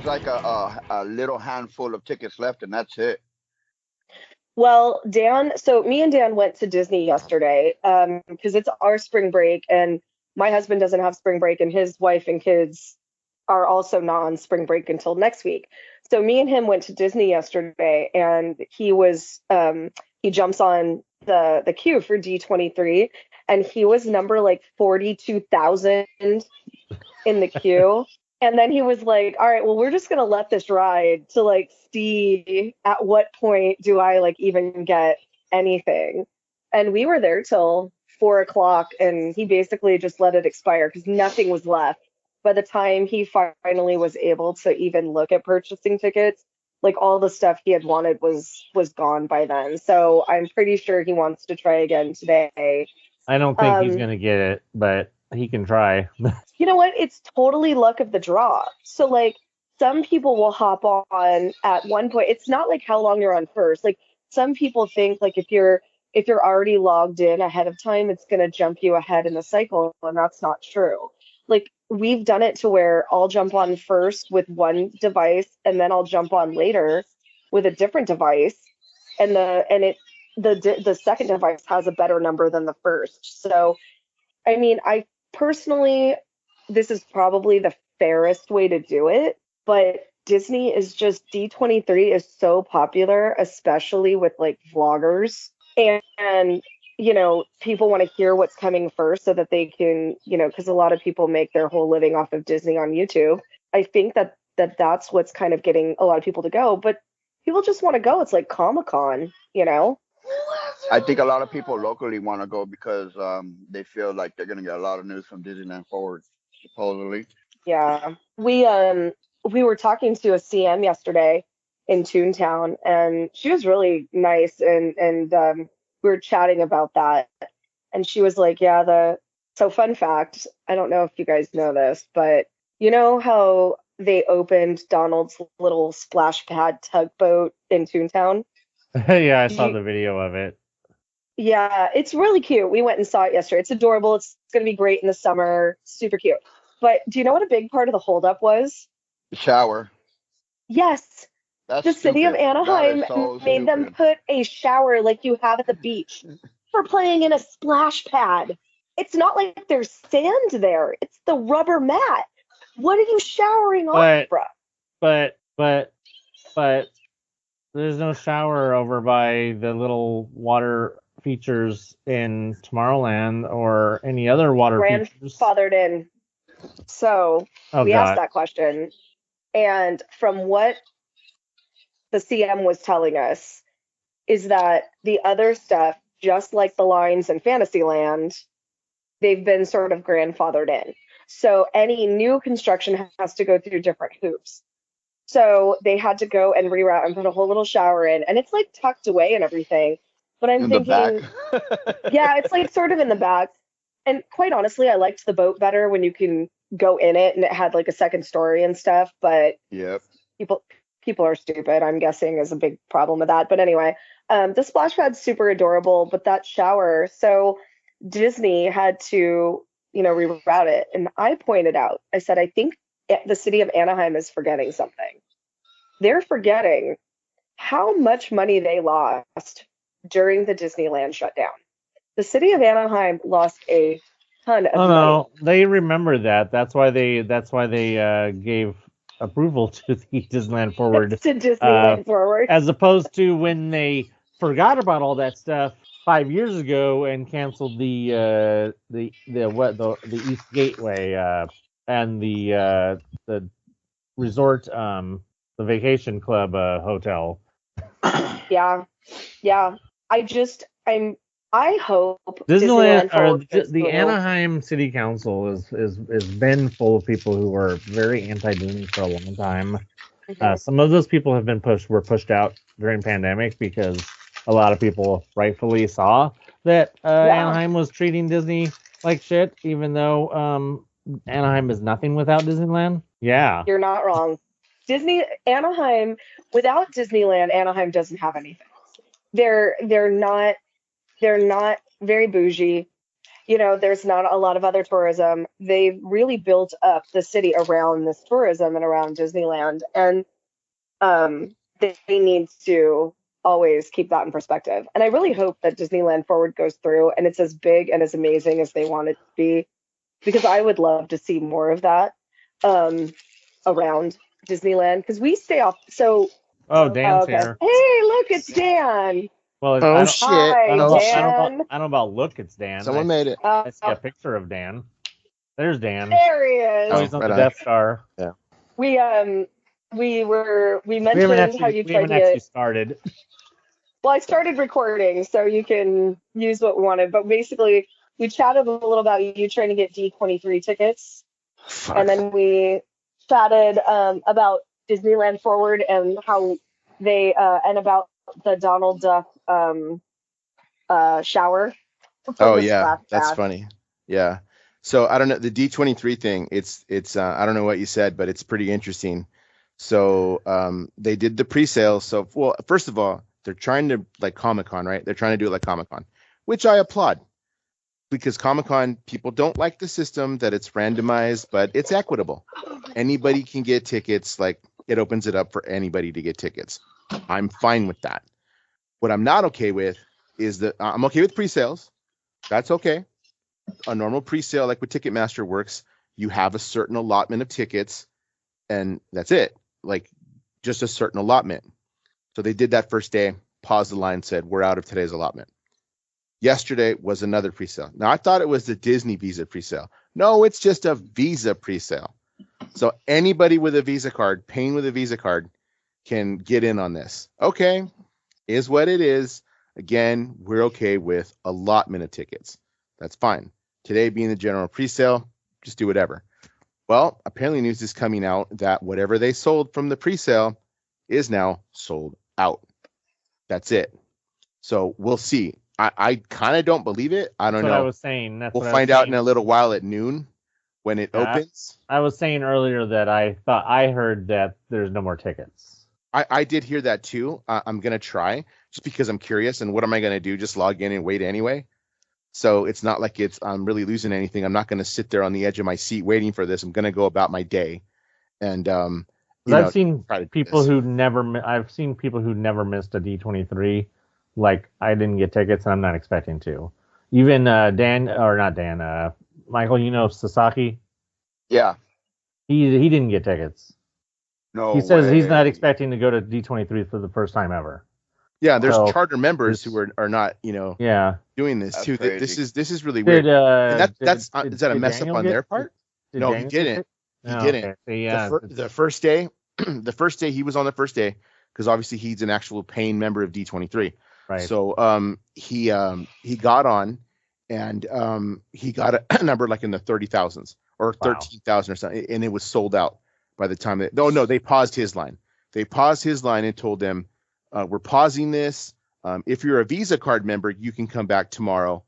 there's like a little handful of tickets left, and that's it. Well, so me and Dan went to Disney yesterday because it's our spring break, and my husband doesn't have spring break, and his wife and kids are also not on spring break until next week. So me and him went to Disney yesterday, and he jumps on the queue for D23, and he was number like 42,000 in the queue. And then he was like, all right, well, we're just going to let this ride to like see at what point do I like even get anything. And we were there till 4 o'clock, and he basically just let it expire because nothing was left. By the time he finally was able to even look at purchasing tickets, like all the stuff he had wanted was gone by then. So I'm pretty sure he wants to try again today. I don't think he's going to get it, but he can try. You know what? It's totally luck of the draw. So like some people will hop on at one point. It's not like how long you're on first. Like some people think like if you're already logged in ahead of time, it's going to jump you ahead in the cycle, and that's not true. Like we've done it to where I'll jump on first with one device, and then I'll jump on later with a different device, and the second device has a better number than the first. So I mean, I personally, this is probably the fairest way to do it, but Disney is just D23 is so popular, especially with like vloggers and people want to hear what's coming first so that they can, because a lot of people make their whole living off of Disney on YouTube. I think that's what's kind of getting a lot of people to go, but people just want to go. It's like Comic-Con, I think a lot of people locally want to go because they feel like they're gonna get a lot of news from Disneyland Forward, supposedly. Yeah, we were talking to a CM yesterday in Toontown, and she was really nice, and we were chatting about that, and she was like, yeah, so fun fact, I don't know if you guys know this, but you know how they opened Donald's little splash pad tugboat in Toontown? Yeah, I saw the video of it. Yeah, it's really cute. We went and saw it yesterday. It's adorable. It's going to be great in the summer. Super cute. But do you know what a big part of the holdup was? The shower. Yes. That's the city of stupid. Anaheim So made them put a shower like you have at the beach for playing in a splash pad. It's not like there's sand there. It's the rubber mat. What are you showering on, bruh? But there's no shower over by the little water features in Tomorrowland or any other water features. Grandfathered in. So we asked that question. And from what the CM was telling us is that the other stuff, just like the lines in Fantasyland, they've been sort of grandfathered in. So any new construction has to go through different hoops. So they had to go and reroute and put a whole little shower in, and it's like tucked away and everything. But I'm thinking, yeah, it's like sort of in the back. And quite honestly, I liked the boat better when you can go in it and it had like a second story and stuff. But yep, people are stupid, I'm guessing, is a big problem with that. But anyway, the splash pad's super adorable, but that shower, so Disney had to, reroute it. And I pointed out, I said, I think the city of Anaheim is forgetting something. They're forgetting how much money they lost during the Disneyland shutdown. The city of Anaheim lost a ton of money. No, they remember that. That's why they gave approval to the Disneyland Forward. To Disneyland Forward. As opposed to when they forgot about all that stuff 5 years ago and canceled the East Gateway and the resort, the vacation club hotel. Yeah. I hope Disneyland or the Anaheim City Council is been full of people who are very anti-Disney for a long time. Mm-hmm. Some of those people were pushed out during pandemic because a lot of people rightfully saw that Anaheim was treating Disney like shit, even though Anaheim is nothing without Disneyland. Yeah, you're not wrong. Anaheim without Disneyland, Anaheim doesn't have anything. They're not very bougie. there's not a lot of other tourism. They've really built up the city around this tourism and around Disneyland, and they need to always keep that in perspective. And I really hope that Disneyland Forward goes through and it's as big and as amazing as they want it to be, because I would love to see more of that around Disneyland, because we stay off. So, Dan's okay. here. Hey, look, it's Dan. Well, shit! Hi, I Dan. don't know about look. It's Dan. Someone made it. I see a picture of Dan. There's Dan. There he is. Oh, he's on right the on. Death Star. Yeah. We mentioned how you We tried haven't to actually get. started. Well, I started recording, so you can use what we wanted. But basically, we chatted a little about you trying to get D23 tickets, Fuck. and then we chatted about Disneyland Forward and how they and about the Donald Duck shower. Oh The yeah, splash that's pad. funny. Yeah. So I don't know the D23 thing. It's I don't know what you said, but it's pretty interesting. So they did the pre-sale. So well, first of all, they're trying to like Comic-Con, right? They're trying to do it like Comic-Con, which I applaud, because Comic-Con people don't like the system that it's randomized, but it's equitable. Anybody can get tickets. Like it opens it up for anybody to get tickets. I'm fine with that. What I'm not okay with is that I'm okay with pre-sales. That's okay. A normal pre-sale, like what Ticketmaster works, you have a certain allotment of tickets, and that's it. Like just a certain allotment. So they did that first day, paused the line, said, we're out of today's allotment. Yesterday was another pre-sale. Now I thought it was the Disney Visa pre-sale. No, it's just a Visa pre-sale. So anybody with a Visa card, paying with a Visa card, can get in on this. Okay, is what it is. Again, we're okay with allotment of tickets. That's fine. Today being the general pre-sale, just do whatever. Well, apparently news is coming out that whatever they sold from the pre-sale is now sold out. That's it. So we'll see. I kind of don't believe it. I don't know. That's what I was saying. We'll find out in a little while at noon when it opens. I was saying earlier that I heard that there's no more tickets. I did hear that too. I'm going to try just because I'm curious. And what am I going to do? Just log in and wait anyway. So it's not like I'm really losing anything. I'm not going to sit there on the edge of my seat waiting for this. I'm going to go about my day. And I've seen people who never missed a D23. Like I didn't get tickets, and I'm not expecting to. Even Michael, Sasaki. Yeah. He didn't get tickets. No. He says he's not way. expecting to go to D23 for the first time ever. Yeah, there's charter members who are not, doing this That's too. crazy. This is really weird. Is that a mess Daniel up on their part? No, he didn't. He didn't. Okay. So, yeah, the first day, he was on the first day because obviously he's an actual paying member of D23. Right. So he got on and he got a number like in the 30,000s or 13,000 or something, and it was sold out by the time they paused his line. They paused his line and told them, we're pausing this. If you're a Visa card member, you can come back tomorrow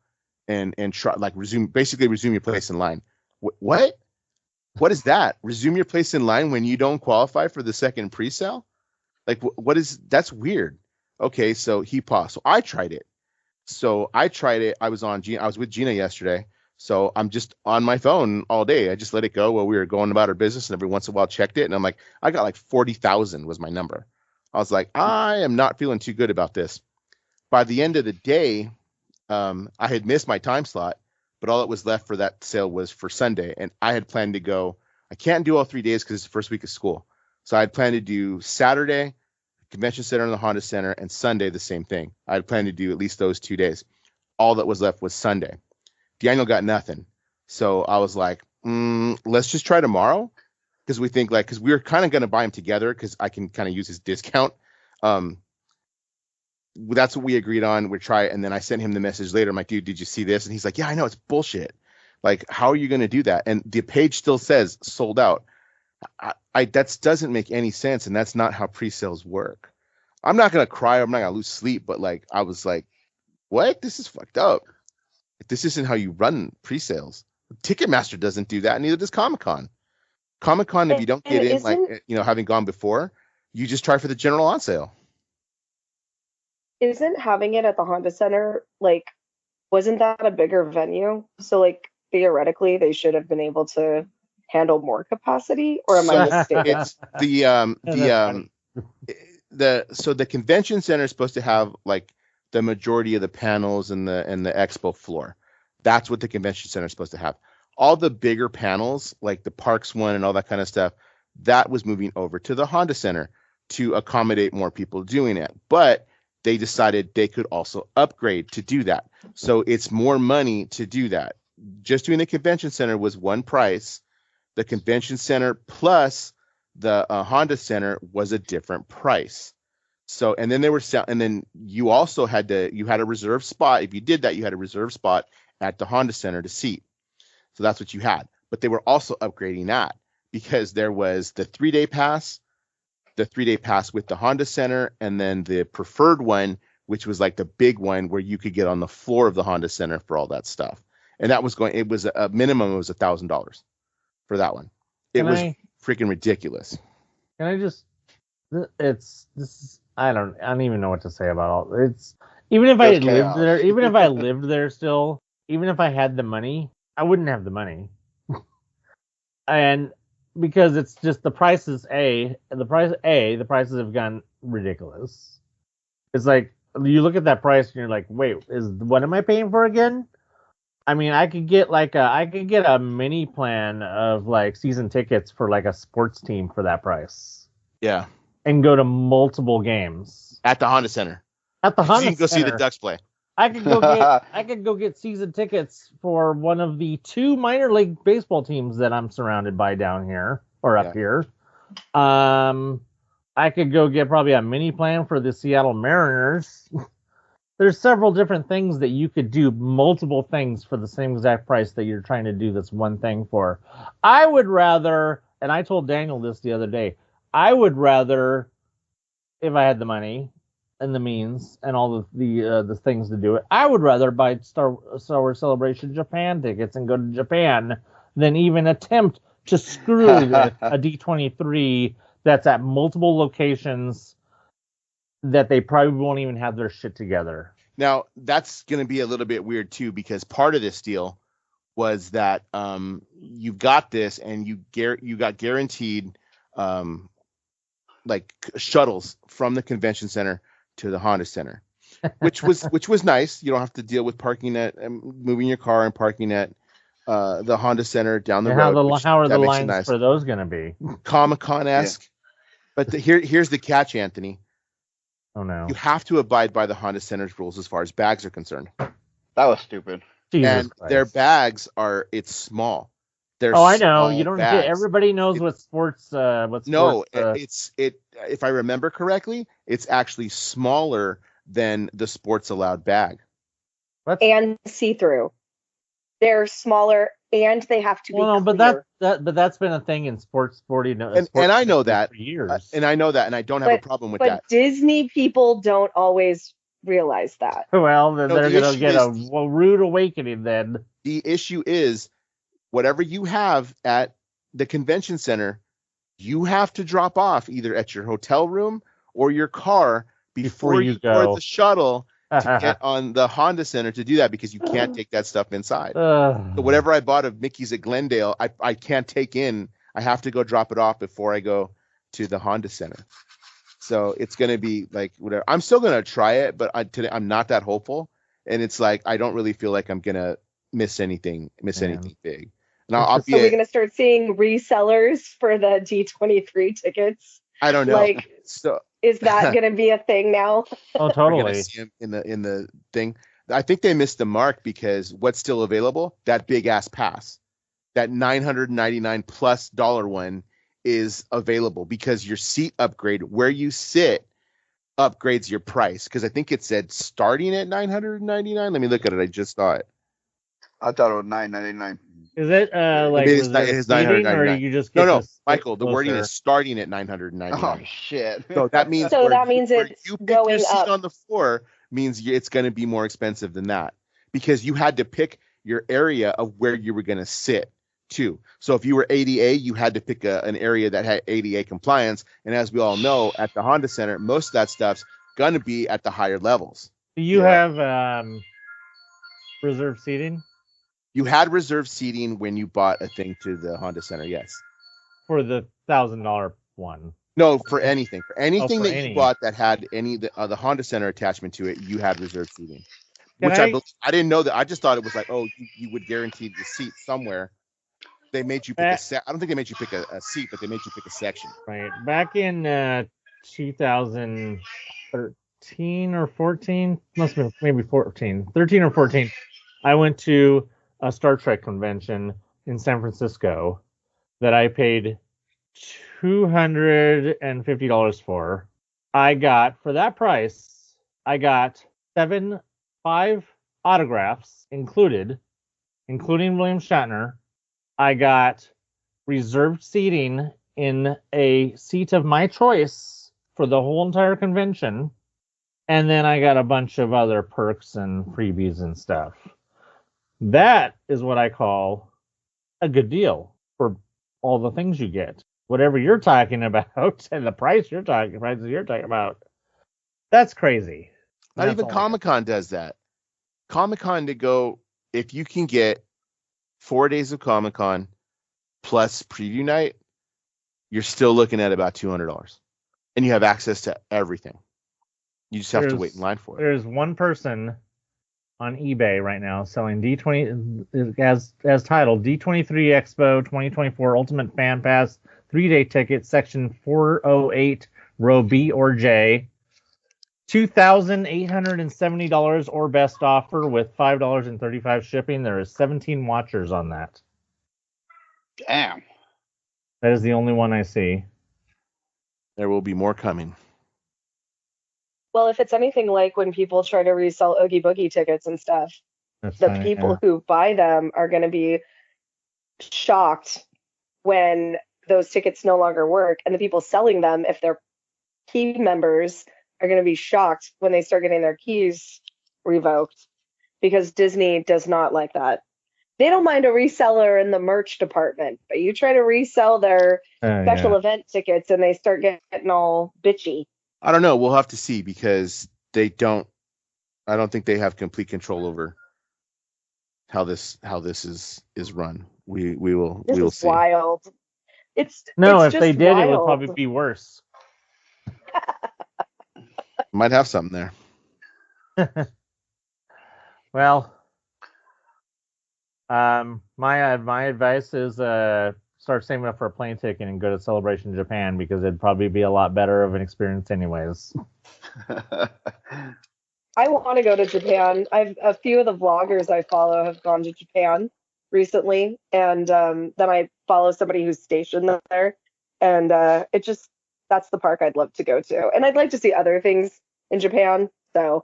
and try resume your place in line. What? What is that? Resume your place in line when you don't qualify for the second pre-sale? Like what is that's weird. Okay, so he paused. So I tried it. I was with Gina yesterday. So I'm just on my phone all day. I just let it go while we were going about our business, and every once in a while checked it, and I'm like, I got like 40,000 was my number. I was like, I am not feeling too good about this. By the end of the day, I had missed my time slot, but all that was left for that sale was for Sunday. And I had planned to go. I can't do all 3 days because it's the first week of school. So I had planned to do Saturday, Convention Center and the Honda Center, and Sunday the same thing. I had planned to do at least those 2 days. All that was left was Sunday. Daniel got nothing. So I was like, let's just try tomorrow. Because we think because we were kind of going to buy them together because I can kind of use his discount. That's what we agreed on. We'd try it. And then I sent him the message later. I'm like, dude, did you see this? And he's like, yeah, I know. It's bullshit. Like, how are you going to do that? And the page still says sold out. That doesn't make any sense. And that's not how pre-sales work. I'm not going to cry. I'm not going to lose sleep. But I was like, what? This is fucked up. This isn't how you run pre-sales. Ticketmaster doesn't do that. Neither does Comic-Con. Comic-Con, if you don't get in, having gone before, you just try for the general on sale. Isn't having it at the Honda Center wasn't that a bigger venue? So like theoretically, they should have been able to handle more capacity, or am I So mistaken? it's the convention center is supposed to have like the majority of the panels and the expo floor. That's what the convention center is supposed to have. All the bigger panels, like the Parks one and all that kind of stuff, that was moving over to the Honda Center to accommodate more people doing it. But they decided they could also upgrade to do that. So it's more money to do that. Just doing the convention center was one price. The convention center plus the Honda Center was a different price. So, and then they were and then you also had a reserve spot. If you did that, you had a reserve spot at the Honda Center to seat. So that's what you had. But they were also upgrading that because there was the 3-day pass, with the Honda Center, and then the preferred one, which was like the big one where you could get on the floor of the Honda Center for all that stuff. And that was it was a minimum, it was $1,000 for that one. It was freaking ridiculous. Can I just, I don't even know what to say about all it's. Even if I lived there, still, even if I had the money, I wouldn't have the money. And because it's just the prices, the prices have gone ridiculous. It's like, you look at that price and you're like, wait, what am I paying for again? I mean, I could get a mini plan of like season tickets for like a sports team for that price. Yeah. And go to multiple games. At the Honda Center. At the Honda Center. You can go see the Ducks play. I could go get season tickets for one of the 2 minor league baseball teams that I'm surrounded by down here or up here. I could go get probably a mini plan for the Seattle Mariners. There's several different things that you could do, multiple things for the same exact price that you're trying to do this one thing for. I would rather, and I told Daniel this the other day, I would rather, if I had the money and the means and all the things to do it, I would rather buy Star Wars Celebration Japan tickets and go to Japan than even attempt to screw with a D23 that's at multiple locations that they probably won't even have their shit together. Now, that's going to be a little bit weird too, because part of this deal was that you got this and you got guaranteed like shuttles from the convention center to the Honda Center, which was nice. You don't have to deal with parking at moving your car and parking at the Honda Center down the road. How are the lines for those going to be? Comic-Con-esque. Yeah. But here's the catch, Anthony. Oh no! You have to abide by the Honda Center's rules as far as bags are concerned. That was stupid. Jesus Christ. Their bags it's small. I know. You don't get. Everybody knows what sports. If I remember correctly, it's actually smaller than the sports allowed bag. And see-through. They're smaller, and they have to be clear. But that's been a thing in sporting. And I know that for years. And I know that, and I don't have a problem with that. But Disney people don't always realize that. Well, then they're going to get a rude awakening. Then the issue is, whatever you have at the convention center, you have to drop off either at your hotel room or your car before you board the shuttle to get on the Honda Center to do that, because you can't take that stuff inside. So whatever I bought of Mickey's at Glendale, I can't take in. I have to go drop it off before I go to the Honda Center. So it's going to be like whatever. I'm still going to try it, but today I'm not that hopeful. And it's like, I don't really feel like I'm going to miss anything big. And are we going to start seeing resellers for the D23 tickets? I don't know. Is that going to be a thing now? Oh, totally. We're going to see them in the thing. I think they missed the mark, because what's still available? That big ass pass, that $999+ one is available, because your seat upgrade where you sit upgrades your price. Because I think it said starting at $999. Let me look at it. I just saw it. I thought it was $999. Is it like it is $999? Or you just get no, Michael. The wording is starting at $999. Oh shit! So that means it's you pick going your seat up on the floor means it's going to be more expensive than that, because you had to pick your area of where you were going to sit too. So if you were ADA, you had to pick an area that had ADA compliance, and as we all know, at the Honda Center, most of that stuff's going to be at the higher levels. Do you have reserve seating You had reserved seating when you bought a thing to the Honda Center, yes. for the $1,000 one. No, for anything. For anything for that any. you bought that had any the Honda Center attachment to it, you had reserved seating. Can Which I- I didn't know that. I just thought it was like, oh, you would guarantee the seat somewhere. They made you pick a set. I don't think they made you pick a seat, but they made you pick a section. Right. Back in 2013 or 14, must have been maybe 13 or 14, I went to a Star Trek convention in San Francisco that I paid $250 for. I got, for that price, I got 5 autographs included, including William Shatner. I got reserved seating in a seat of my choice for the whole entire convention. And then I got a bunch of other perks and freebies and stuff. That is what I call a good deal for all the things you get. Whatever you're talking about and the prices you're talking about, that's crazy. Not even Comic-Con does that. Comic-Con to go, if you can get 4 days of Comic-Con plus preview night, you're still looking at about $200. And you have access to everything. You just have to wait in line for it. There's one person on eBay right now selling D20 as titled D23 Expo 2024 Ultimate Fan Pass 3-day ticket, section 408, row B or J. $2,870 or best offer with $5.35 shipping. There is 17 watchers on that. Damn. That is the only one I see. There will be more coming. Well, if it's anything like when people try to resell Oogie Boogie tickets and stuff, the people who buy them are going to be shocked when those tickets no longer work. And the people selling them, if they're key members, are going to be shocked when they start getting their keys revoked, because Disney does not like that. They don't mind a reseller in the merch department, but you try to resell their special event tickets and they start getting all bitchy. I don't know. We'll have to see, because I don't think they have complete control over how this is run. We will see. Wild. If just they did, wild. it would probably be worse. Might have something there. Well, my advice is start saving up for a plane ticket and go to Celebration Japan, because it'd probably be a lot better of an experience anyways. I want to go to Japan. A few of the vloggers I follow have gone to Japan recently, and then I follow somebody who's stationed there, and that's the park I'd love to go to, and I'd like to see other things in Japan. So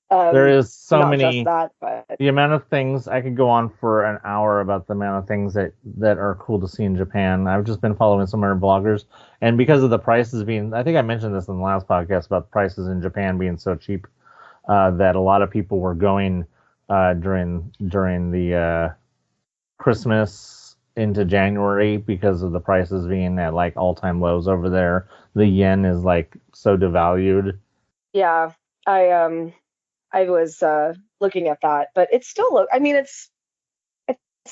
there is so not many. Just that, but the amount of things, I could go on for an hour about the amount of things that are cool to see in Japan. I've just been following some of our vloggers, and because of the prices being, I think I mentioned this in the last podcast about the prices in Japan being so cheap, that a lot of people were going during the Christmas into January, because of the prices being at like all-time lows over there. The yen is like so devalued. Yeah, I was looking at that, but it's still it's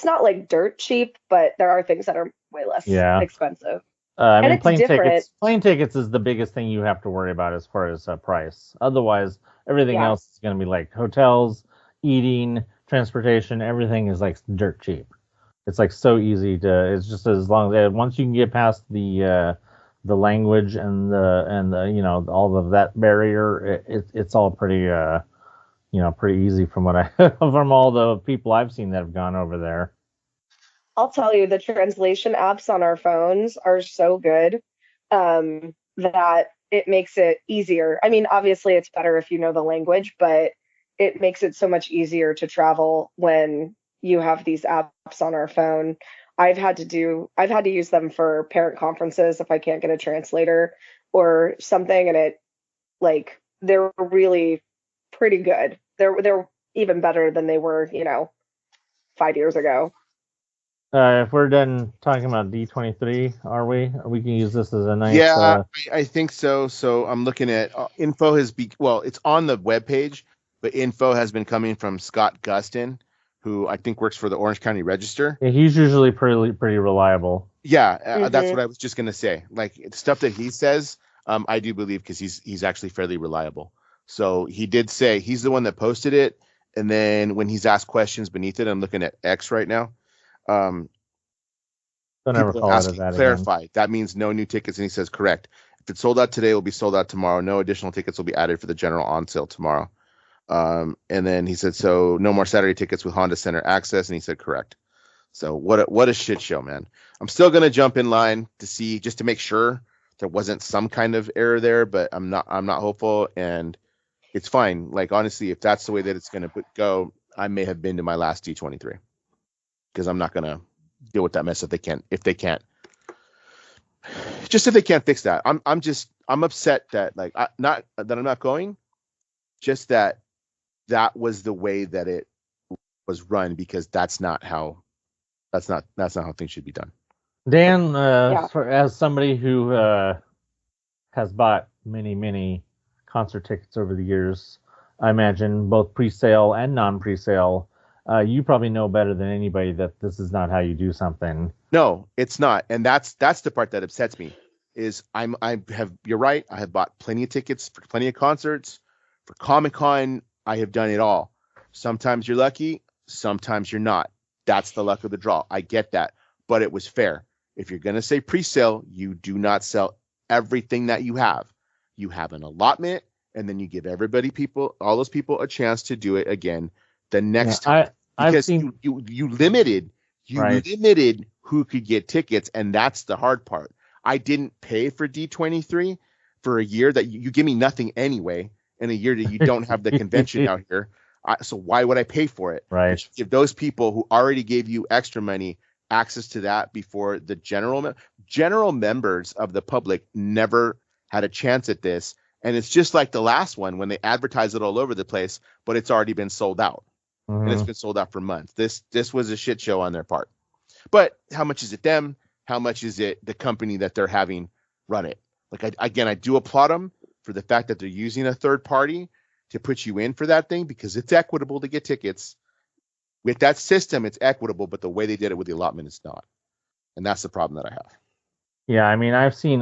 not like dirt cheap, but there are things that are way less expensive. I mean, it's different. Plane tickets is the biggest thing you have to worry about as far as price. Otherwise, everything else is going to be like hotels, eating, transportation. Everything is like dirt cheap. It's like so easy to. It's just as long as once you can get past the language and the all of that barrier, it's all pretty pretty easy from what from all the people I've seen that have gone over there. I'll tell you, the translation apps on our phones are so good that it makes it easier. I mean, obviously it's better if you know the language, but it makes it so much easier to travel when you have these apps on our phone. I've had to use them for parent conferences if I can't get a translator or something, and they're really pretty good. They're even better than they were, 5 years ago. If we're done talking about D23, are we? We can use this as a nice. Yeah, I think so. So I'm looking at info it's on the webpage, but info has been coming from Scott Gustin, who I think works for the Orange County Register. Yeah, he's usually pretty reliable. Yeah, that's what I was just gonna say. Like stuff that he says, I do believe because he's actually fairly reliable. So he did say he's the one that posted it, and then when he's asked questions beneath it, I'm looking at X right now. Don't ever People call asking, it that clarify. again. That means no new tickets, and he says correct. If it's sold out today, it will be sold out tomorrow. No additional tickets will be added for the general on sale tomorrow. And then he said, so no more Saturday tickets with Honda Center access, and he said correct. So what a shit show, man. I'm still gonna jump in line to see just to make sure there wasn't some kind of error there, but I'm not hopeful, and it's fine. Like honestly, if that's the way that it's gonna go, I may have been to my last D23 because I'm not gonna deal with that mess if they can't if they can't fix that. I'm upset that like I'm not going, just that was the way that it was run, because that's not how things should be done. Dan, as somebody who has bought many concert tickets over the years, I imagine both pre-sale and non-pre-sale, you probably know better than anybody that this is not how you do something. No, it's not, and that's the part that upsets me. Is you're right. I have bought plenty of tickets for plenty of concerts, for Comic-Con. I have done it all. Sometimes you're lucky, sometimes you're not. That's the luck of the draw. I get that, but it was fair. If you're gonna say pre-sale, you do not sell everything that you have. You have an allotment, and then you give all those people a chance to do it again the next time. Because you limited who could get tickets, and that's the hard part. I didn't pay for D23 for a year that you give me nothing anyway, in a year that you don't have the convention out here. So why would I pay for it? Right. Give those people who already gave you extra money access to that before the general members of the public never had a chance at this. And it's just like the last one when they advertise it all over the place, but it's already been sold out. Mm-hmm. And it's been sold out for months. This was a shit show on their part. But how much is it them? How much is it the company that they're having run it? Like, I do applaud them for the fact that they're using a third party to put you in for that thing, because it's equitable to get tickets. With that system, it's equitable, but the way they did it with the allotment is not. And that's the problem that I have. Yeah, I mean, I've seen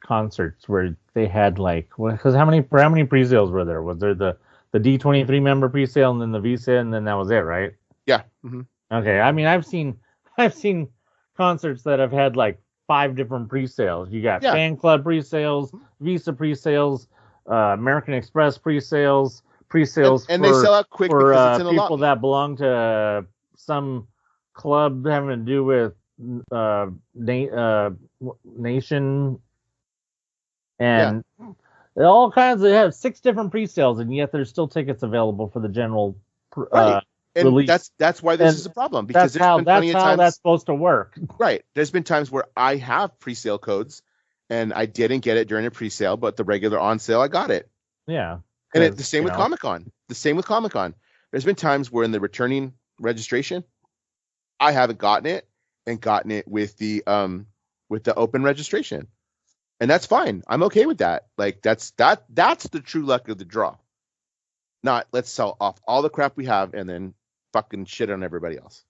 concerts where they had like, because how many pre-sales were there? Was there the D23 member pre-sale and then the Visa, and then that was it, right? Yeah. Mm-hmm. Okay. I mean, I've seen concerts that have had like 5 different pre-sales. You got fan club pre-sales, Visa pre-sales, American Express pre-sales, and they sell out quick for because it's in people that belong to some club having to do with nation, and all kinds. They have 6 different pre-sales, and yet there's still tickets available for the general release. That's why this is a problem, because that's how that's supposed to work. Right. There's been times where I have pre-sale codes and I didn't get it during a pre-sale, but the regular on sale I got it. Yeah. And the same with Comic-Con. There's been times where in the returning registration, I haven't gotten it with the open registration. And that's fine. I'm okay with that. Like that's the true luck of the draw. Not let's sell off all the crap we have and then fucking shit on everybody else.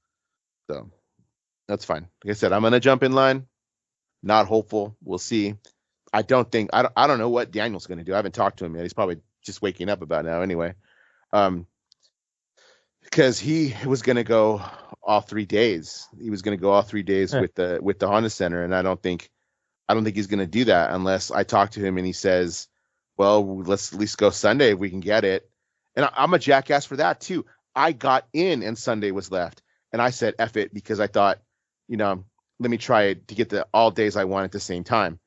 So that's fine. Like I said, I'm gonna jump in line. Not hopeful. We'll see. I don't know what Daniel's gonna do. I haven't talked to him yet. He's probably just waking up about now anyway. Because he was gonna go all 3 days. He was gonna go all 3 days with the Honda Center, and I don't think he's gonna do that unless I talk to him and he says, well, let's at least go Sunday if we can get it. And I'm a jackass for that too. I got in and Sunday was left, and I said F it, because I thought, let me try it to get the all days I want at the same time.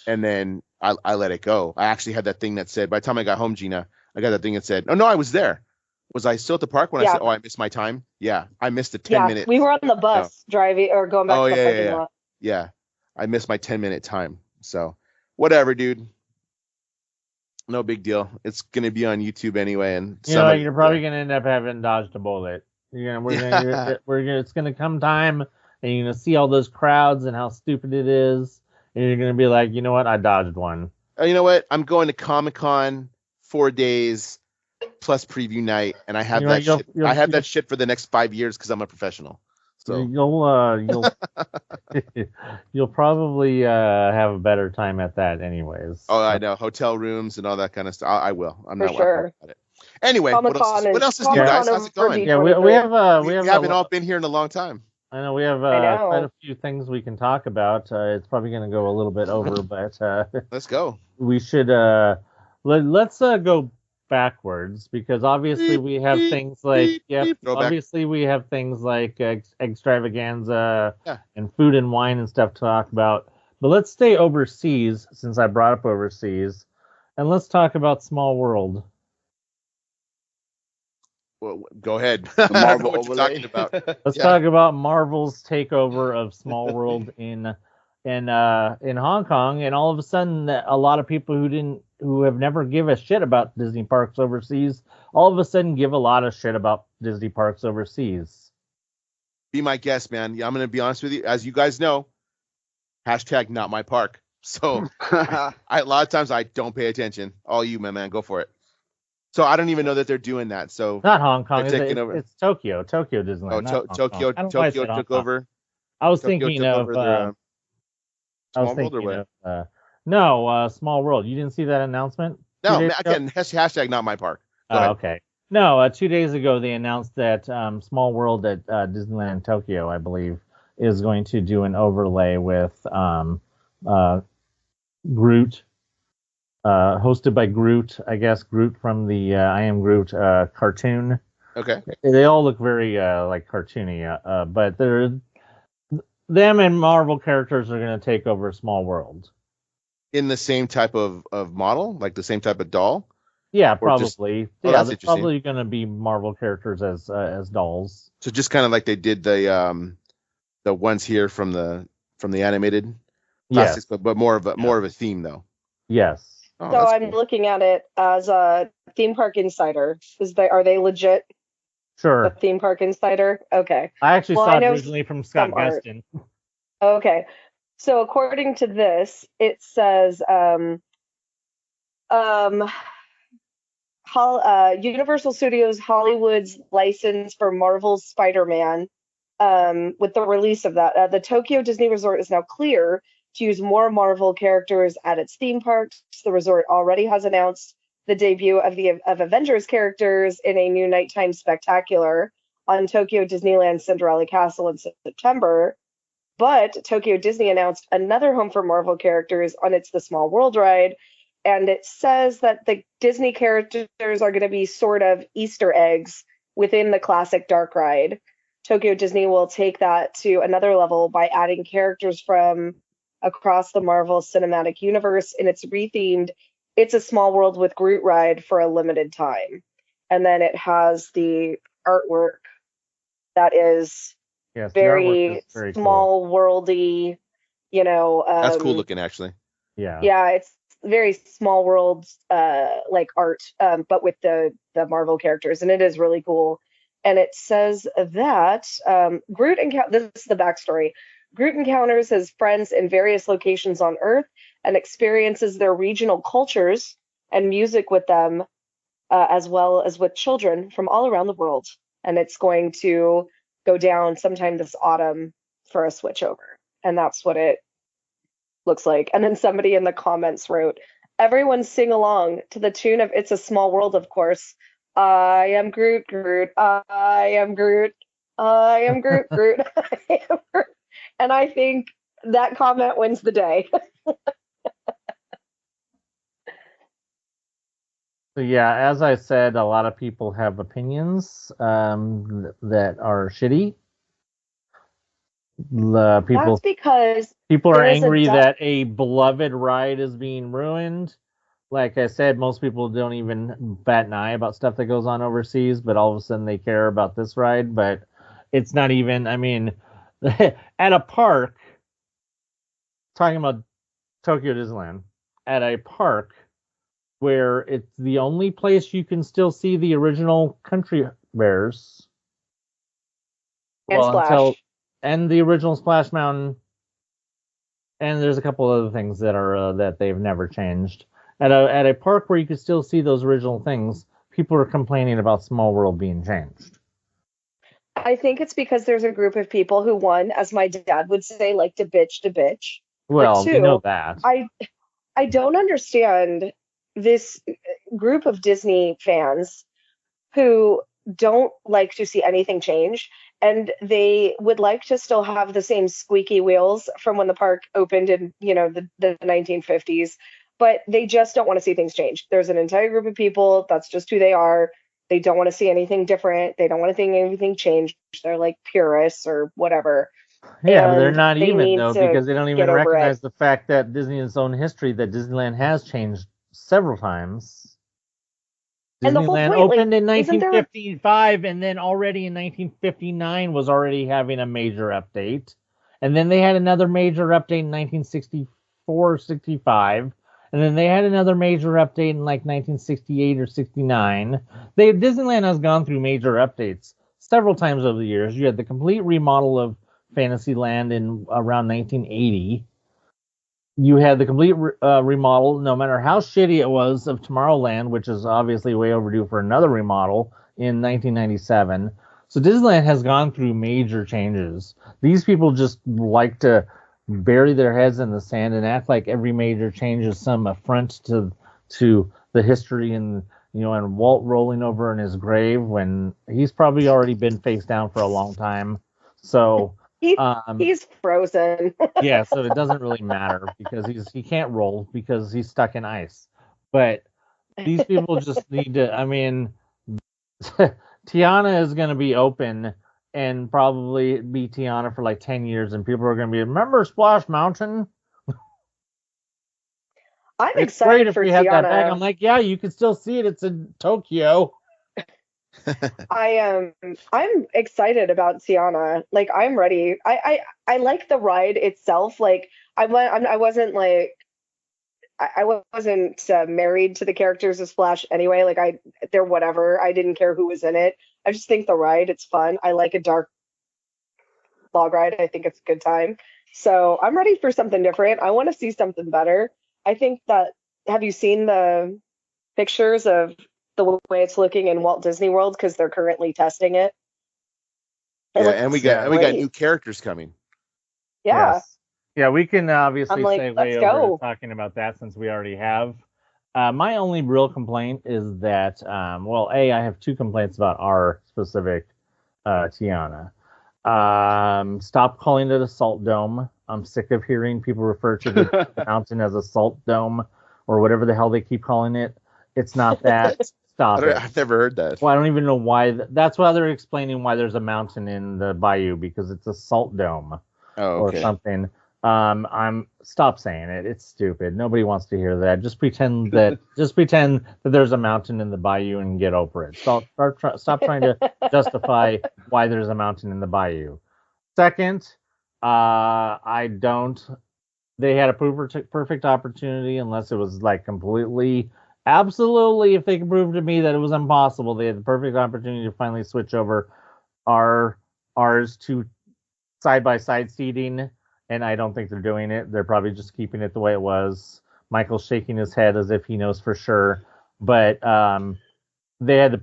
And then I let it go. I actually had that thing that said, by the time I got home, Gina, I got that thing that said, oh no, I was there. Was I still at the park when I said, oh, I missed my time? Yeah, I missed the 10 minutes. We were on the bus driving or going back to the parking lot. Yeah, I missed my 10-minute time. So whatever, dude. No big deal. It's gonna be on YouTube anyway, and you're probably gonna end up having dodged a bullet. It's gonna come time, and you're gonna see all those crowds and how stupid it is, and you're gonna be like, you know what, I dodged one. You know what? I'm going to Comic-Con 4 days. plus preview night, and I have You know, that shit. I have that shit for the next 5 years because I'm a professional. So you'll probably have a better time at that, anyways. Oh, I know, hotel rooms and all that kind of stuff. I will. I'm For not sure. worried about it. Anyway, what else is new, guys? How's it going? Yeah, we haven't all been here in a long time. I know we have quite a few things we can talk about. It's probably going to go a little bit over, but let's go. We should let's go backwards, because obviously we have things like Eggstravaganza and food and wine and stuff to talk about. But let's stay overseas, since I brought up overseas, and let's talk about Small World. Well, go ahead. I don't know what you're talking about. Let's talk about Marvel's takeover of Small World in Hong Kong, and all of a sudden, a lot of people who have never give a shit about Disney parks overseas, all of a sudden give a lot of shit about Disney parks overseas. Be my guest, man. I'm going to be honest with you. As you guys know, hashtag not my park. So a lot of times I don't pay attention. All you, my man, go for it. So I don't even know that they're doing that. So not Hong Kong. It's Tokyo. Tokyo Disneyland. Tokyo took over. I was thinking of Small World. You didn't see that announcement? No, again, hashtag not my park. Okay. No, 2 days ago they announced that Small World at Disneyland Tokyo, I believe, is going to do an overlay with Groot. Hosted by Groot, I guess Groot from the I Am Groot cartoon. Okay. They all look very like cartoony, but them and Marvel characters are going to take over Small World. In the same type of model, like the same type of doll. Yeah, probably. That's they're probably going to be Marvel characters as dolls. So just kind of like they did the ones here from the animated classics, but more of a theme though. Yes. Oh, so I'm looking at it as a theme park insider. Are they legit? Sure. A theme park insider? Okay. I actually saw it originally from Scott Gustin. Okay. So according to this, it says Universal Studios Hollywood's license for Marvel's Spider-Man, with the release of that, the Tokyo Disney Resort is now clear to use more Marvel characters at its theme parks. The resort already has announced the debut of Avengers characters in a new nighttime spectacular on Tokyo Disneyland Cinderella Castle in September. But Tokyo Disney announced another home for Marvel characters on its The Small World ride, and it says that the Disney characters are going to be sort of Easter eggs within the classic dark ride. Tokyo Disney will take that to another level by adding characters from across the Marvel Cinematic Universe in its rethemed It's a Small World with Groot ride for a limited time. And then it has the artwork that is very small cool. Worldy, that's cool looking, actually. Yeah, it's very Small World like art, but with the Marvel characters, and it is really cool. And it says that Groot this is the backstory. Groot encounters his friends in various locations on Earth and experiences their regional cultures and music with them, as well as with children from all around the world. And it's going to go down sometime this autumn for a switchover. And that's what it looks like. And then somebody in the comments wrote, "Everyone sing along to the tune of It's a Small World, of course. I am Groot, Groot. I am Groot. I am Groot, Groot. I am Groot." And I think that comment wins the day. So yeah, as I said, a lot of people have opinions that are shitty. That's because people are angry that a beloved ride is being ruined. Like I said, most people don't even bat an eye about stuff that goes on overseas, but all of a sudden they care about this ride. But it's not even, I mean, at a park, talking about Tokyo Disneyland, at a park where it's the only place you can still see the original Country Bears. And Splash. And the original Splash Mountain. And there's a couple other things that are that they've never changed. At a park where you can still see those original things, people are complaining about Small World being changed? I think it's because there's a group of people who, one, as my dad would say, like to bitch. Well, But we know two, that. I don't understand this group of Disney fans who don't like to see anything change, and they would like to still have the same squeaky wheels from when the park opened in, the 1950s, but they just don't want to see things change. There's an entire group of people, that's just who they are. They don't want to see anything different. They don't want to see anything change. They're like purists or whatever. Yeah, but they're And not they even, need though, to because they don't get even over it. recognize the fact that Disney's own history, that Disneyland has changed several times. And the whole Disneyland point, opened in isn't there 1955, and then already in 1959 was already having a major update. And then they had another major update in 1964, 65. And then they had another major update in like 1968 or 69. Disneyland has gone through major updates several times over the years. You had the complete remodel of Fantasyland in around 1980. You had the complete remodel, no matter how shitty it was, of Tomorrowland, which is obviously way overdue for another remodel in 1997. So Disneyland has gone through major changes. These people just like to bury their heads in the sand and act like every major change is some affront to the history, and and Walt rolling over in his grave when he's probably already been face down for a long time. So he's frozen. yeah, so it doesn't really matter because he can't roll because he's stuck in ice. But these people just need to. I mean, Tiana is going to be open and probably be Tiana for like 10 years, and people are going to be, remember Splash Mountain? I'm It's excited great if for we had that back. Tiana. I'm like, yeah, you can still see it. It's in Tokyo. I'm excited about Tiana. Like, I'm ready. I like the ride itself. Like, I wasn't married to the characters of Splash anyway. Like, they're whatever. I didn't care who was in it. I just think the ride, it's fun. I like a dark log ride. I think it's a good time. So I'm ready for something different. I want to see something better. I think that, have you seen the pictures of the way it's looking in Walt Disney World? Because they're currently testing it. Yeah, and we got new characters coming. Yeah. Yes. Yeah, we can obviously segue let's over go. to talking about that since we already have. My only real complaint is that, I have two complaints about our specific Tiana. Stop calling it a salt dome. I'm sick of hearing people refer to the mountain as a salt dome or whatever the hell they keep calling it. It's not that. Stop it. I've never heard that. Well, I don't even know why. That's why they're explaining why there's a mountain in the bayou, because it's a salt dome or something. Stop saying it. It's stupid. Nobody wants to hear that. Just pretend that there's a mountain in the bayou and get over it. Stop trying to justify why there's a mountain in the bayou. Second, they had a perfect opportunity, unless it was like completely, absolutely, if they could prove to me that it was impossible, they had the perfect opportunity to finally switch over ours to side-by-side seating, and I don't think they're doing it. They're probably just keeping it the way it was. Michael's shaking his head as if he knows for sure, but they had the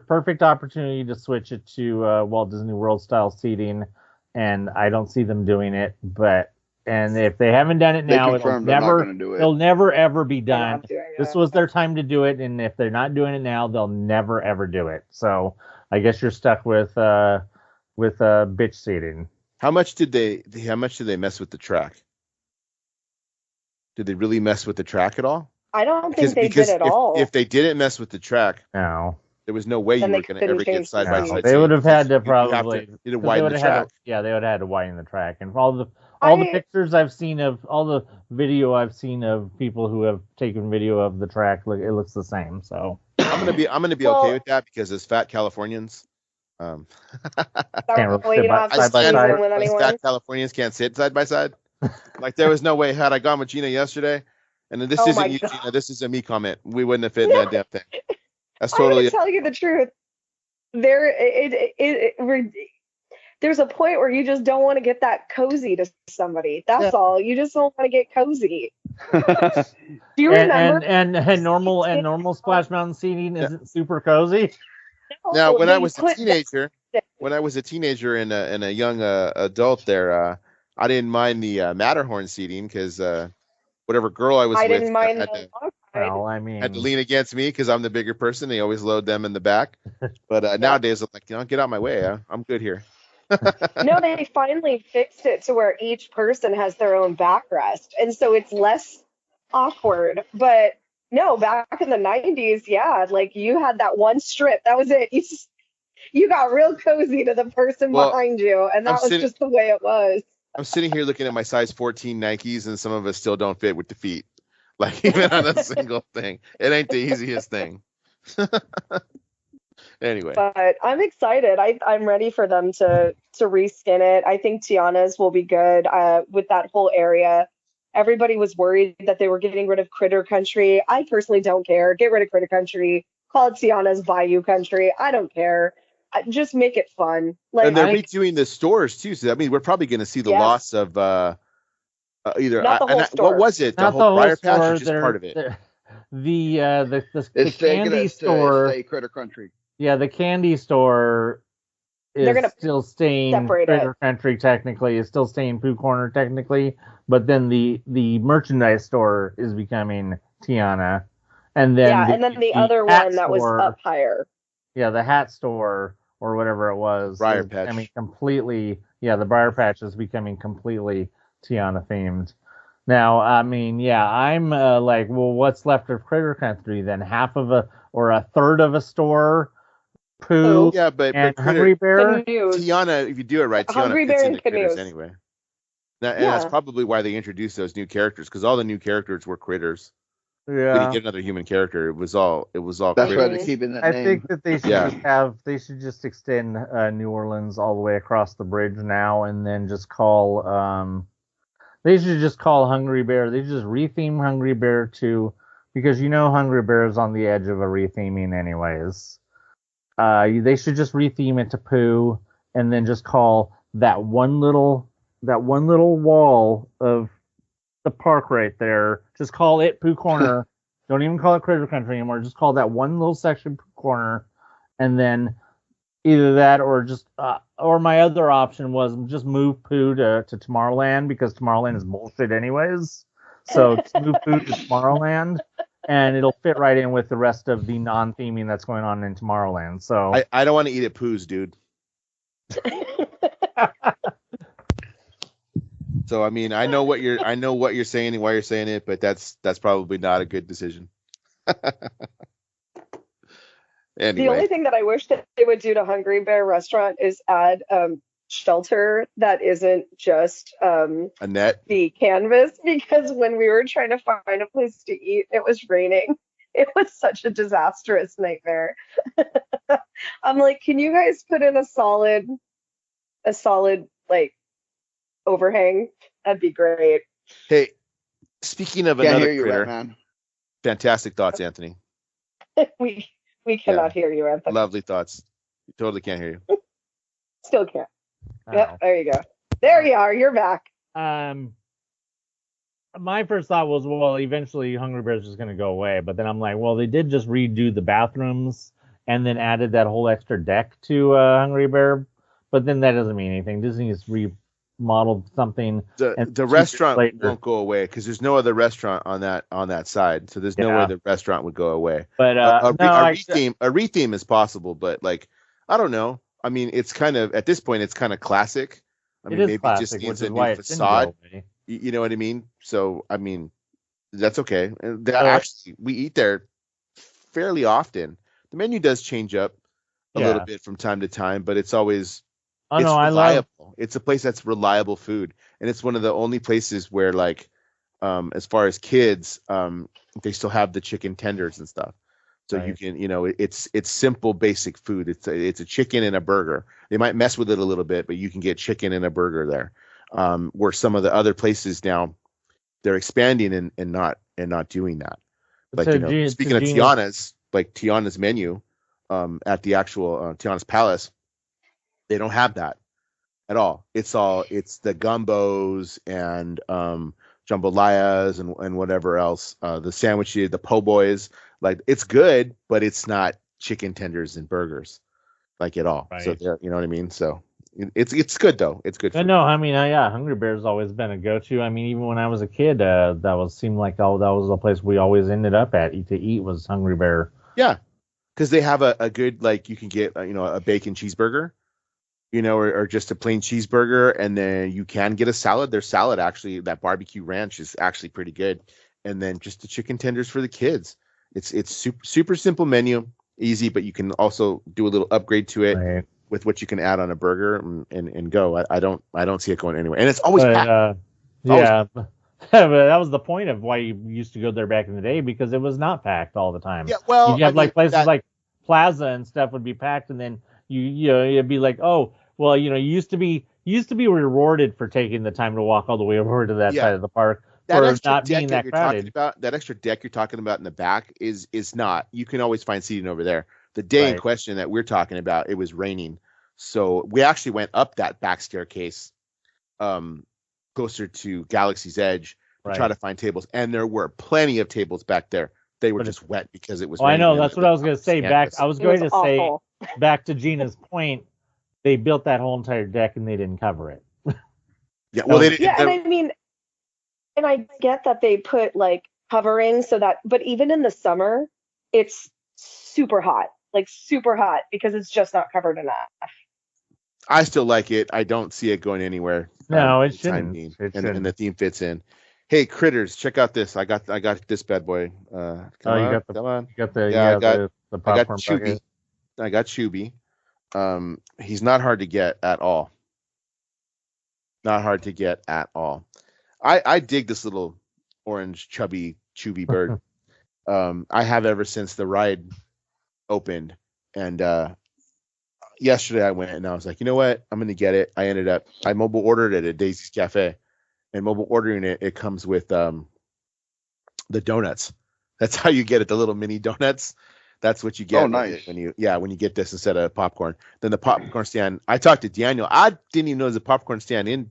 perfect opportunity to switch it to Walt Disney World style seating, and I don't see them doing it. And if they haven't done it now, it'll never ever be done. This was their time to do it, and if they're not doing it now, they'll never ever do it. So I guess you're stuck with bitch seating. How much did they mess with the track? Did they really mess with the track at all? I don't think they did at all. If they didn't mess with the track, no, there was no way you were going to ever get side by side. They would have had to probably widen the track. They would have had to widen the track. And all the pictures I've seen of, all the video I've seen of people who have taken video of the track, it looks the same. So I'm gonna be okay with that, because as fat Californians, can't side by side. Fat Californians can't sit side by side. Like, there was no way, had I gone with Gina yesterday, and this isn't you, Gina, this is a me comment, we wouldn't have fit in that damn thing. That's totally. I'm gonna tell you the truth. There's a point where you just don't want to get that cozy to somebody. That's all. You just don't want to get cozy. Do you remember? And normal Splash Mountain seating isn't super cozy. Now, when I was a teenager and a young adult there, I didn't mind the Matterhorn seating because whatever girl I was I with didn't mind had the Well, I mean, to lean against me because I'm the bigger person. They always load them in the back. But nowadays, I'm like, get out my way. I'm good here. No, they finally fixed it to where each person has their own backrest, and so it's less awkward. But no, back in the 90s, yeah, like you had that one strip. That was it. You got real cozy to the person Well, behind you, and that was just the way it was. I'm sitting here looking at my size 14 Nikes, and some of us still don't fit with the feet. Like even on a single thing, it ain't the easiest thing. Anyway, but I'm excited. I'm ready for them to reskin it. I think Tiana's will be good with that whole area. Everybody was worried that they were getting rid of Critter Country. I personally don't care. Get rid of Critter Country. Call it Tiana's Bayou Country. I don't care. Just make it fun. Like, and they're redoing the stores too. So I mean, we're probably going to see the loss of either. Not the whole store. What was it? Not the whole Briar Patch, or just part of it? The candy store. Critter Country. Yeah, the candy store is still staying Critter Country technically, is still staying Pooh Corner technically, but then the merchandise store is becoming Tiana. And then the other one that was up higher. Yeah, the hat store or whatever it was. Briar Patch. I mean, completely, the Briar Patch is becoming completely Tiana themed. Now, I mean, I'm like, well, what's left of Critter Country then? Half of a third of a store? Pooh, but Hungry Bear, Tiana. If you do it right, Tiana Hungry fits Bear into Critters anyway. And that's probably why they introduced those new characters, because all the new characters were critters. Yeah, we didn't get another human character. It was all. That's critters. Why they're keeping that name. I think that they should just extend New Orleans all the way across the bridge now, and then just call. They should just call Hungry Bear. They should just retheme Hungry Bear to, because Hungry Bear is on the edge of a retheming anyways. They should just retheme it to Pooh, and then just call that one little wall of the park right there. Just call it Pooh Corner. Don't even call it Critter Country anymore. Just call that one little section Pooh Corner, and then either that or just or my other option was just move Pooh to Tomorrowland, because Tomorrowland is bullshit anyways. So just move Pooh to Tomorrowland. And it'll fit right in with the rest of the non-theming that's going on in Tomorrowland. So I don't want to eat at Pooh's, dude. So I mean, I know what you're saying and why you're saying it, but that's probably not a good decision. Anyway. The only thing that I wish that they would do to Hungry Bear Restaurant is add shelter that isn't just a net, the canvas, because when we were trying to find a place to eat, it was raining. It was such a disastrous nightmare. I'm like, can you guys put in a solid like overhang? That'd be great. Hey, speaking of another critter, fantastic thoughts, Anthony. we cannot hear you, Anthony. Lovely thoughts. We totally can't hear you. Still can't. Yep, there you go. There you are. You're back. My first thought was, well, eventually Hungry Bear's just going to go away. But then I'm like, well, they did just redo the bathrooms and then added that whole extra deck to Hungry Bear. But then that doesn't mean anything. Disney has remodeled something. The restaurant won't go away because there's no other restaurant on that side. So there's no way the restaurant would go away. But a retheme is possible. But like, I don't know. I mean, it's kind of, at this point, it's kind of classic. I mean, maybe it just needs a new facade. You know what I mean? So, I mean, that's okay. Actually, we eat there fairly often. The menu does change up a little bit from time to time, but it's always reliable. It's a place that's reliable food, and it's one of the only places where, like, as far as kids, they still have the chicken tenders and stuff. So you can, it's simple, basic food. It's a chicken and a burger. They might mess with it a little bit, but you can get chicken and a burger there. Where some of the other places now, they're expanding and not doing that. Like, speaking of Tiana's, like Tiana's menu, at the actual Tiana's Palace, they don't have that at all. It's the gumbos and jambalayas and whatever else. The sandwiches, the po' boys, like it's good, but it's not chicken tenders and burgers like at all. Right. So you know what I mean? So it's good though. It's good. But no, I mean, yeah, Hungry Bear's always been a go-to. I mean, even when I was a kid, seemed like that was a place we always ended up at to eat was Hungry Bear. Yeah, because they have a good, like, you can get a bacon cheeseburger, or just a plain cheeseburger, and then you can get a salad. Their salad, actually, that barbecue ranch is actually pretty good, and then just the chicken tenders for the kids. It's super simple menu, easy, but you can also do a little upgrade to it. Right. With what you can add on a burger and go. I don't see it going anywhere. And it's always packed. Yeah. But that was the point of why you used to go there back in the day, because it was not packed all the time. Yeah, well, you have places like Plaza and stuff would be packed, and then you'd be like, oh, well, you used to be rewarded for taking the time to walk all the way over to that side of the park. That for extra not deck being that crowded. that extra deck you're talking about in the back is not. You can always find seating over there. The day in question that we're talking about, it was raining, so we actually went up that back staircase, closer to Galaxy's Edge to try to find tables, and there were plenty of tables back there. They were just wet because it was. I know, that's what I was going to say. I was going to say back to Gina's point. They built that whole entire deck and they didn't cover it. Yeah, well, they didn't. Yeah, and I mean, and I get that they put like covering so that, but even in the summer, it's super hot. Like super hot, because it's just not covered enough. I still like it. I don't see it going anywhere. No, it shouldn't. And the theme fits in. Hey, critters, check out this. I got this bad boy. Come on. I got the popcorn bucket. I got Chubby. He's not hard to get at all. Not hard to get at all. I dig this little orange chubby bird. I have ever since the ride opened, and yesterday I went and I was like, you know what, I'm gonna get it. I mobile ordered it at Daisy's Cafe, and mobile ordering it comes with the donuts. That's how you get it, the little mini donuts. That's what you get. Oh, nice. when you get this instead of popcorn. Then the popcorn stand, I talked to Daniel, I didn't even know there's a popcorn stand in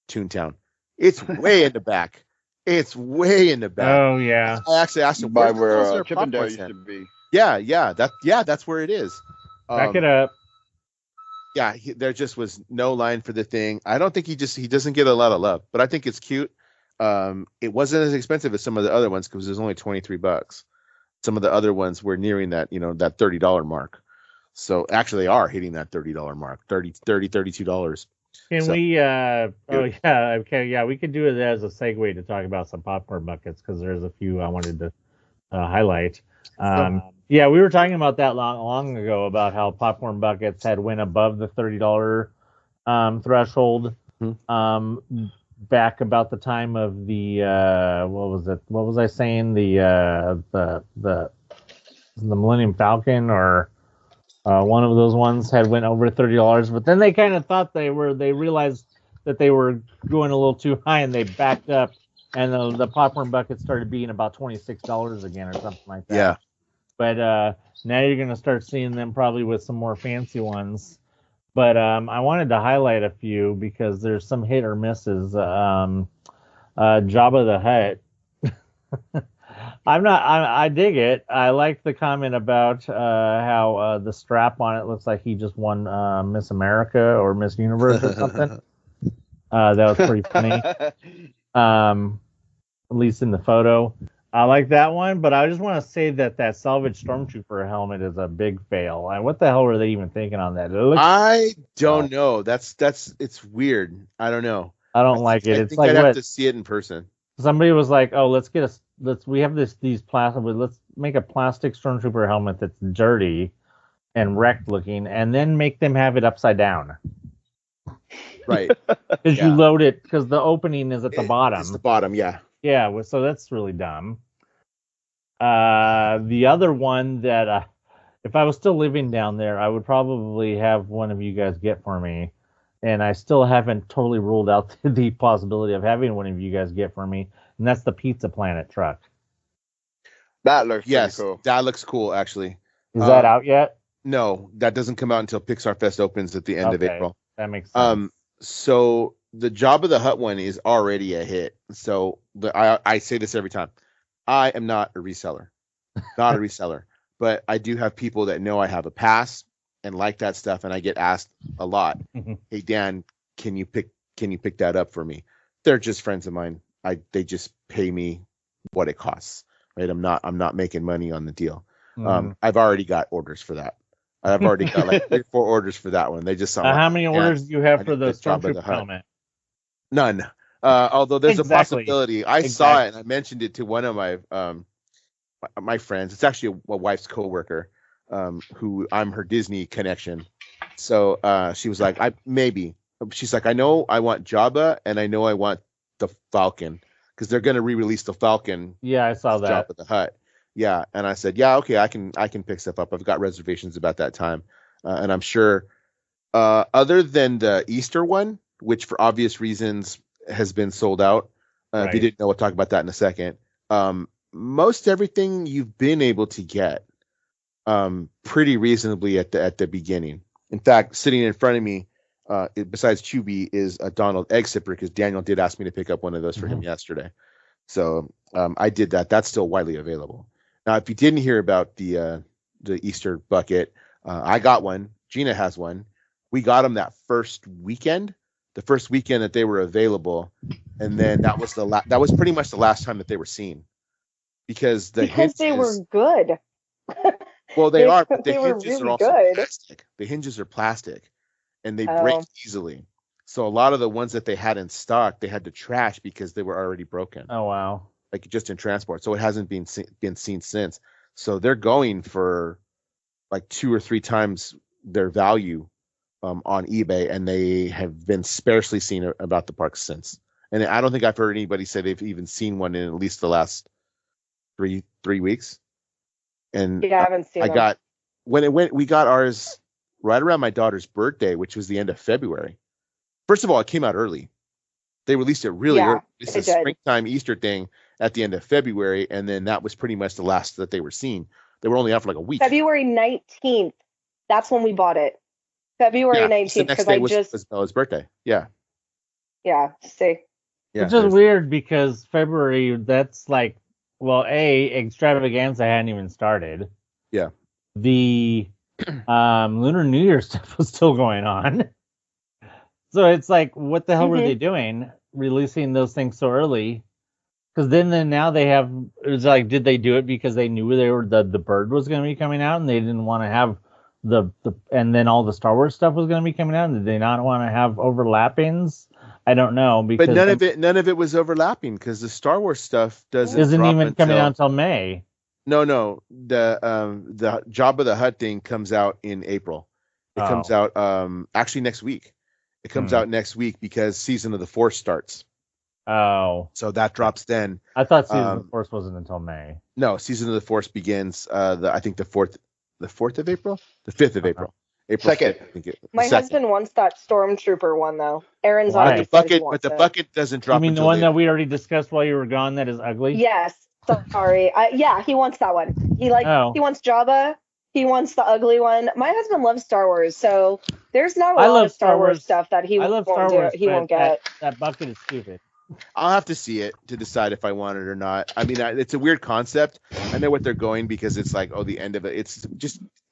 Toontown. It's way in the back. It's way in the back. Oh yeah. I actually asked him by where Chippendale used to be. Yeah, that's where it is. Back it up. Yeah, there just was no line for the thing. I don't think he doesn't get a lot of love, but I think it's cute. It wasn't as expensive as some of the other ones because it was only $23. Some of the other ones were nearing that, that $30 mark. So actually they are hitting that $30 mark, $32. Can we we could do it as a segue to talk about some popcorn buckets, because there's a few I wanted to highlight. Yeah, we were talking about that long ago about how popcorn buckets had went above the $30 threshold. Back about the time of the what was it? What was I saying? The Millennium Falcon, or one of those ones had went over $30, but then they kind of thought they realized that they were going a little too high and they backed up, and the popcorn bucket started being about $26 again or something like that. Yeah. But now you're going to start seeing them probably with some more fancy ones. But I wanted to highlight a few because there's some hit or misses. Jabba the Hutt. I dig it. I like the comment about how the strap on it looks like he just won Miss America or Miss Universe or something. That was pretty funny. At least in the photo. I like that one, but I just want to say that salvage stormtrooper helmet is a big fail. What the hell were they even thinking on that? I don't know. It's weird. I don't know. I don't like it. It's like I'd have to see it in person. Somebody was like, "Oh, we have these plastic. Let's make a plastic stormtrooper helmet that's dirty and wrecked looking, and then make them have it upside down." Right. Because you load it, because the opening is at the bottom. It's the bottom, yeah. Yeah, so that's really dumb. The other one that, if I was still living down there, I would probably have one of you guys get for me. And I still haven't totally ruled out the possibility of having one of you guys get for me. And that's the Pizza Planet truck. That looks pretty cool. That looks cool, actually. Is that out yet? No, that doesn't come out until Pixar Fest opens at the end of April. That makes sense. So the Jabba the Hutt one is already a hit. So I say this every time. I am not a reseller, not a reseller, but I do have people that know I have a pass and like that stuff, and I get asked a lot, "Hey Dan, can you pick that up for me?" They're just friends of mine. They just pay me what it costs, right? I'm not making money on the deal. I've already got orders for that. I've already got like 3 or 4 orders for that one. They just saw how many orders do you have for the Stormtrooper helmet? None. Although there's a possibility. I saw it and I mentioned it to one of my friends. It's actually a wife's coworker, who I'm her Disney connection. So she was like, she's like, I know I want Jabba and I know I want the Falcon because they're going to re-release the Falcon. Yeah, I saw that. Jabba the Hutt. Yeah, and I said, yeah, okay, I can pick stuff up. I've got reservations about that time, and I'm sure. Other than the Easter one, which for obvious reasons has been sold out. If you didn't know, we'll talk about that in a second. Most everything you've been able to get pretty reasonably at the beginning. In fact, sitting in front of me, besides Chewy, is a Donald egg sipper because Daniel did ask me to pick up one of those for him yesterday. So I did that. That's still widely available. Now, if you didn't hear about the Easter bucket, I got one. Gina has one. We got them that first weekend that they were available, and then that was pretty much the last time that they were seen because they were good. Well, they are, but the they were hinges really are also good. plastic. The hinges are plastic, and they break easily. So a lot of the ones that they had in stock, they had to trash because they were already broken. Oh wow! Like just in transport, so it hasn't been seen since. So they're going for like 2 or 3 times their value on eBay, and they have been sparsely seen about the park since. And I don't think I've heard anybody say they've even seen one in at least the last three weeks. And yeah, I haven't seen them. We got ours right around my daughter's birthday, which was the end of February. First of all, it came out early. They released it really early. It's a springtime Easter thing at the end of February, and then that was pretty much the last that they were seen. They were only out for like a week. February 19th. That's when we bought it. February 19th, because was Bella's birthday. Yeah. Yeah. See. Yeah, it's just weird because February, that's like, well, Eggstravaganza hadn't even started. Yeah. The Lunar New Year stuff was still going on. So it's like, what the hell were they doing releasing those things so early? Because then now they have, it was like, did they do it because they knew the bird was going to be coming out and they didn't want to have and then all the Star Wars stuff was going to be coming out, and did they not want to have overlappings? I don't know, because but none of it was overlapping because the Star Wars stuff isn't even coming out until May. No, the Jabba the Hutt thing comes out in April. It comes out actually next week. It comes out next week because Season of the Force starts. Oh, so that drops then. I thought Season of the Force wasn't until May. No, Season of the Force begins. I think the 4th of April, the 5th of April. April 2nd. 5th, My husband wants that Stormtrooper one though. Aaron's on the bucket, but the bucket doesn't drop. You mean the one that we already discussed while you were gone? That is ugly. Yes. Sorry. Yeah, he wants that one. He wants Jabba. He wants the ugly one. My husband loves Star Wars, so there's not a lot of Star Wars stuff that he won't get. That bucket is stupid. I'll have to see it to decide if I want it or not. I mean, it's a weird concept. I know what they're going because it's like, the end of it.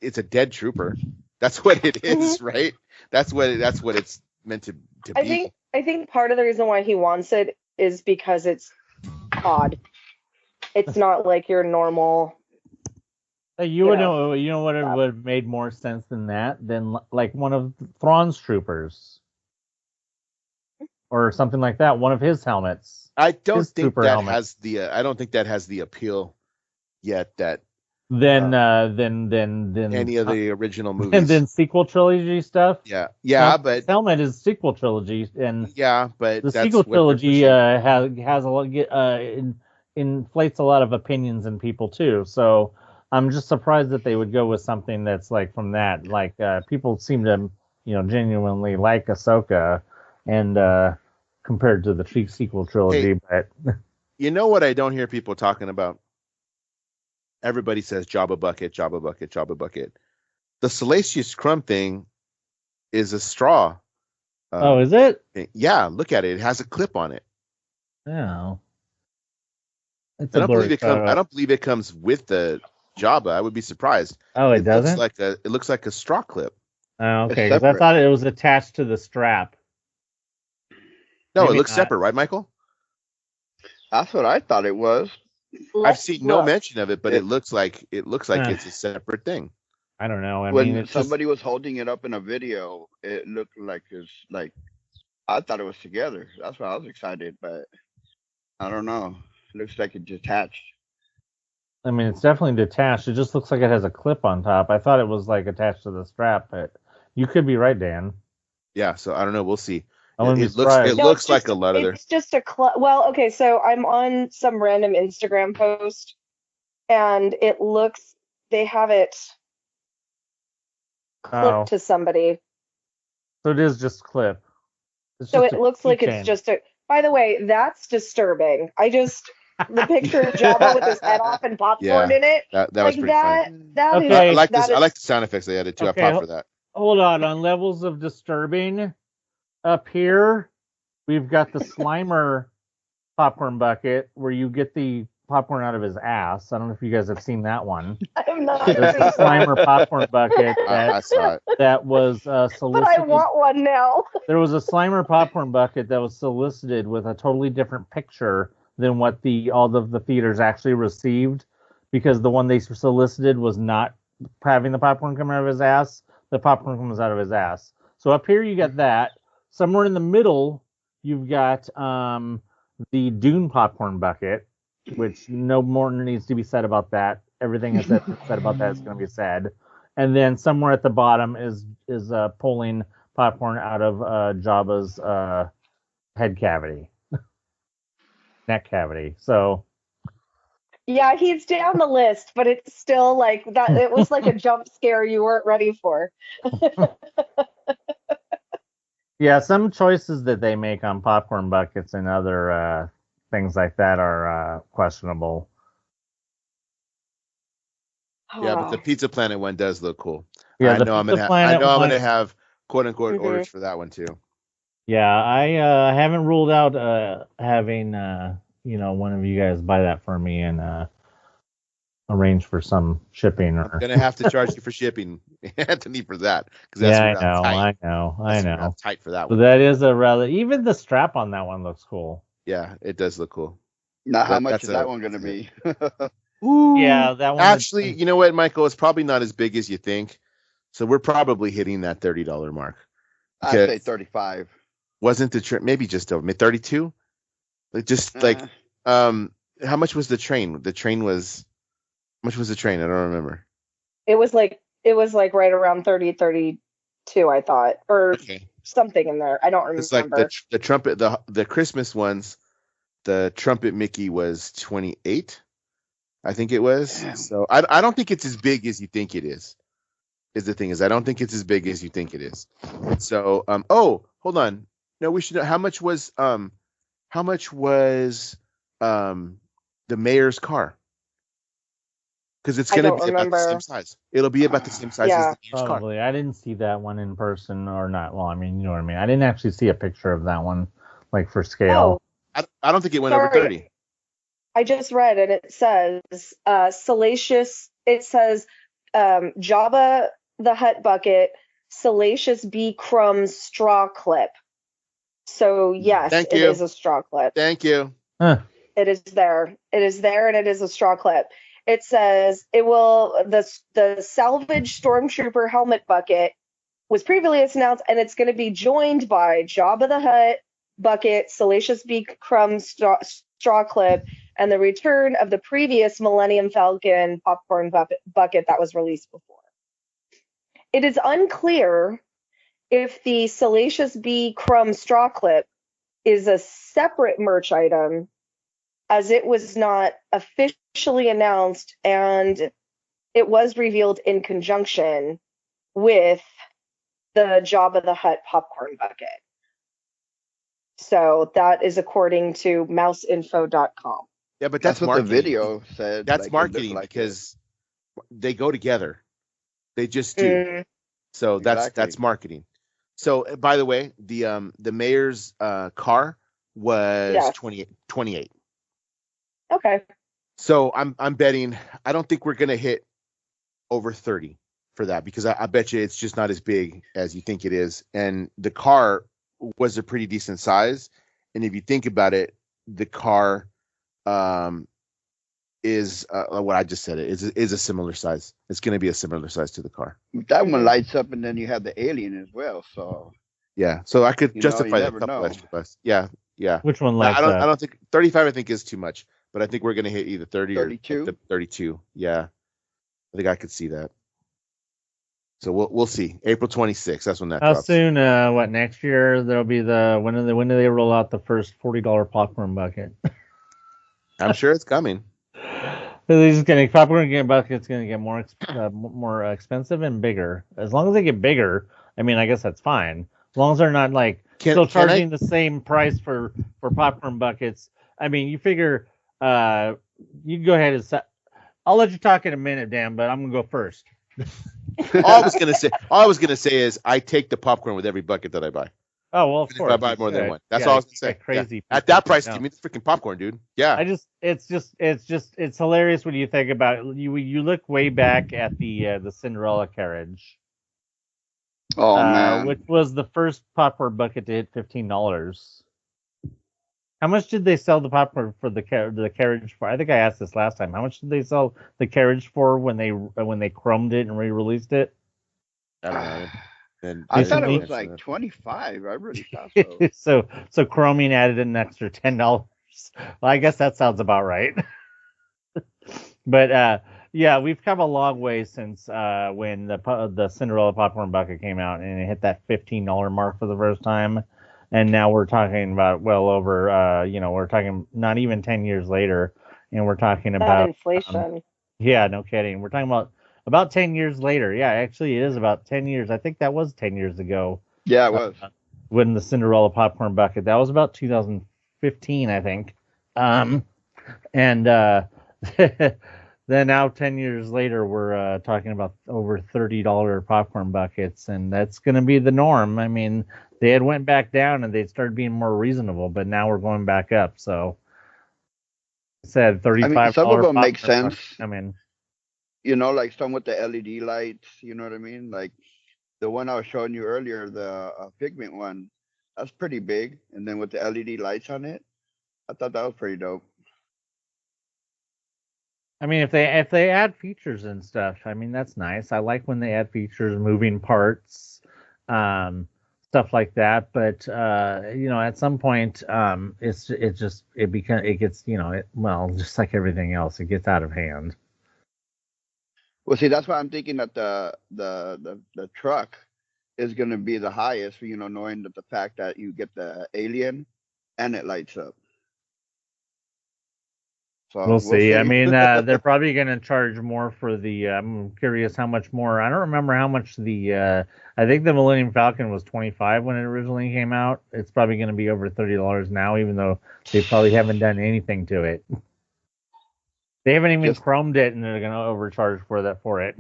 It's a dead trooper. That's what it is, right? That's what it's meant to be. I think part of the reason why he wants it is because it's odd. It's not like your normal. You would know what it would have made more sense than that than like one of Thrawn's troopers. Or something like that. One of his helmets. I don't think that has the. I don't think that has the appeal yet. That then any of the original movies. And then sequel trilogy stuff. Yeah. But his helmet is sequel trilogy, and but the sequel trilogy has a lot inflates a lot of opinions in people too. So I'm just surprised that they would go with something that's like from that. Like people seem to genuinely like Ahsoka. And compared to the sequel trilogy, but you know what I don't hear people talking about? Everybody says Jabba bucket, Jabba bucket, Jabba bucket. The Salacious Crumb thing is a straw. Is it? Yeah, look at it. It has a clip on it. Oh. It's I a don't believe blurry it comes. photo. I don't believe it comes with the Java. I would be surprised. Oh, it doesn't? It looks like a straw clip. Oh, okay, It's because I separate. thought it was attached to the strap. No, Maybe it looks not. separate, right, Michael? That's what I thought it was. I've seen no look. mention of it, but it looks like Huh. it's a separate thing. I don't know. I mean, When it's somebody was holding it up in a video, it looked like it's like I thought it was together. That's why I was excited, but I don't know. It looks like it detached. I mean, it's definitely detached. It just looks like it has a clip on top. I thought it was like attached to the strap, but you could be right, Dan. Yeah, so I don't know. We'll see. I wouldn't be It looks surprised. it No, looks it's like just, a leather. It's just a well, okay, so I'm on some random Instagram post, and it looks they have it clipped Oh, to somebody, so it is just clip. It's so just it a looks like it's keychain. just a. By the way, that's disturbing. The picture of Jabba with his head off and popcorn Yeah, in it, that was like pretty funny. that is Okay. I like this. that I like is the sound effects they added too. Okay, I popped for that. Hold on levels of disturbing. Up here, we've got the Slimer popcorn bucket where you get the popcorn out of his ass. I don't know if you guys have seen that one. I'm not There's seeing the that. Slimer popcorn bucket I saw it. that was But I solicited. want one now. There was a Slimer popcorn bucket that was solicited with a totally different picture than what all of the theaters actually received, because the one they solicited was not having the popcorn coming out of his ass. The popcorn comes out of his ass. So up here you got that. Somewhere in the middle you've got the Dune popcorn bucket, which no more needs to be said about that. Everything is said about that is going to be said. And then somewhere at the bottom is pulling popcorn out of Jabba's head cavity, neck cavity. So Yeah, he's down the list, but it's still like that. It was like a jump scare you weren't ready for. yeah, some choices that they make on popcorn buckets and other things like that are questionable. Yeah, but the Pizza Planet one does look cool. Yeah, I know I'm gonna have quote unquote orders for that one too. Yeah, I haven't ruled out having one of you guys buy that for me and arrange for some shipping. Or I'm gonna have to charge you for shipping, Anthony, for that, because yeah, I know. Tight for that So one. that is a rather. Even the strap on that one looks cool. Yeah, it does look cool. Now, how much is that one gonna be? Ooh, yeah, that one. Actually, you know what, Michael? It's probably not as big as you think. So we're probably hitting that $30 mark. I'd say 35. Wasn't the train maybe just over 32? How much was the train? The train was how much was the train? I don't remember. It was like right around 30, 32, I thought, or something in there. I don't remember. It's like the trumpet, the Christmas ones. The trumpet Mickey was 28. I think it was. Damn. So I don't think it's as big as you think it is. Is the thing is I don't think it's as big as you think it is. So hold on. No, we should know how much was the mayor's car? Because it's going to be about the same size. It'll be about the same size as the mayor's probably. car. I didn't see that one in person or not. Well, I mean, you know what I mean. I didn't actually see a picture of that one, like for scale. I don't think it went over 30. I just read and it says salacious. It says Jabba the Hutt bucket, Salacious B. Crumbs straw clip. So yes, it is a straw clip. Thank you. Huh. It is there. It is there, and it is a straw clip. It says the salvage stormtrooper helmet bucket was previously announced, and it's going to be joined by Jabba the Hutt bucket, Salacious B. Crumbs straw clip, and the return of the previous Millennium Falcon popcorn bucket that was released before. It is unclear if the Salacious B. Crumb straw clip is a separate merch item, as it was not officially announced and it was revealed in conjunction with the Jabba the Hutt popcorn bucket. So that is according to mouseinfo.com. Yeah, but that's what the video said. That's marketing because they go together. They just do. So that's marketing. So by the way, the mayor's car was 28. Okay. So I'm betting. I don't think we're gonna hit over 30 for that, because I bet you it's just not as big as you think it is. And the car was a pretty decent size. And if you think about it, the car is what I just said. It is a similar size. It's going to be a similar size to the car. That one lights up, and then you have the alien as well. So yeah, so I could you justify you a never couple know. extra bucks. Yeah. Which one lights I up? don't think 35. I think is too much, but I think we're going to hit either 30 32. or 32. Yeah, I think I could see that. So we'll see. April 26th. That's when that How drops. soon? What, next year? There'll be when do they roll out the first $40 popcorn bucket? I'm sure it's coming. Popcorn bucket's gonna get more expensive and bigger. As long as they get bigger, I mean, I guess that's fine. As long as they're not like still charging the same price for popcorn buckets. I mean, you figure. You can go ahead and. I'll let you talk in a minute, Dan, but I'm gonna go first. All I was gonna say is I take the popcorn with every bucket that I buy. Oh, well, of course. If I buy more than one, that's all I was gonna say. Crazy. Yeah. At that price, give me the freaking popcorn, dude. Yeah. It's hilarious when you think about it. You look way back at the Cinderella carriage. Oh man, which was the first popcorn bucket to hit $15. How much did they sell the popcorn for the carriage for? I think I asked this last time. How much did they sell the carriage for when they chromed it and re-released it? I don't know. And I thought it was like 25. I really thought so. so chroming added an extra $10. Well, I guess that sounds about right. But yeah, we've come a long way since when the Cinderella popcorn bucket came out and it hit that $15 mark for the first time. And now we're talking about well over, we're talking not even 10 years later, and we're talking about inflation. Yeah, no kidding. We're talking about 10 years later. Yeah, actually, it is about 10 years. I think that was 10 years ago. Yeah, it was. When the Cinderella popcorn bucket. That was about 2015, I think. And then now 10 years later, we're talking about over $30 popcorn buckets, and that's going to be the norm. I mean, they had went back down and they started being more reasonable, but now we're going back up. So I said $35. I mean, some of them make sense. I mean, like some with the LED lights. You know what I mean? Like the one I was showing you earlier, the pigment one. That's pretty big, and then with the LED lights on it, I thought that was pretty dope. I mean, if they add features and stuff, I mean, that's nice. I like when they add features, moving parts, stuff like that. But at some point, it gets just like everything else, it gets out of hand. Well, see, that's why I'm thinking that the truck is going to be the highest. Knowing that the fact that you get the alien and it lights up. So we'll see. I mean, they're probably going to charge more for the. I'm curious how much more. I don't remember how much the. I think the Millennium Falcon was $25 when it originally came out. It's probably going to be over $30 now, even though they probably haven't done anything to it. They haven't even chromed it, and they're going to overcharge for it.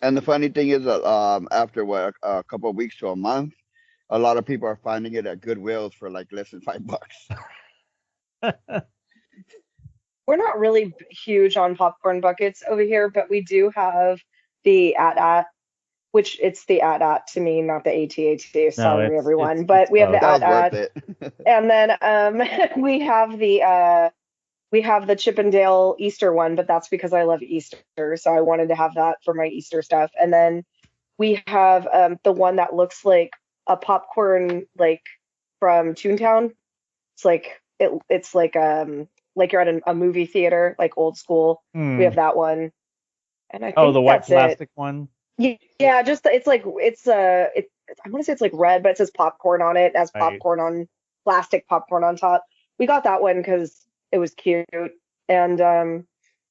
And the funny thing is that after a couple of weeks to a month, a lot of people are finding it at Goodwills for like less than $5. We're not really huge on popcorn buckets over here, but we do have the AT-AT, which it's the AT-AT to me, not the AT-AT. Sorry, everyone. But we have the AT-AT. And then we have the Chippendale Easter one, but that's because I love Easter. So I wanted to have that for my Easter stuff. And then we have the one that looks like a popcorn, like from Toontown. It's like it's like you're at a movie theater, like old school. We have that one, and I think the white plastic one. Yeah, just I want to say it's like red, but it says popcorn on it. It has popcorn on plastic popcorn on top. We got that one because it was cute, and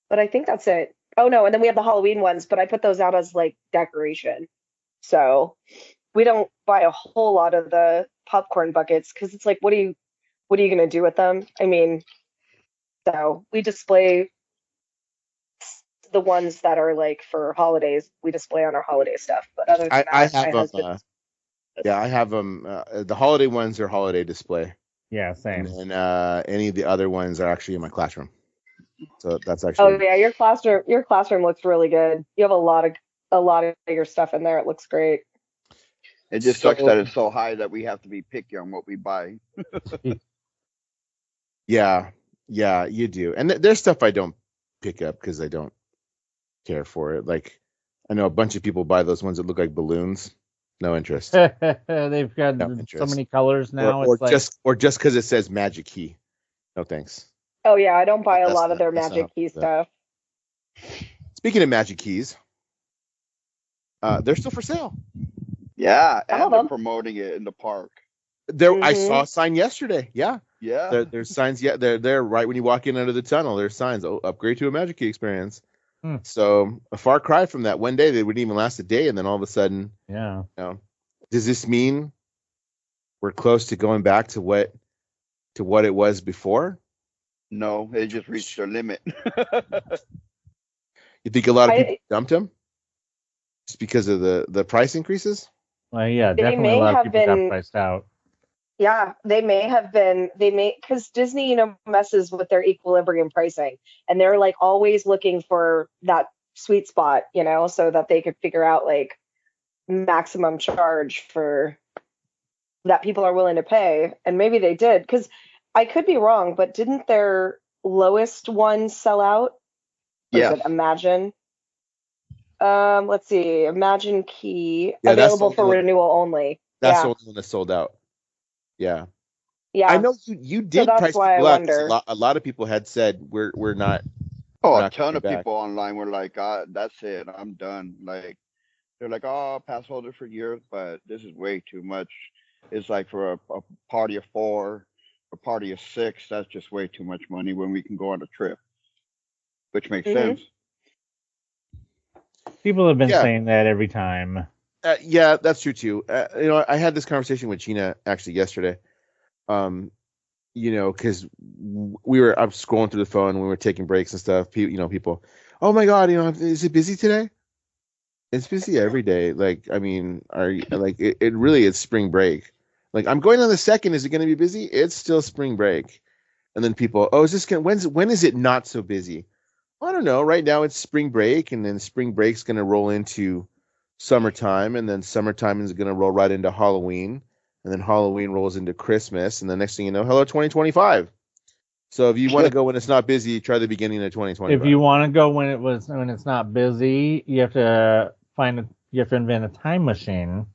but I think that's it. Oh no, and then we have the Halloween ones, but I put those out as like decoration. So we don't buy a whole lot of the popcorn buckets because it's like, what are you gonna do with them? I mean. So we display the ones that are like for holidays. We display on our holiday stuff. But other than that, I have them. The holiday ones are holiday display. Yeah, same. And any of the other ones are actually in my classroom. So that's Oh actually yeah, your classroom looks really good. You have a lot of your stuff in there. It looks great. It just sucks so that it's so high that we have to be picky on what we buy. yeah, yeah, you do. And there's stuff I don't pick up because I don't care for it. Like I know a bunch of people buy those ones that look like balloons. No interest. They've got No so interest. many colors now. Or It's like, just because it says Magic Key. No thanks. Oh yeah, I don't buy a That's lot of not their that's not how Magic Key I do that. stuff. Speaking of Magic Keys, they're still for sale. Yeah, Some of and they're them. promoting it in the park. I saw a sign yesterday. Yeah. Yeah. There's signs. Yeah, they're there right when you walk in under the tunnel. There's signs. Oh, upgrade to a Magic Key experience. So a far cry from that. One day they wouldn't even last a day, and then all of a sudden, yeah. Does this mean we're close to going back to what it was before? No, they just reached their limit. You think a lot of people dumped them just because of the price increases? Well, yeah, They definitely a may lot of have people got been. priced out. Yeah, they may, because Disney, messes with their equilibrium pricing, and they're like always looking for that sweet spot, so that they could figure out like maximum charge for that people are willing to pay. And maybe they did, because I could be wrong, but didn't their lowest one sell out? What is Yes. it, Imagine? Let's see, Imagine Key, Yeah, that's available the for only one. renewal only. That's Yeah, the only one that sold out. Yeah. I yeah. know you So did that's price why I people out 'cause wonder. a lot of people had said we're not Oh, a not ton coming of back. people online were like, that's it, I'm done. Like, they're like, oh, pass holder for years, but this is way too much. It's like for a party of 4, a party of 6, that's just way too much money when we can go on a trip, which makes hmm sense. People have been Yeah. saying that every time. Yeah, that's true too. I had this conversation with Gina actually yesterday. Because I was scrolling through the phone, we were taking breaks and stuff. People, oh my God, is it busy today? It's busy every day. Like, I mean, it really is spring break. Like, I'm going on the 2nd. Is it going to be busy? It's still spring break. And then people, oh, when is it not so busy? I don't know. Right now it's spring break, and then spring break's going to roll into summertime, and then summertime is going to roll right into Halloween, and then Halloween rolls into Christmas, and the next thing you know, hello 2025. So if you want to go when it's not busy, try the beginning of 2025. If you want to go when it's not busy, you have to invent a time machine.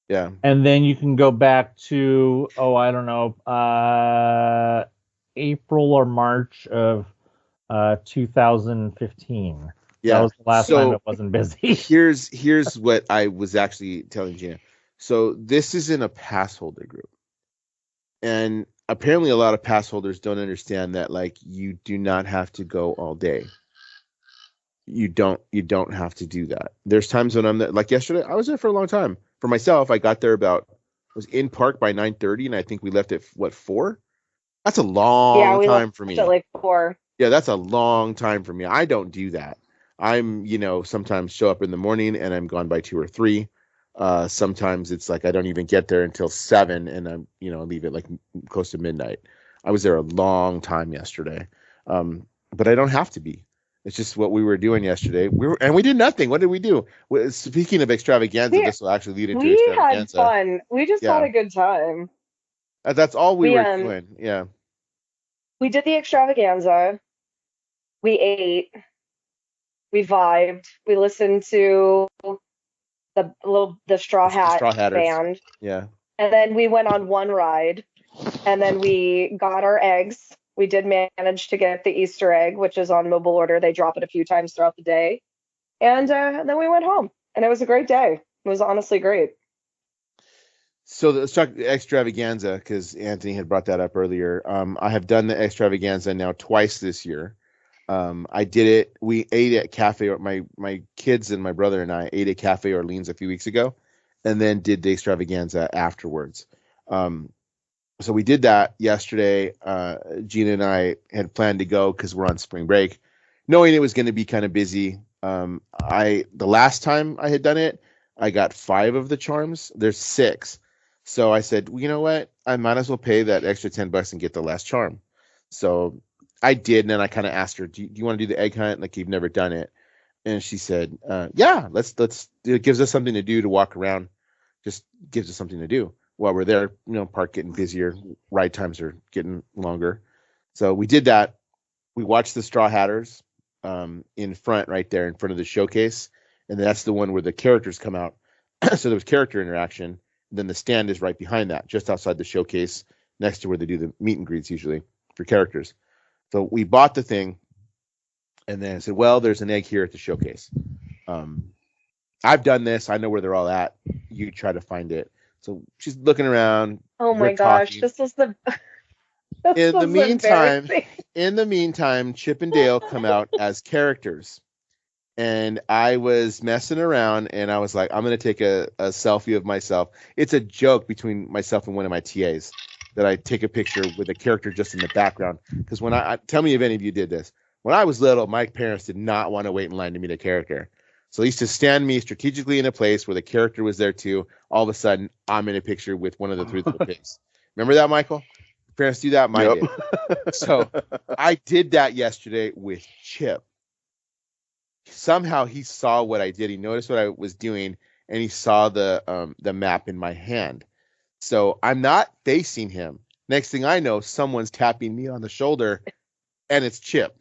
Yeah. And then you can go back to I don't know, April or March of 2015. Yeah. That was the last time it wasn't busy. Here's what I was actually telling Gina. So this is in a pass holder group. And apparently a lot of pass holders don't understand that, like, you do not have to go all day. You don't have to do that. There's times when I'm there, like yesterday, I was there for a long time. For myself, I got there was in park by 9:30, and I think we left at 4? That's a long time for me. At like 4. Yeah, that's a long time for me. I don't do that. I'm, sometimes show up in the morning and I'm gone by 2 or 3. Sometimes it's like I don't even get there until 7, and I'm, leave it like close to midnight. I was there a long time yesterday. But I don't have to be. It's just what we were doing yesterday. We did nothing. What did we do? Speaking of extravaganza, this will actually lead into extravaganza. We had fun. We just had a good time. That's all we were doing. Yeah. We did the extravaganza. We ate. We vibed. We listened to the Straw Hat band. Yeah. And then we went on one ride. And then we got our eggs. We did manage to get the Easter egg, which is on mobile order. They drop it a few times throughout the day. And then we went home. And it was a great day. It was honestly great. So let's talk extravaganza, because Anthony had brought that up earlier. I have done the extravaganza now twice this year. I did it. We ate at Cafe. My kids and my brother and I ate at Cafe Orleans a few weeks ago, and then did the extravaganza afterwards. So we did that yesterday. Gina and I had planned to go because we're on spring break, knowing it was going to be kind of busy. The last time I had done it, I got 5 of the charms. There's 6. So I said, well, you know what? I might as well pay that extra $10 and get the last charm. So I did, and then I kind of asked her, do you want to do the egg hunt? Like, you've never done it. And she said, yeah, let's, it gives us something to do, to walk around. Just gives us something to do while we're there. Park getting busier, ride times are getting longer. So we did that. We watched the Straw Hatters in front, right there in front of the showcase. And that's the one where the characters come out. So there was character interaction. Then the stand is right behind that, just outside the showcase, next to where they do the meet and greets usually for characters. So we bought the thing, and then I said, well, there's an egg here at the showcase. I've done this. I know where they're all at. You try to find it. So she's looking around. Oh my gosh, this was the. In the meantime, Chip and Dale come out as characters. And I was messing around, and I was like, I'm going to take a selfie of myself. It's a joke between myself and one of my TAs that I take a picture with a character just in the background. Because when I tell me if any of you did this. When I was little, my parents did not want to wait in line to meet a character. So they used to stand me strategically in a place where the character was there too. All of a sudden, I'm in a picture with one of the three little pigs. Remember that, Michael? Parents do that. Mine did. So I did that yesterday with Chip. Somehow he saw what I did. He noticed what I was doing, and he saw the map in my hand. So I'm not facing him. Next thing I know, someone's tapping me on the shoulder, and it's Chip.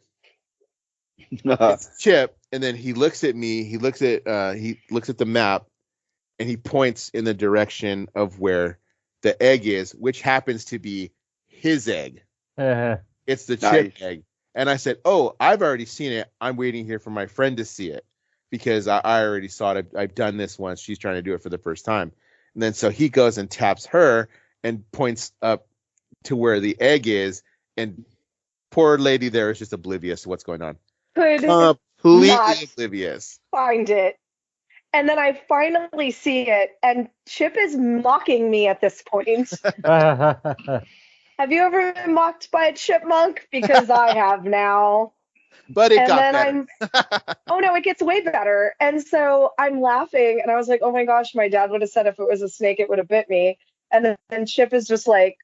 It's Chip, and then he looks at me. He looks at the map, and he points in the direction of where the egg is, which happens to be his egg. It's the Chip egg. And I said, oh, I've already seen it. I'm waiting here for my friend to see it because I already saw it. I've done this once. She's trying to do it for the first time. And then so he goes and taps her and points up to where the egg is. And poor lady there is just oblivious to what's going on. Completely oblivious. Find it. And then I finally see it. And Chip is mocking me at this point. Have you ever been mocked by a chipmunk? Because I have now. But it got better. Oh no, it gets way better. And so I'm laughing, and I was like, oh my gosh, my dad would have said if it was a snake, it would have bit me. And then Chip is just like,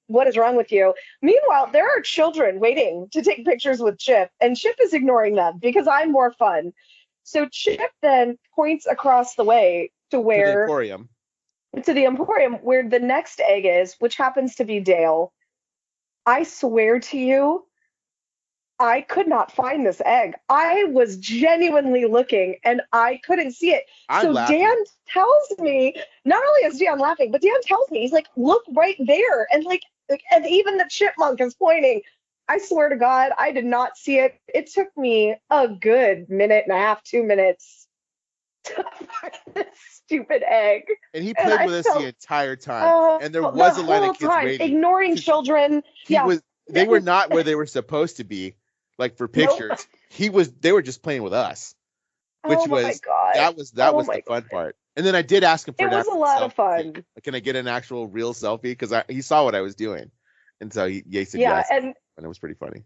what is wrong with you? Meanwhile, there are children waiting to take pictures with Chip, and Chip is ignoring them because I'm more fun. So Chip then points across the way to where to the Emporium where the next egg is, which happens to be Dale. I swear to you, I could not find this egg. I was genuinely looking and I couldn't see it. Dan tells me, not only is Dan laughing, but Dan tells me, he's like, look right there. And and even the chipmunk is pointing. I swear to God, I did not see it. It took me a good minute and a half, 2 minutes to find this stupid egg. And he played with us the entire time. And there was a line of kids waiting. Ignoring children. They were not where they were supposed to be, like for pictures. Nope. They were just playing with us. Which was the fun part. And then I did ask him for it was a lot of fun. Can I get an actual real selfie? Because he saw what I was doing. And so he said yes. And it was pretty funny.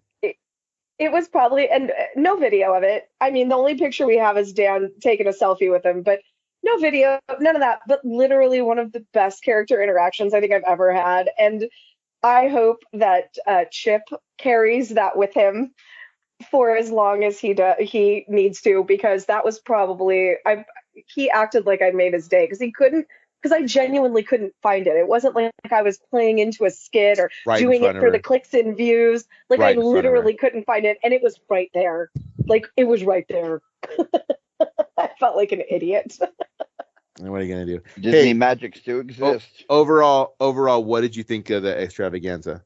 It was probably, and no video of it. I mean, the only picture we have is Dan taking a selfie with him, but no video, none of that. But literally one of the best character interactions I think I've ever had. And I hope that Chip carries that with him for as long as he needs to, because that was probably, he acted like I made his day because I genuinely couldn't find it. It wasn't like I was playing into a skit or doing it for the clicks and views. I literally couldn't find it, and it was right there. It was right there. I felt like an idiot. And what are you gonna do? Disney magic still exists. Overall, what did you think of the extravaganza?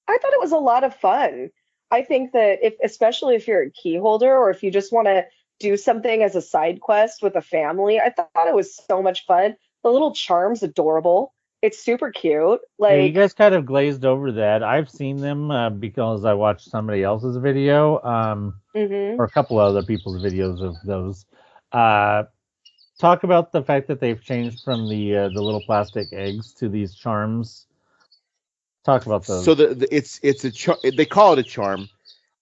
I thought it was a lot of fun. I think that especially if you're a key holder or if you just want to do something as a side quest with a family, I thought it was so much fun. The little charm's adorable. It's super cute. You guys kind of glazed over that. I've seen them because I watched somebody else's video, or a couple of other people's videos of those. Talk about the fact that they've changed from the little plastic eggs to these charms. Talk about those. So it's a they call it a charm.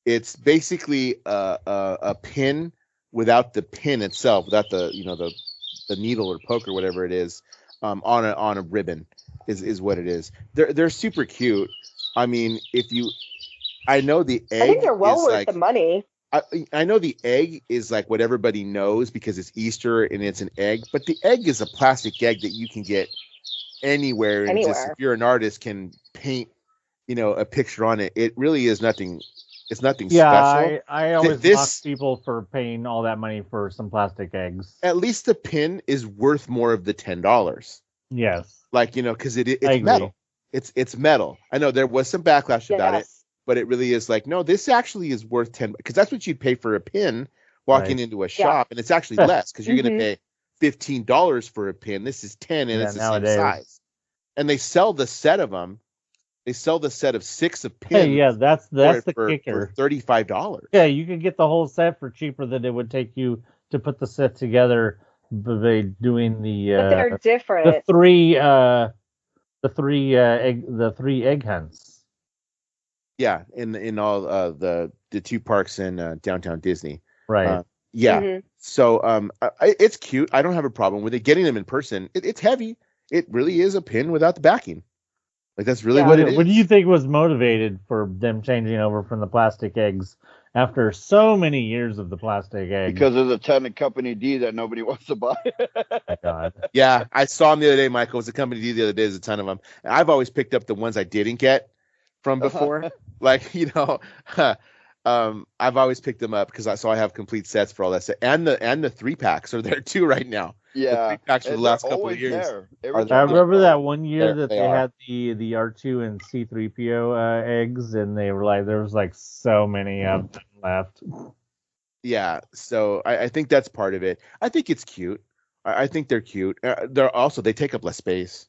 It's basically a pin without the pin itself, without the needle or poke or whatever it is, on a ribbon is what it is. They're super cute. I mean, if you I know the egg I think they're well is worth like, the money. I know the egg is like what everybody knows because it's Easter and it's an egg, but the egg is a plastic egg that you can get anywhere, and just if Anywhere. you're an artist can paint, a picture on it. It really is nothing. It's nothing Yeah, special. I always mock This, people for paying all that money for some plastic eggs. at least the pin is worth more of the $10. Yes, Like, because I it's agree. metal. It's metal. I know there was some backlash about it, Yes. but it really is like, no, this actually is worth 10, because that's what you'd pay for a pin walking Right. into a shop, and it's actually less because you're going to pay $15 for a pin. This is 10, and Yeah, it's the nowadays. same size. And they sell the set of them. They sell the set of 6 of Hey, pins. yeah, that's the for kicker. $35. Yeah, you could get the whole set for cheaper than it would take you to put the set together by doing But they're the different. three egg hunts. Yeah, in all the 2 parks in downtown Disney. Right. Yeah. So it's cute. I don't have a problem with it. Getting them in person, it's heavy. It really is a pin without the backing. Like, that's really what it is. What do you think was motivated for them changing over from the plastic eggs after so many years of the plastic egg? Because there's a ton of Company D that nobody wants to buy. My God. Yeah, I saw them the other day, Michael. It was a Company D the other day. There's a ton of them. And I've always picked up the ones I didn't get from before. Like, I've always picked them up because I have complete sets for all that stuff. And the 3-packs are there too right now. Yeah, the 3-packs for the and last they're couple of always years. there. Are Every there? I time I remember go. that one year There that they they are. had the R2 and C3PO eggs, and they were like, there was like so many of them left. Yeah, so I think that's part of it. I think it's cute. I think they're cute. They take up less space.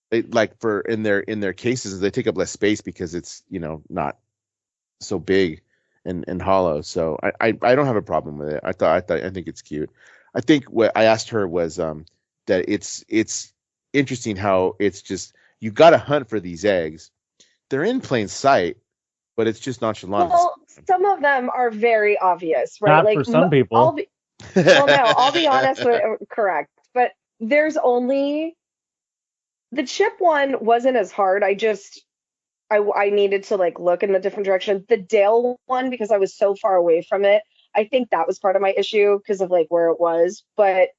They like in their cases they take up less space because it's not so big and hollow. So I don't have a problem with it. I think it's cute. I think what I asked her was that it's interesting how it's just you got to hunt for these eggs. They're in plain sight, but it's just nonchalant. Well, some of them are very obvious, right? Not like for some people. I'll be honest with correct, but there's only the chip one wasn't as hard. I needed to like look in the different direction. The Dale one, because I was so far away from it, I think that was part of my issue because of like where it was. But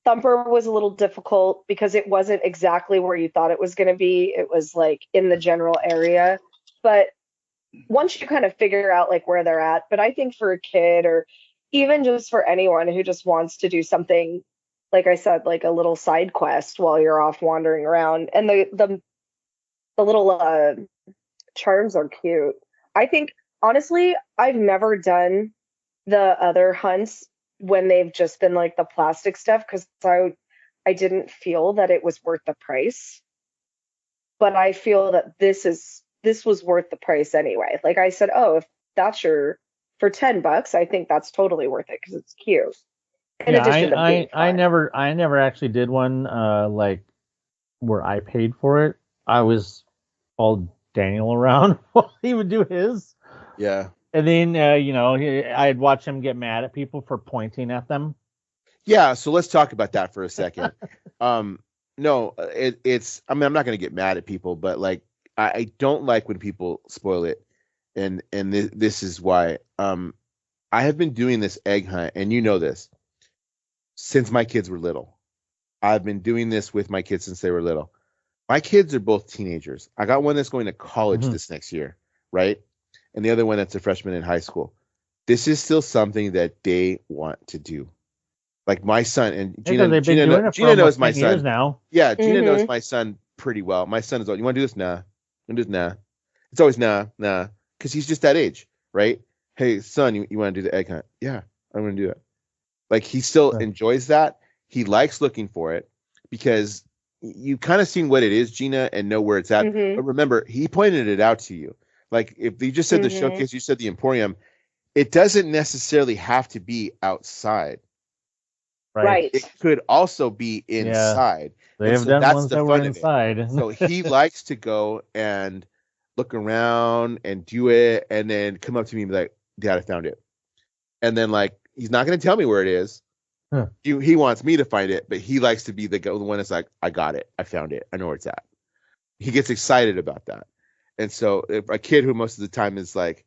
Thumper was a little difficult because it wasn't exactly where you thought it was going to be. It was like in the general area. But once you kind of figure out like where they're at, but I think for a kid or even just for anyone who just wants to do something, like I said, like a little side quest while you're off wandering around, and the little charms are cute. I think honestly, I've never done the other hunts when they've just been like the plastic stuff because I didn't feel that it was worth the price. But I feel that this was worth the price anyway. Like I said, oh, if that's for $10, I think that's totally worth it because it's cute. In addition to being I fun. never actually did one like where I paid for it. I was all Daniel around while he would do his. Yeah. And then I'd watch him get mad at people for pointing at them. Yeah, so let's talk about that for a second. No, it's. I mean, I'm not going to get mad at people, but like, I don't like when people spoil it, and this is why. I have been doing this egg hunt, and you know this, since my kids were little. I've been doing this with my kids since they were little. My kids are both teenagers. I got one that's going to college this next year, right? And the other one that's a freshman in high school. This is still something that they want to do. Like my son and Gina knows my son now. Yeah, Gina knows my son pretty well. My son is like, you want to do this? Nah. You want to do this? Nah. It's always nah. Because he's just that age, right? Hey, son, you want to do the egg hunt? Yeah, I'm going to do it. Like he still enjoys that. He likes looking for it because you kind of seen what it is, Gina, and know where it's at. But remember, he pointed it out to you. Like if you just said the showcase, you said the Emporium, it doesn't necessarily have to be outside. Right. It could also be inside. They have done ones that were inside. So he likes to go and look around and do it and then come up to me and be like, Dad, I found it. And then like, he's not going to tell me where it is. Huh. He wants me to find it, but he likes to be the one that's like, I got it. I found it. I know where it's at. He gets excited about that. And so if a kid who most of the time is like,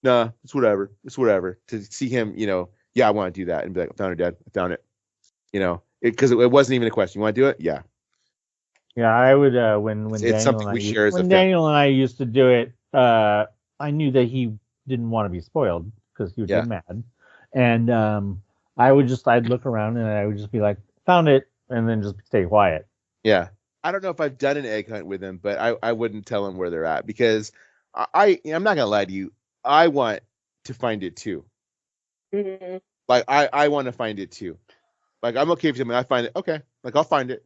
nah, it's whatever, to see him, yeah, I want to do that, and be like, I found it, Dad, I found it, because it wasn't even a question. You want to do it? Yeah. Yeah, I would when It's something we share as a family. Daniel and I used to do it, I knew that he didn't want to be spoiled because he would get mad. And I'd look around and I would just be like, found it, and then just stay quiet. Yeah. I don't know if I've done an egg hunt with him, but I wouldn't tell him where they're at, because I'm not gonna lie to you, I want to find it too. Mm-hmm. Like I want to find it too. Like I'm okay if something I find it, okay. Like I'll find it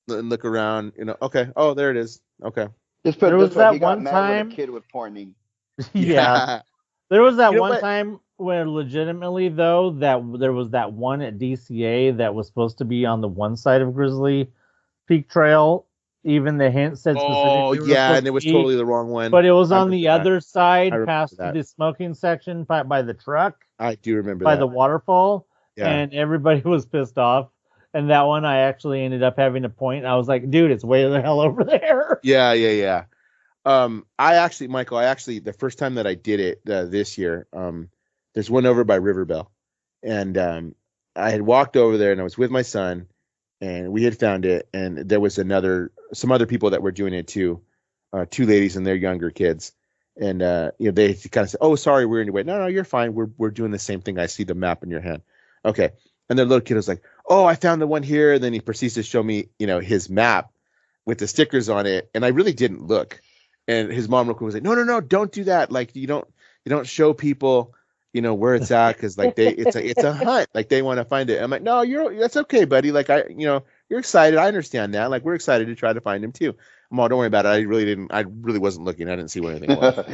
and look around, okay. Oh, there it is. Okay. Just put There it was this way, that he got one mad time. when a kid was porning. Yeah. There was that one what? time where legitimately though that there was that one at DCA that was supposed to be on the one side of Grizzly Peak Trail. Even the hint said Oh specifically. yeah, and it was totally the wrong one. But it was I on the remember that. other I side, remember past that. the smoking section by the truck, I do remember by that. the waterfall, Yeah. and everybody was pissed off. And that one I actually ended up having to point. I was like, dude, it's way the hell over there. Yeah. Michael, the first time that I did it this year, there's one over by Riverbell, and I had walked over there and I was with my son, and we had found it, and there was some other people that were doing it too, two ladies and their younger kids, and they kind of said, "Oh, sorry, we're in your way." No, you're fine. We're doing the same thing. I see the map in your hand. Okay, and the little kid was like, "Oh, I found the one here," and then he proceeds to show me, his map with the stickers on it, and I really didn't look. And his mom real quick was like, no, don't do that. Like you don't show people, where it's at, because like it's a hunt. Like they want to find it. I'm like, no, that's okay, buddy. Like you're excited. I understand that. Like we're excited to try to find him too. Mom, don't worry about it. I really wasn't looking. I didn't see where anything was.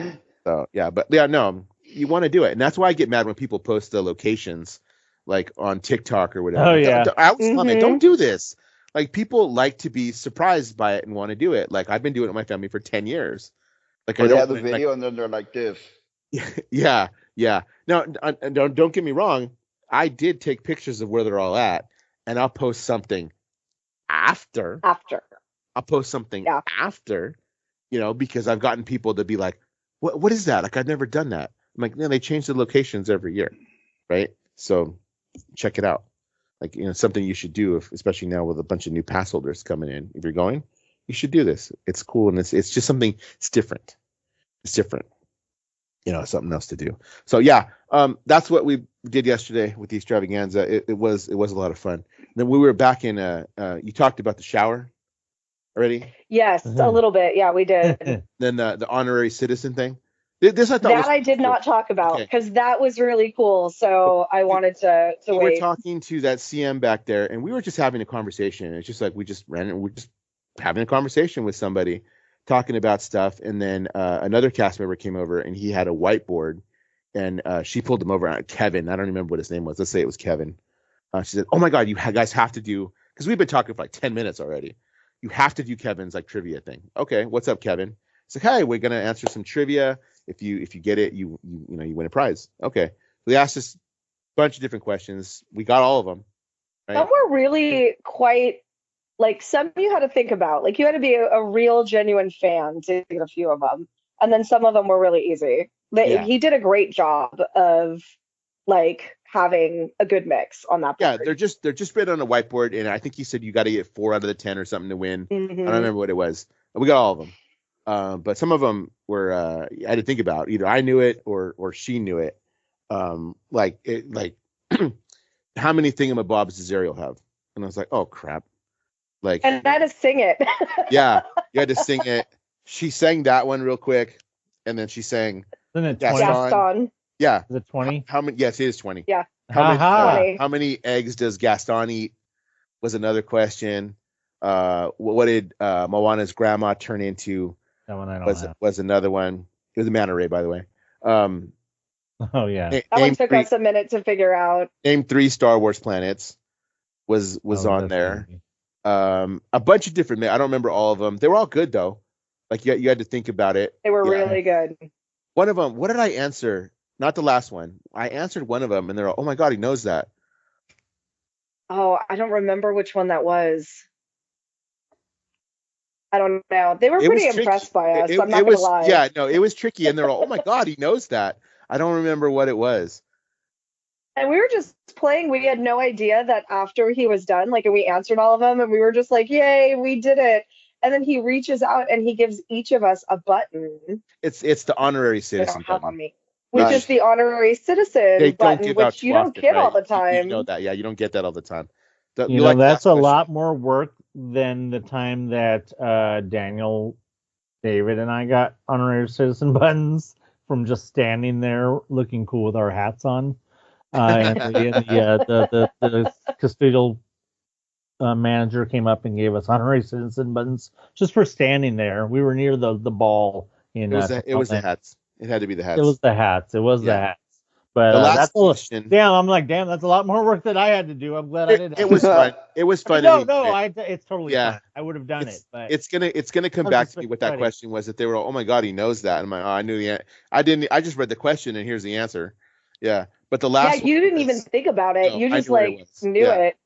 So yeah, but yeah, no, you want to do it, and that's why I get mad when people post the locations like on TikTok or whatever. Oh yeah. I always tell them, don't do this. Like people like to be surprised by it and want to do it. Like I've been doing it with my family for 10 years. Like They have the video and then they're like this. Yeah. No, don't get me wrong. I did take pictures of where they're all at, and I'll post something after. I'll post something after, because I've gotten people to be like, what is that? Like I've never done that. I'm like, no, they change the locations every year, right? So check it out. Like, something you should do, especially now with a bunch of new pass holders coming in. If you're going, you should do this. It's cool, and it's just something. It's different. It's different. Something else to do. So yeah, that's what we did yesterday with the Eggstravaganza. It was a lot of fun. And then we were back in. You talked about the shower already. Yes, a little bit. Yeah, we did. Then the honorary citizen thing. This I thought I did not talk about, because that was really cool. So I wanted to wait. We were talking to that CM back there, and we were just having a conversation. It's just like we're just having a conversation with somebody, talking about stuff. And then another cast member came over, and he had a whiteboard, and she pulled him over. Kevin, I don't remember what his name was. Let's say it was Kevin. She said, "Oh my God, you guys have to do," because we've been talking for like 10 minutes already. You have to do Kevin's like trivia thing. Okay, what's up, Kevin? It's like, hey, we're gonna answer some trivia. If you get it, you win a prize. Okay. So they asked us a bunch of different questions. We got all of them. Right? Some were really quite, like, some you had to think about. Like you had to be a real genuine fan to get a few of them. And then some of them were really easy. He did a great job of like having a good mix on that board. Yeah, they're just written on a whiteboard, and I think he said you got to get 4 out of the 10 or something to win. Mm-hmm. I don't remember what it was. We got all of them. But some of them were I had to think about. Either I knew it or she knew it. Like how many thingamabobs does Ariel have? And I was like, oh crap. Like, and I had to sing it. Yeah, you had to sing it. She sang that one real quick, and then she sang Gaston. Yeah. Is it 20? How many? Yes, it is 20. Yeah. How many eggs does Gaston eat? Was another question. What did Moana's grandma turn into? That one I don't have. Was another one. It was a manta ray, by the way. Oh yeah. That one took us a minute to figure out. Name 3 Star Wars planets. Was on there. A bunch of different. I don't remember all of them. They were all good though. Like you had to think about it. They were really good. One of them. What did I answer? Not the last one. I answered one of them, and they're all, oh my God, he knows that. Oh, I don't remember which one that was. I don't know. They were It pretty was tricky. impressed by us. I'm not It gonna was, lie. yeah, no, it was tricky, and they're all, oh my god, he knows that. I don't remember what it was. And we were just playing. We had no idea that after he was done, like, and we answered all of them, and we were just like, "Yay, we did it!" And then he reaches out and he gives each of us a button. It's the honorary I citizen don't have button. on me, which Nice. is the honorary citizen They don't button, give out which you too don't often, get all right? the time. You know that, yeah. You don't get that all the time. You know, that's a lot more work than the time that Daniel, David, and I got honorary citizen buttons from just standing there looking cool with our hats on. And the custodial manager came up and gave us honorary citizen buttons just for standing there. We were near the ball. It was the hats. It had to be the hats. It was the hats. The hats. But the last that's question. Damn, I'm like, damn, that's a lot more work that I had to do. I'm glad I didn't. It was fun. It was fun. It's totally fun. I would have done it, but it's gonna come back to me what that question was. That they were, oh my god, he knows that. And I'm like, oh, I knew the answer. I didn't. I just read the question and here's the answer. Yeah, but the last. Yeah, you didn't even think about it. You just like knew it.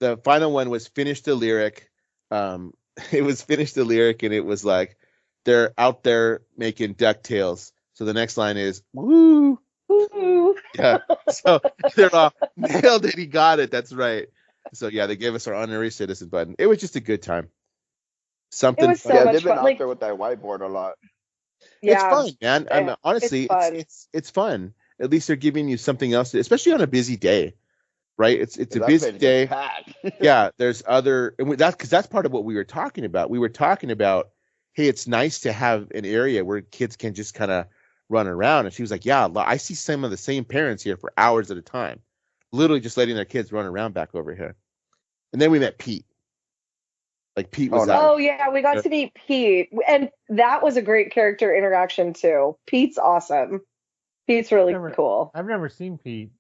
The final one was finish the lyric. It was finish the lyric, and it was like they're out there making DuckTales. So the next line is woo. Woo. Yeah. So they're all nailed it. He got it. That's right. So yeah, they gave us our honorary citizen button. It was just a good time. Something. It was so much they've been fun. out there with that whiteboard a lot. Yeah, it's fun, man. I mean, honestly, it's fun. At least they're giving you something else, especially on a busy day, right? It's a busy day. Yeah, there's other, and that's part of what we were talking about. We were talking about, hey, it's nice to have an area where kids can just kind of run around. And she was like, yeah, I see some of the same parents here for hours at a time, literally just letting their kids run around back over here. And then we met Pete. Like Pete was oh yeah, we got to meet Pete, and that was a great character interaction too. Pete's awesome. Pete's really cool. I've never seen Pete.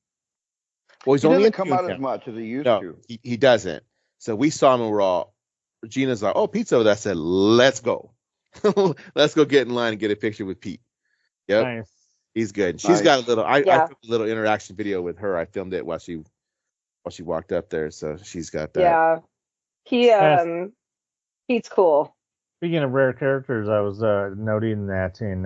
Well, he's he only doesn't come out as much as he used to. He doesn't. So we saw him and we're all, Gina's like, oh, Pete's over there. I said, let's go. Let's go get in line and get a picture with Pete. Yep. Nice. He's good. She's got a little, I filmed a little interaction video with her. I filmed it while she walked up there. So she's got that. Yeah. Pete's cool. Speaking of rare characters, I was noting that in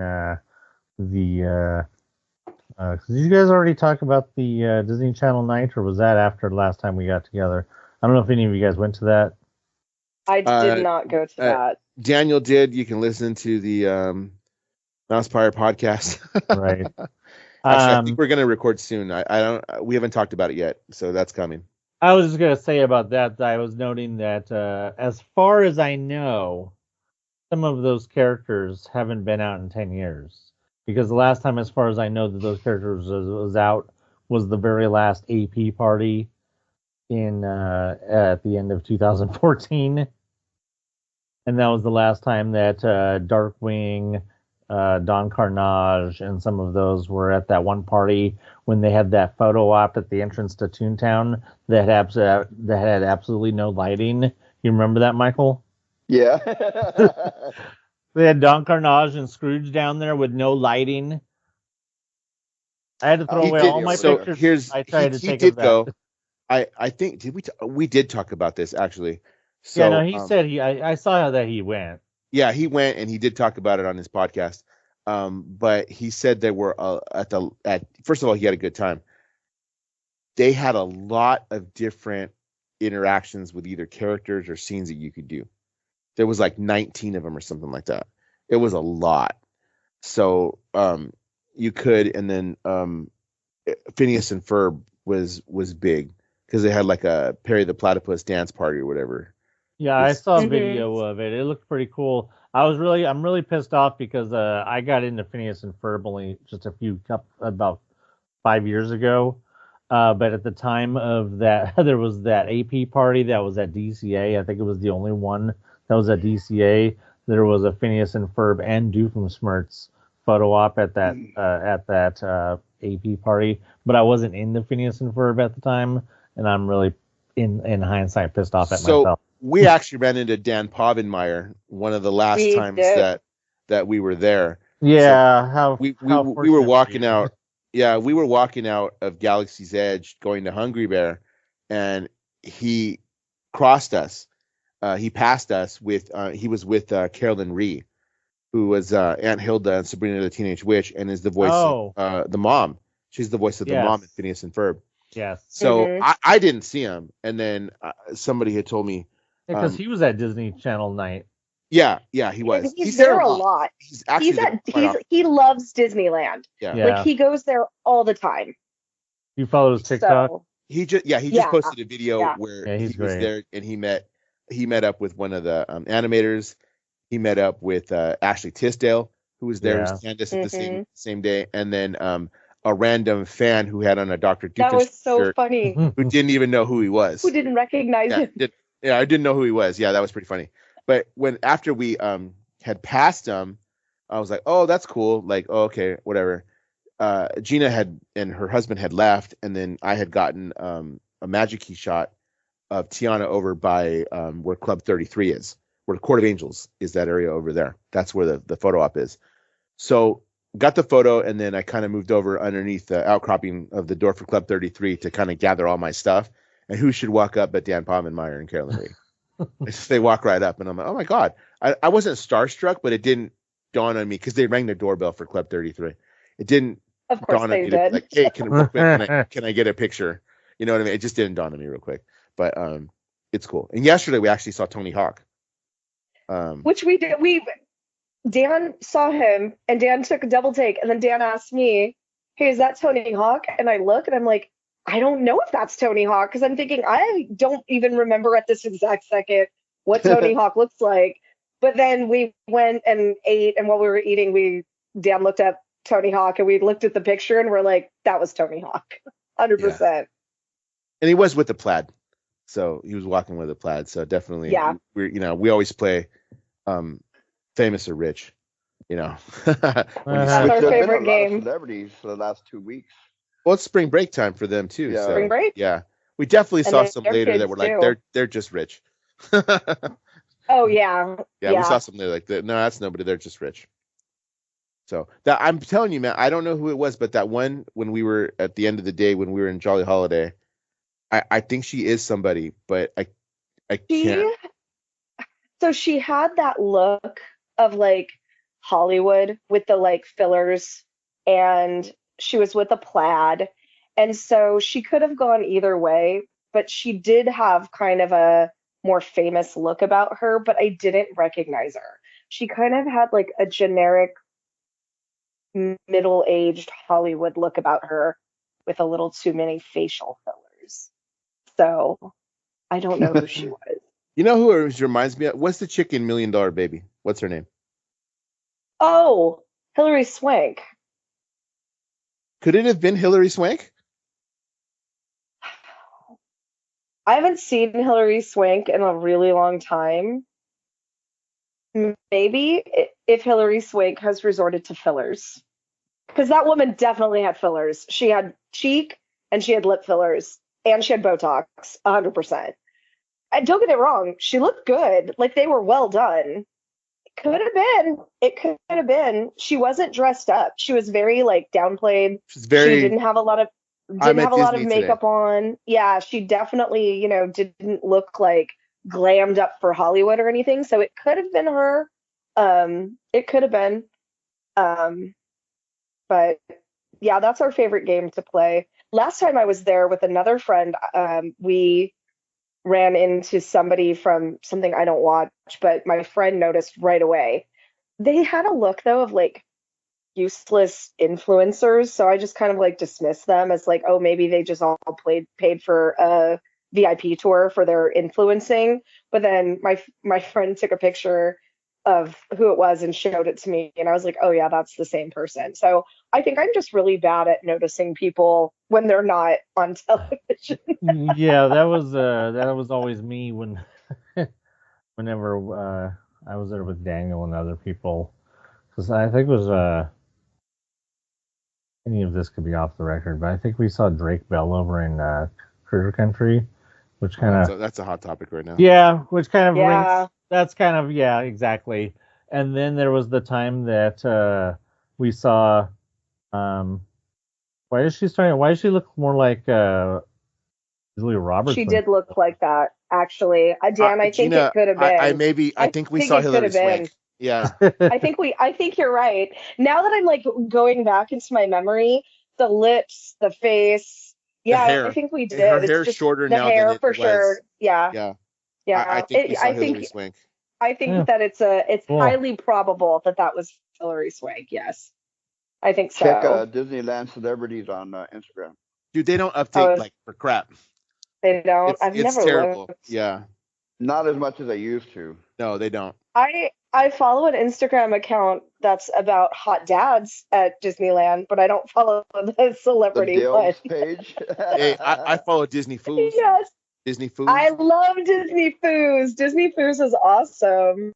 did you guys already talk about the Disney Channel night, or was that after the last time we got together? I don't know if any of you guys went to that. I did not go to that. Daniel did. You can listen to the Mousepire podcast. Right. Actually, I think we're going to record soon. We haven't talked about it yet, so that's coming. I was just going to say about that. I was noting that as far as I know, some of those characters haven't been out in 10 years. Because the last time, as far as I know, that those characters was out was the very last AP party in at the end of 2014. And that was the last time that Darkwing, Don Carnage, and some of those were at that one party when they had that photo op at the entrance to Toontown that had absolutely no lighting. You remember that, Michael? Yeah. They had Don Carnage and Scrooge down there with no lighting. I had to throw away all my pictures. I tried to take of that. Go. I think we did talk about this actually. So, yeah, no, he said I saw that he went. Yeah, he went and he did talk about it on his podcast. But he said they were at first of all, he had a good time. They had a lot of different interactions with either characters or scenes that you could do. There was like 19 of them or something like that. It was a lot. So you could, and then Phineas and Ferb was big because they had like a Perry the Platypus dance party or whatever. Yeah, I saw a video of it. It looked pretty cool. I'm really pissed off because I got into Phineas and Ferb only just about 5 years ago. But at the time of that, there was that AP party that was at DCA. I think it was the only one that was at DCA. There was a Phineas and Ferb and Doofenshmirtz photo op at that AP party. But I wasn't into Phineas and Ferb at the time, and I'm really in hindsight pissed off at myself. We actually ran into Dan Povenmire one of the last times that we were there. Yeah, so we were walking out. Yeah, we were walking out of Galaxy's Edge going to Hungry Bear, and he crossed us. he passed us with he was with Carolyn Rhee, who was Aunt Hilda and Sabrina the Teenage Witch, and is the voice of the mom. She's the voice of the mom in Phineas and Ferb. Yes. So I didn't see him, and then somebody had told me because he was at Disney Channel night. Yeah, he was. He's there a lot. He's actually he loves Disneyland. Yeah. Like he goes there all the time. You follow his TikTok? So, he just posted a video where he was there and he met up with one of the animators. He met up with Ashley Tisdale, who was there with Candace at the same day, and then a random fan who had on a Dr. Dukas that was so shirt, funny. who didn't even know who he was. Who didn't recognize him. I didn't know who he was. Yeah, that was pretty funny. But after we had passed him, I was like, oh, that's cool. Like, oh, okay, whatever. Gina and her husband had left, and then I had gotten a magic key shot of Tiana over by where Club 33 is, where the Court of Angels is, that area over there. That's where the photo op is. So got the photo, and then I kind of moved over underneath the outcropping of the door for Club 33 to kind of gather all my stuff. And who should walk up but Dan Pomenmeier and Carolyn Rhee? They walk right up, and I'm like, oh my God. I wasn't starstruck, but it didn't dawn on me because they rang the doorbell for Club 33. It didn't dawn on me like, hey, can I get a picture? You know what I mean? It just didn't dawn on me real quick. But it's cool. And yesterday we actually saw Tony Hawk. Which we did. Dan saw him, and Dan took a double take, and then Dan asked me, hey, is that Tony Hawk? And I look, and I'm like, I don't know if that's Tony Hawk, because I'm thinking I don't even remember at this exact second what Tony Hawk looks like. But then we went and ate, and while we were eating, Dan looked up Tony Hawk, and we looked at the picture, and we're like, that was Tony Hawk, 100%. Yeah. And he was with the plaid, so he was walking with a plaid. So definitely, we always play famous or rich, That's our favorite game. Celebrities for the last 2 weeks. Well, it's spring break time for them too. Yeah. So, spring break? Yeah. We definitely saw some later that were like, they're just rich. Oh, yeah. Yeah, we saw some later like that. No, that's nobody. They're just rich. So that I'm telling you, man, I don't know who it was, but that one, when we were at the end of the day, when we were in Jolly Holiday, I think she is somebody, but I can't. So she had that look of like Hollywood with the like fillers, and she was with a plaid, and so she could have gone either way, but she did have kind of a more famous look about her, but I didn't recognize her. She kind of had like a generic middle-aged Hollywood look about her with a little too many facial fillers. So I don't know who she was. You know who it reminds me of? What's the chick in $1 Million Baby? What's her name? Oh, Hilary Swank. Could it have been Hilary Swank? I haven't seen Hilary Swank in a really long time. Maybe if Hilary Swank has resorted to fillers. Because that woman definitely had fillers. She had cheek, and she had lip fillers, and she had Botox, 100%. And don't get it wrong, she looked good. Like, they were well done. It could have been. She wasn't dressed up. She was very, like, downplayed. She didn't have a lot of makeup on. Yeah, she definitely, didn't look like glammed up for Hollywood or anything. So it could have been her. It could have been. But yeah, that's our favorite game to play. Last time I was there with another friend, we ran into somebody from something I don't watch, but my friend noticed right away. They had a look though of like useless influencers, so I just kind of like dismissed them as like, oh, maybe they just all paid for a VIP tour for their influencing. But then my friend took a picture of who it was and showed it to me, and I was like, oh yeah, that's the same person. So I think I'm just really bad at noticing people when they're not on television. Yeah, that was always me whenever I was there with Daniel and other people, because I think it was any of this could be off the record, but I think we saw Drake Bell over in Critter Country, which kind of that's a hot topic right now. Yeah, which kind of rings. That's kind of exactly. And then there was the time that we saw. Why does she look more like Julia Roberts? She did look like that. actually. Dan, I think Gina, it could have been. I think we saw it could Hillary have been. Swank. Yeah. I think you're right. Now that I'm like going back into my memory, the lips, the face. The Yeah, I hair. think we Her did. It's hair's just shorter the now than hair it for was. sure. Yeah. Yeah. I Yeah. think we saw Hillary Swank. I think Yeah. that it's Cool. highly probable that that was Hillary Swank. Yes. I think so. Check Disneyland celebrities on Instagram. Dude, they don't update like for crap. They don't. I've It's never terrible. looked. Yeah. Not as much as I used to. No, they don't. I follow an Instagram account that's about hot dads at Disneyland, but I don't follow the The celebrity one. Dills page. Hey, I follow Disney Foos. Yes. Disney Foos. I love Disney Foos. Disney Foos is awesome.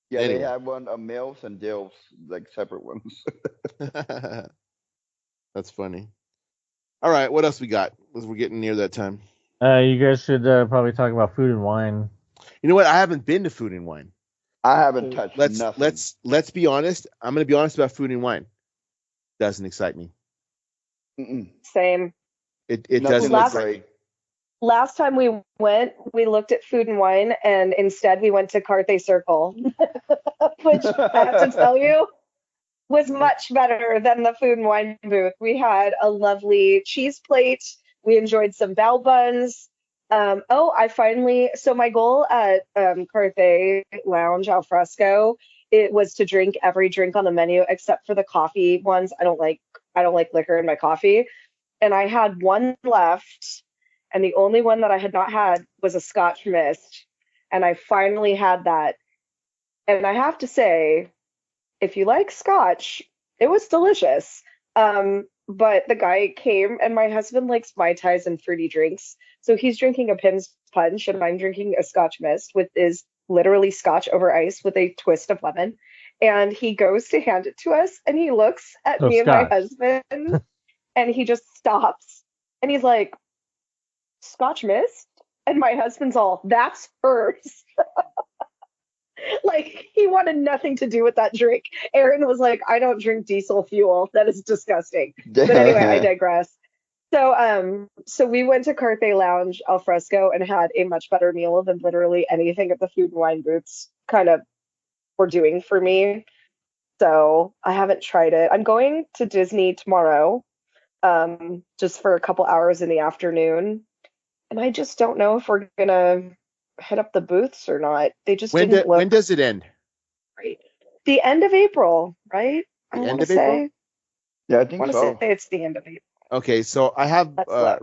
Yeah, Anyway. they have one of MILFs and DILFs, like separate ones. That's funny. All right, what else we got? As we're getting near that time. You guys should probably talk about food and wine. You know what? I haven't been to Food and Wine. I haven't touched nothing. Let's be honest. I'm going to be honest about Food and Wine. Doesn't excite me. Mm-mm. Same. It Nothing doesn't was excite me. great. Last time we went, we looked at food and wine, and instead we went to Carthay Circle, which I have to tell you was much better than the food and wine booth. We had a lovely cheese plate. We enjoyed some bao buns. So my goal at Carthay Lounge al fresco, it was to drink every drink on the menu except for the coffee ones. I don't like liquor in my coffee, and I had one left, and the only one that I had not had was a Scotch mist, and I finally had that. And I have to say, if you like Scotch, it was delicious. But the guy came, and my husband likes Mai Tais and fruity drinks. So he's drinking a Pim's Punch, and I'm drinking a Scotch Mist, which is literally Scotch over ice with a twist of lemon. And he goes to hand it to us, and he looks at me and my husband, and he just stops. And he's like, Scotch Mist? And my husband's all, that's hers. Like, he wanted nothing to do with that drink. Aaron was like, I don't drink diesel fuel. That is disgusting. But anyway, I digress. So we went to Carthay Lounge al fresco and had a much better meal than literally anything at the food and wine booths kind of were doing for me. So I haven't tried it. I'm going to Disney tomorrow, just for a couple hours in the afternoon. And I just don't know if we're gonna hit up the booths or not. They just didn't look when does it end? great. The end of April, right? The end of April? Yeah, I think so. Say it's the end of April. Okay, so I have I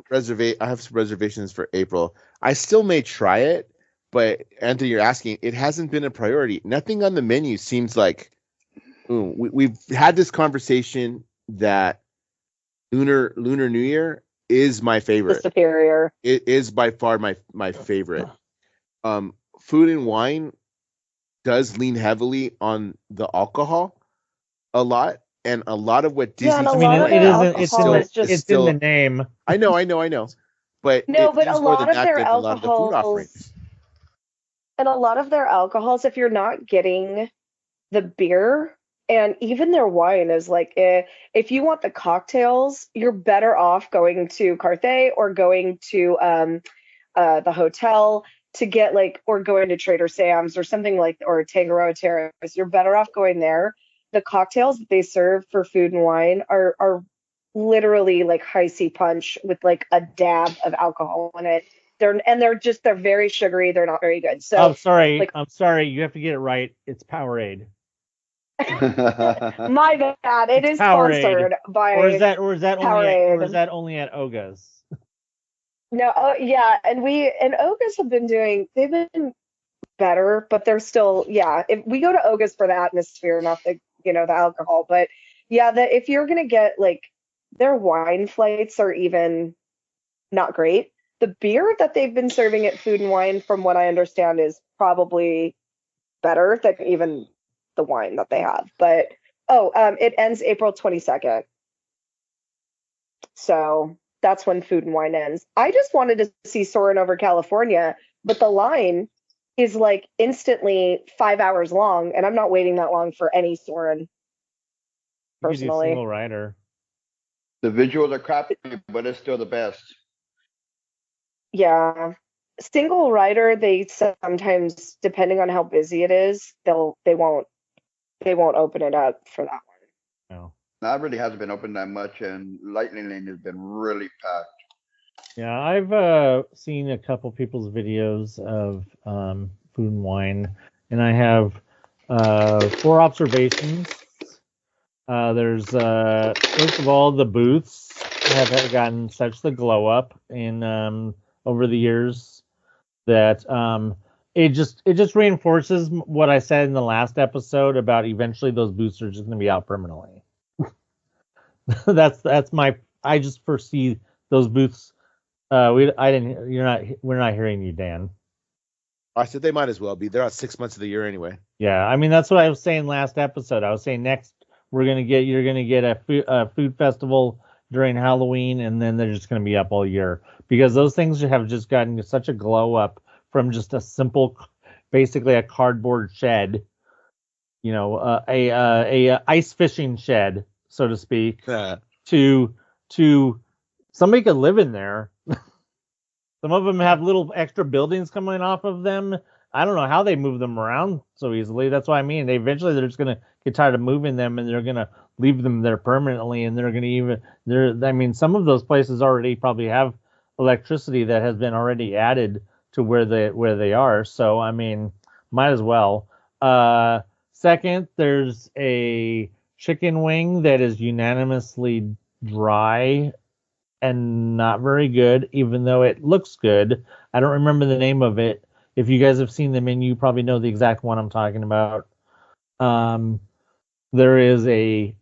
have some reservations for April. I still may try it, but Anthony, you're asking, it hasn't been a priority. Nothing on the menu seems like we've had this conversation that Lunar New Year is my favorite. The superior. It is by far my favorite. Food and Wine does lean heavily on the alcohol a lot, and a lot of what Disney. It's in the name. I know. But but a lot of their alcohols, and a lot of their alcohols, if you're not getting the beer, and even their wine is like, if you want the cocktails, you're better off going to Carthay or going to the hotel to get or going to Trader Sam's or something or Tangaroa Terrace. You're better off going there. The cocktails that they serve for food and wine are literally like high C punch with a dab of alcohol in it. They're very sugary. They're not very good. So I'm sorry. You have to get it right. It's Powerade. My bad. It is Powerade. Sponsored by. Or is that only at Oga's? No, yeah, and Oga's they've been better, but they're still, if we go to Oga's for the atmosphere, not the the alcohol, but if you're gonna get their wine flights are even not great. The beer that they've been serving at Food and Wine, from what I understand, is probably better than even the wine that they have. But it ends April 22nd. So that's when Food and Wine ends. I just wanted to see Soarin' Over California, but the line is instantly 5 hours long, and I'm not waiting that long for any Soarin'. Personally, single rider. The visuals are crappy, but it's still the best. Yeah. single rider, they sometimes, depending on how busy it is, they won't open it up for that one. No. That really hasn't been open that much, and Lightning Lane has been really packed. Yeah, I've seen a couple people's videos of Food and Wine, and I have 4 observations. There's first of all, the booths have gotten such the glow up in over the years that it just reinforces what I said in the last episode about eventually those booths are just going to be out permanently. that's my, I just foresee those booths. We're not hearing you, Dan. I said they might as well be. They're out 6 months of the year anyway. Yeah, I mean that's what I was saying last episode. I was saying next you're gonna get a food festival during Halloween, and then they're just gonna be up all year because those things have just gotten such a glow up from just a simple, basically a cardboard shed, a ice fishing shed, so to speak, to somebody could live in there. Some of them have little extra buildings coming off of them. I don't know how they move them around so easily. That's what I mean. They're just going to get tired of moving them, and they're going to leave them there permanently. And they're going to I mean, some of those places already probably have electricity that has been already added to where they are. So, I mean, might as well. Second, there's a chicken wing that is unanimously dry and not very good, even though it looks good. I don't remember the name of it. If you guys have seen the menu, you probably know the exact one I'm talking about. There is a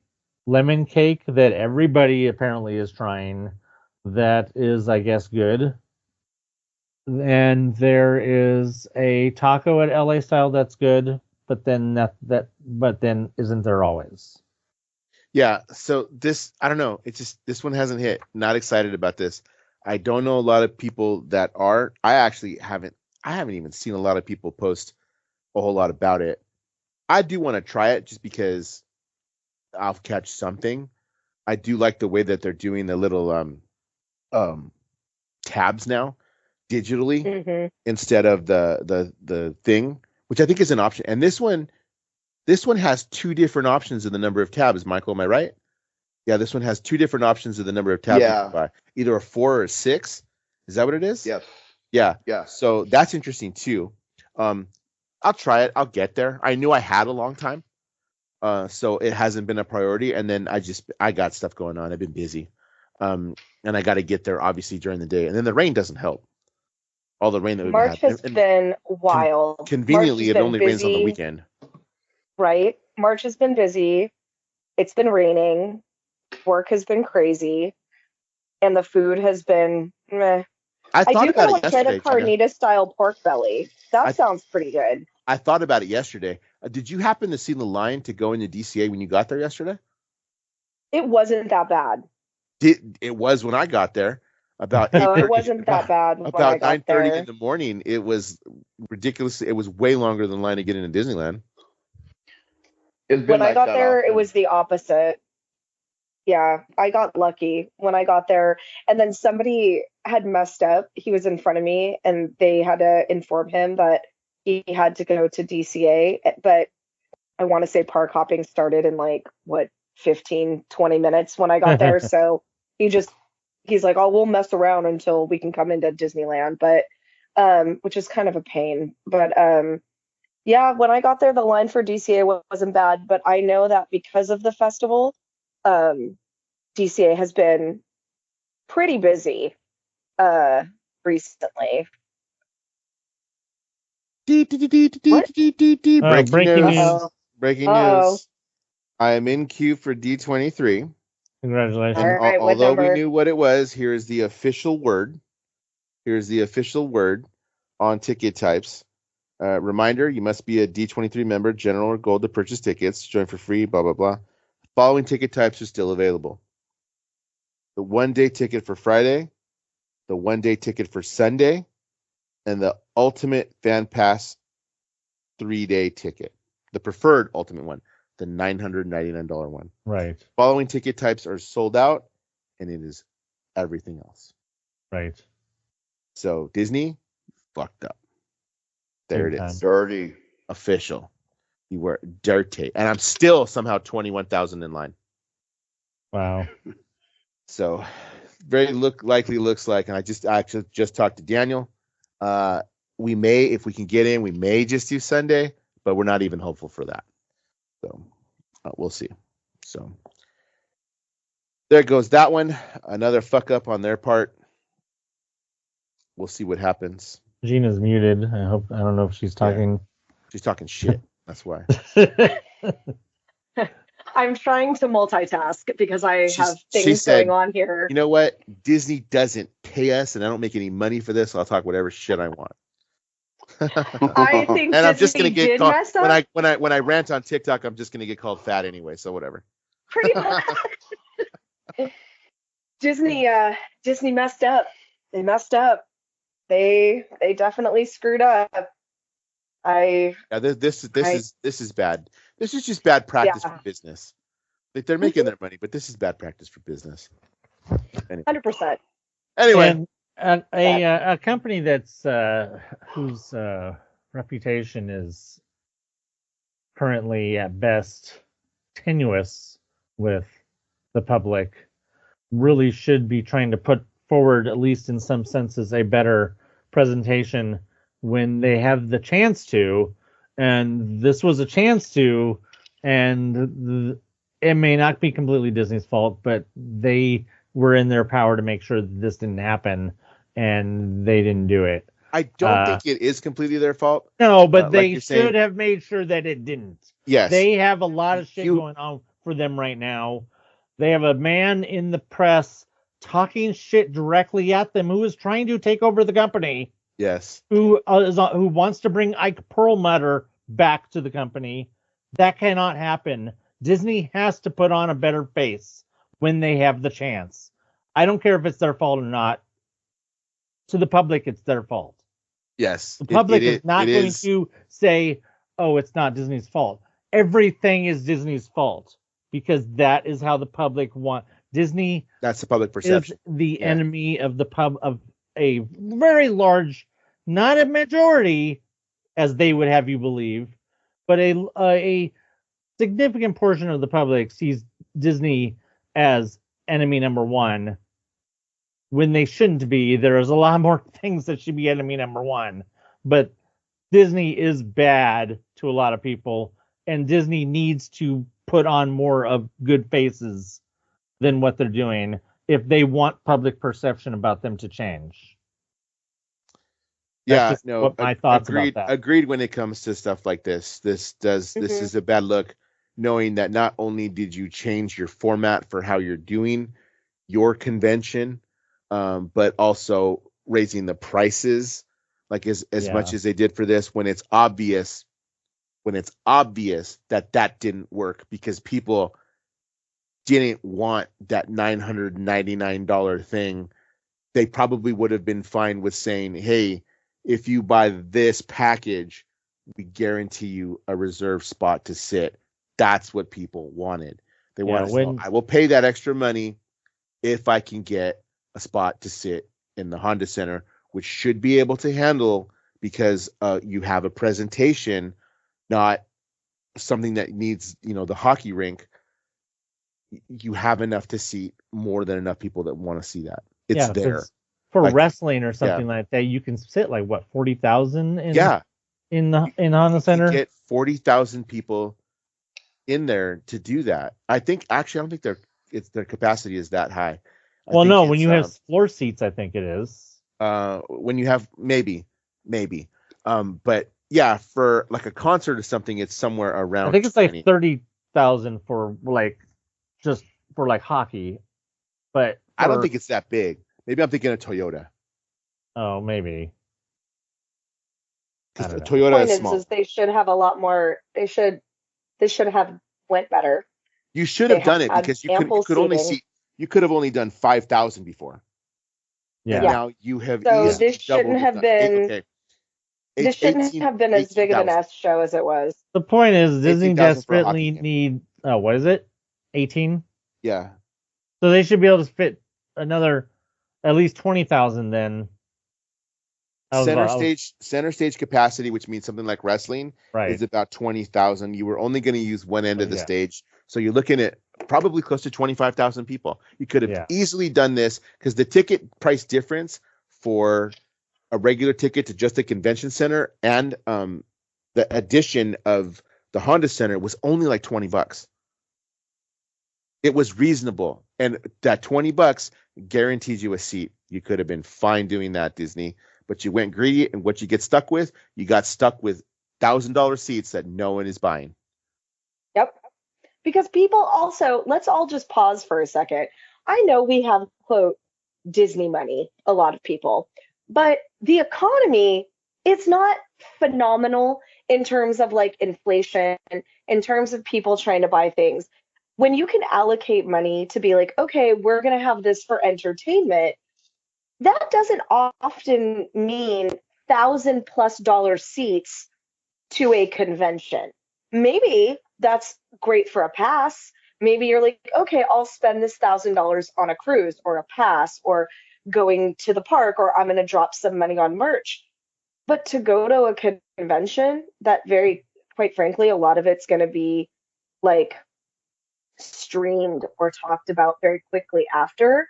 lemon cake that everybody apparently is trying that is, I guess, good. And there is a taco at LA Style that's good, but then isn't there always? Yeah, so this, I don't know. It's just, this one hasn't hit. Not excited about this. I don't know a lot of people that are. I haven't even seen a lot of people post a whole lot about it. I do want to try it just because I'll catch something. I do like the way that they're doing the little tabs now digitally instead of the thing, which I think is an option. And this one has 2 different options in the number of tabs. Michael, am I right? Yeah, this one has 2 different options of the number of tabs you can buy. Either a 4 or a 6. Is that what it is? Yes. Yeah. Yeah. So that's interesting too. I'll try it. I'll get there. I knew I had a long time. So it hasn't been a priority. And then I got stuff going on. I've been busy. And I got to get there obviously during the day. And then the rain doesn't help. All the rain that we've had. March has been wild. Conveniently, it only rains on the weekend. Right. March has been busy. It's been raining. Work has been crazy. And the food has been meh. I do thought about it try yesterday. the carnita style pork belly. That sounds pretty good. I thought about it yesterday. Did you happen to see the line to go into DCA when you got there yesterday? It wasn't that bad. It was when I got there. About 8:30. It wasn't that bad. About 9:30 in the morning. It was ridiculous. It was way longer than the line to get into Disneyland. When I got there, it was the opposite. Yeah, I got lucky when I got there. And then somebody had messed up. He was in front of me, and they had to inform him that he had to go to DCA. But I want to say park hopping started in 15, 20 minutes when I got there. So he's like, oh, we'll mess around until we can come into Disneyland. But which is kind of a pain. But yeah, when I got there, the line for DCA wasn't bad. But I know that because of the festival, DCA has been pretty busy recently. Breaking news. Breaking news. I am in queue for D23. Congratulations. And right, although we knew what it was, here's the official word. Here's the official word on ticket types. Reminder, you must be a D23 member, general or gold to purchase tickets. Join for free, blah, blah, blah. Following ticket types are still available. The 1-day ticket for Friday, the 1-day ticket for Sunday, and the ultimate fan pass 3-day ticket. The preferred ultimate one, the $999 one. Right. Following ticket types are sold out, and it is everything else. Right. So Disney, fucked up. There Big it time. is. Dirty. Official. You were dirty. And I'm still somehow 21,000 in line. Wow. So very likely looks like, and I actually just talked to Daniel. We may, if we can get in, we may just do Sunday, but we're not even hopeful for that. So we'll see. So there goes that one. Another fuck up on their part. We'll see what happens. Gina's muted. I don't know if she's talking. She's talking shit. That's why. I'm trying to multitask because I have things going on here. You know what? Disney doesn't pay us, and I don't make any money for this, so I'll talk whatever shit I want. I think and Disney I'm just gonna get did called mess up. when I rant on TikTok. I'm just gonna get called fat anyway, so whatever. Pretty much. Disney messed up. They messed up. They definitely screwed up. This is bad. This is just bad practice for business. Like, they're making their money, but this is bad practice for business. 100%. Anyway, and a company that's whose reputation is currently at best tenuous with the public really should be trying to put forward, at least in some senses, a better presentation when they have the chance to. And this was a chance to, and it may not be completely Disney's fault, but they were in their power to make sure that this didn't happen, and they didn't do it. I don't think it is completely their fault. No, but they should have made sure that it didn't. Yes. They have a lot of shit going on for them right now. They have a man in the press talking shit directly at them who is trying to take over the company. Yes. Who wants to bring Ike Perlmutter back to the company. That cannot happen. Disney has to put on a better face when they have the chance. I don't care if it's their fault or not. To the public, it's their fault. Yes. The public is not going to say, oh, it's not Disney's fault. Everything is Disney's fault because that is how the public want. Disney. That's the public perception. Is the enemy of of a very large, not a majority, as they would have you believe, but a significant portion of the public sees Disney as enemy number one when they shouldn't be. There is a lot more things that should be enemy number one, but Disney is bad to a lot of people, and Disney needs to put on more of good faces than what they're doing if they want public perception about them to change. That's what my thoughts about that. Agreed when it comes to stuff like this. This is a bad look, knowing that not only did you change your format for how you're doing your convention, but also raising the prices like as much as they did for this when it's obvious that didn't work because people didn't want that $999 thing. They probably would have been fine with saying, hey, if you buy this package, we guarantee you a reserved spot to sit. That's what people wanted. They wanted I will pay that extra money if I can get a spot to sit in the Honda Center, which should be able to handle because you have a presentation, not something that needs, the hockey rink. You have enough to seat more than enough people that want to see that. It's there. For wrestling or something like that, you can sit 40,000 in Honda Center. You get 40,000 people in there to do that. I don't think their capacity is that high. When you have floor seats, I think it is. When you have maybe. But yeah, for like a concert or something, it's somewhere around. I think it's 30,000 for just for hockey, but I don't think it's that big. Maybe I'm thinking of Toyota. Oh, maybe. Because Toyota is small. They should have a lot more. They should have went better. You should have done it because you could have only done 5,000 before. Yeah. Now you have. So this shouldn't have been. Okay. This shouldn't have been as big of an S show as it was. The point is, Disney desperately need. Oh, what is it? 18. Yeah. So they should be able to fit another at least 20,000 then Center stage capacity, which means something like wrestling, is about 20,000. You were only going to use one end of the stage, so you're looking at probably close to 25,000 people. You could have easily done this because the ticket price difference for a regular ticket to just the convention center and the addition of the Honda Center was only like $20. It was reasonable, and that $20 guarantees you a seat. You could have been fine doing that, Disney, but you went greedy, and what you get stuck with, you got stuck with $1,000 seats that no one is buying. Yep. Because people also, let's all just pause for a second. I know we have, quote, Disney money, a lot of people, but the economy, it's not phenomenal in terms of like inflation, in terms of people trying to buy things. When you can allocate money to be like, okay, we're going to have this for entertainment, that doesn't often mean $1,000+ seats to a convention. Maybe that's great for a pass. Maybe you're like, okay, I'll spend this $1,000 on a cruise or a pass or going to the park, or I'm going to drop some money on merch. But to go to a convention that quite frankly, a lot of it's going to be like streamed or talked about very quickly after,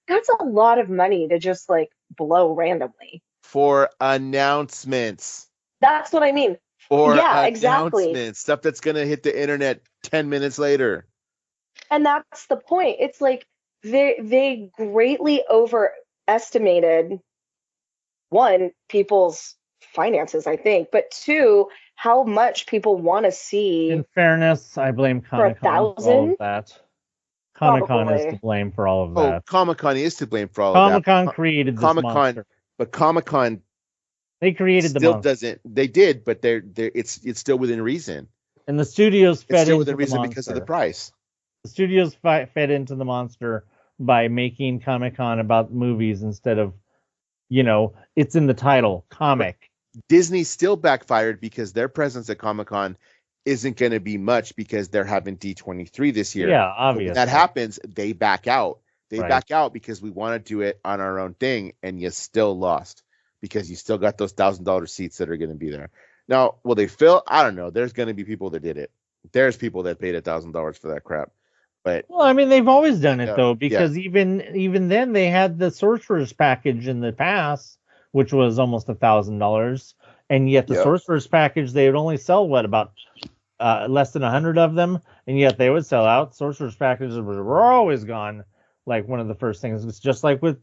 that's a lot of money to just like blow randomly. For announcements. That's what I mean. Yeah, exactly. Stuff that's going to hit the internet 10 minutes later. And that's the point. It's like they greatly overestimated, one, people's finances, I think, but two, how much people want to see. In fairness, I blame Comic-Con for all of that. Comic-Con is to blame for all of that. Comic-Con is to blame for all of that. Comic-Con created this monster. But Comic-Con, they created the monster. Doesn't. They did, but it's still within reason. And the studios fed into the monster because of the price. The studios fed into the monster by making Comic-Con about movies instead of, it's in the title, comic. Disney still backfired because their presence at Comic-Con isn't going to be much because they're having D23 this year. Yeah, obviously. When that happens, they back out. They back out because we want to do it on our own thing, and you still lost because you still got those $1,000 seats that are going to be there. Now, will they fill? I don't know. There's going to be people that did it. There's people that paid $1,000 for that crap. But well, I mean, they've always done it though, because even then they had the Sorcerer's package in the past, which was almost $1,000, and yet the Sorcerer's package they would only sell about less than 100 of them, and yet they would sell out. Sorcerer's packages were always gone. Like one of the first things, it's just like with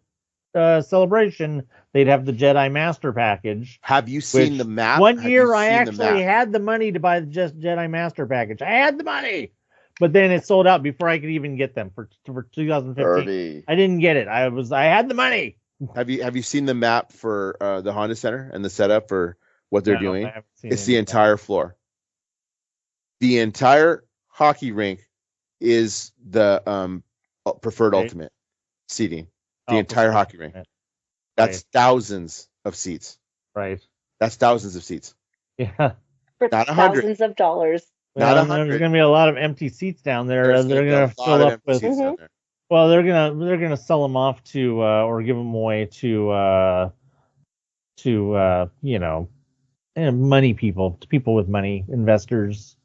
Celebration, they'd have the Jedi Master package. Have you seen the map? One year I actually had the money to buy the Jedi Master package. I had the money. But then it sold out before I could even get them for 2015. 30. I didn't get it. I had the money. Have you seen the map for the Honda Center and the setup for what they're doing? It's the entire floor. The entire hockey rink is the preferred ultimate seating. The entire hockey rink. That's thousands of seats. Right. That's thousands of seats. Yeah. For not 100. Thousands of dollars. Well, there's going to be a lot of empty seats down there. They're going to fill up with. Well, they're gonna sell them off to or give them away to money people, to people with money, investors,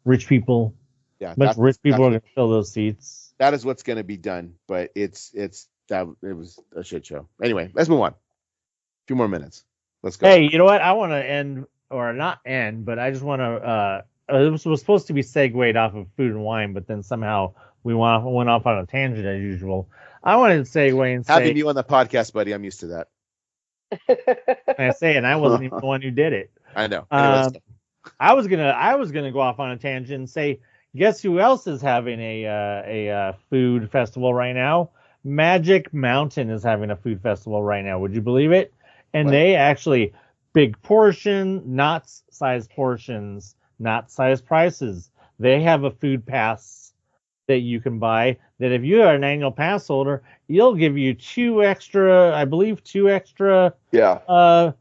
rich people. Yeah, rich people are going to fill those seats. That is what's going to be done, but it was a shit show. Anyway, let's move on. A few more minutes. Let's go. Hey, you know what? I want to end, or not end, but I just want to. It was supposed to be segued off of food and wine, but then somehow we went off on a tangent as usual. I wanted to segue and say, having you on the podcast, buddy, I'm used to that. And I wasn't even the one who did it. I know. I was gonna go off on a tangent and say, guess who else is having a food festival right now? Magic Mountain is having a food festival right now. Would you believe it? And they actually big portion, not size portions, not size prices. They have a food pass that you can buy that if you are an annual pass holder, you'll give you two extra. Yeah.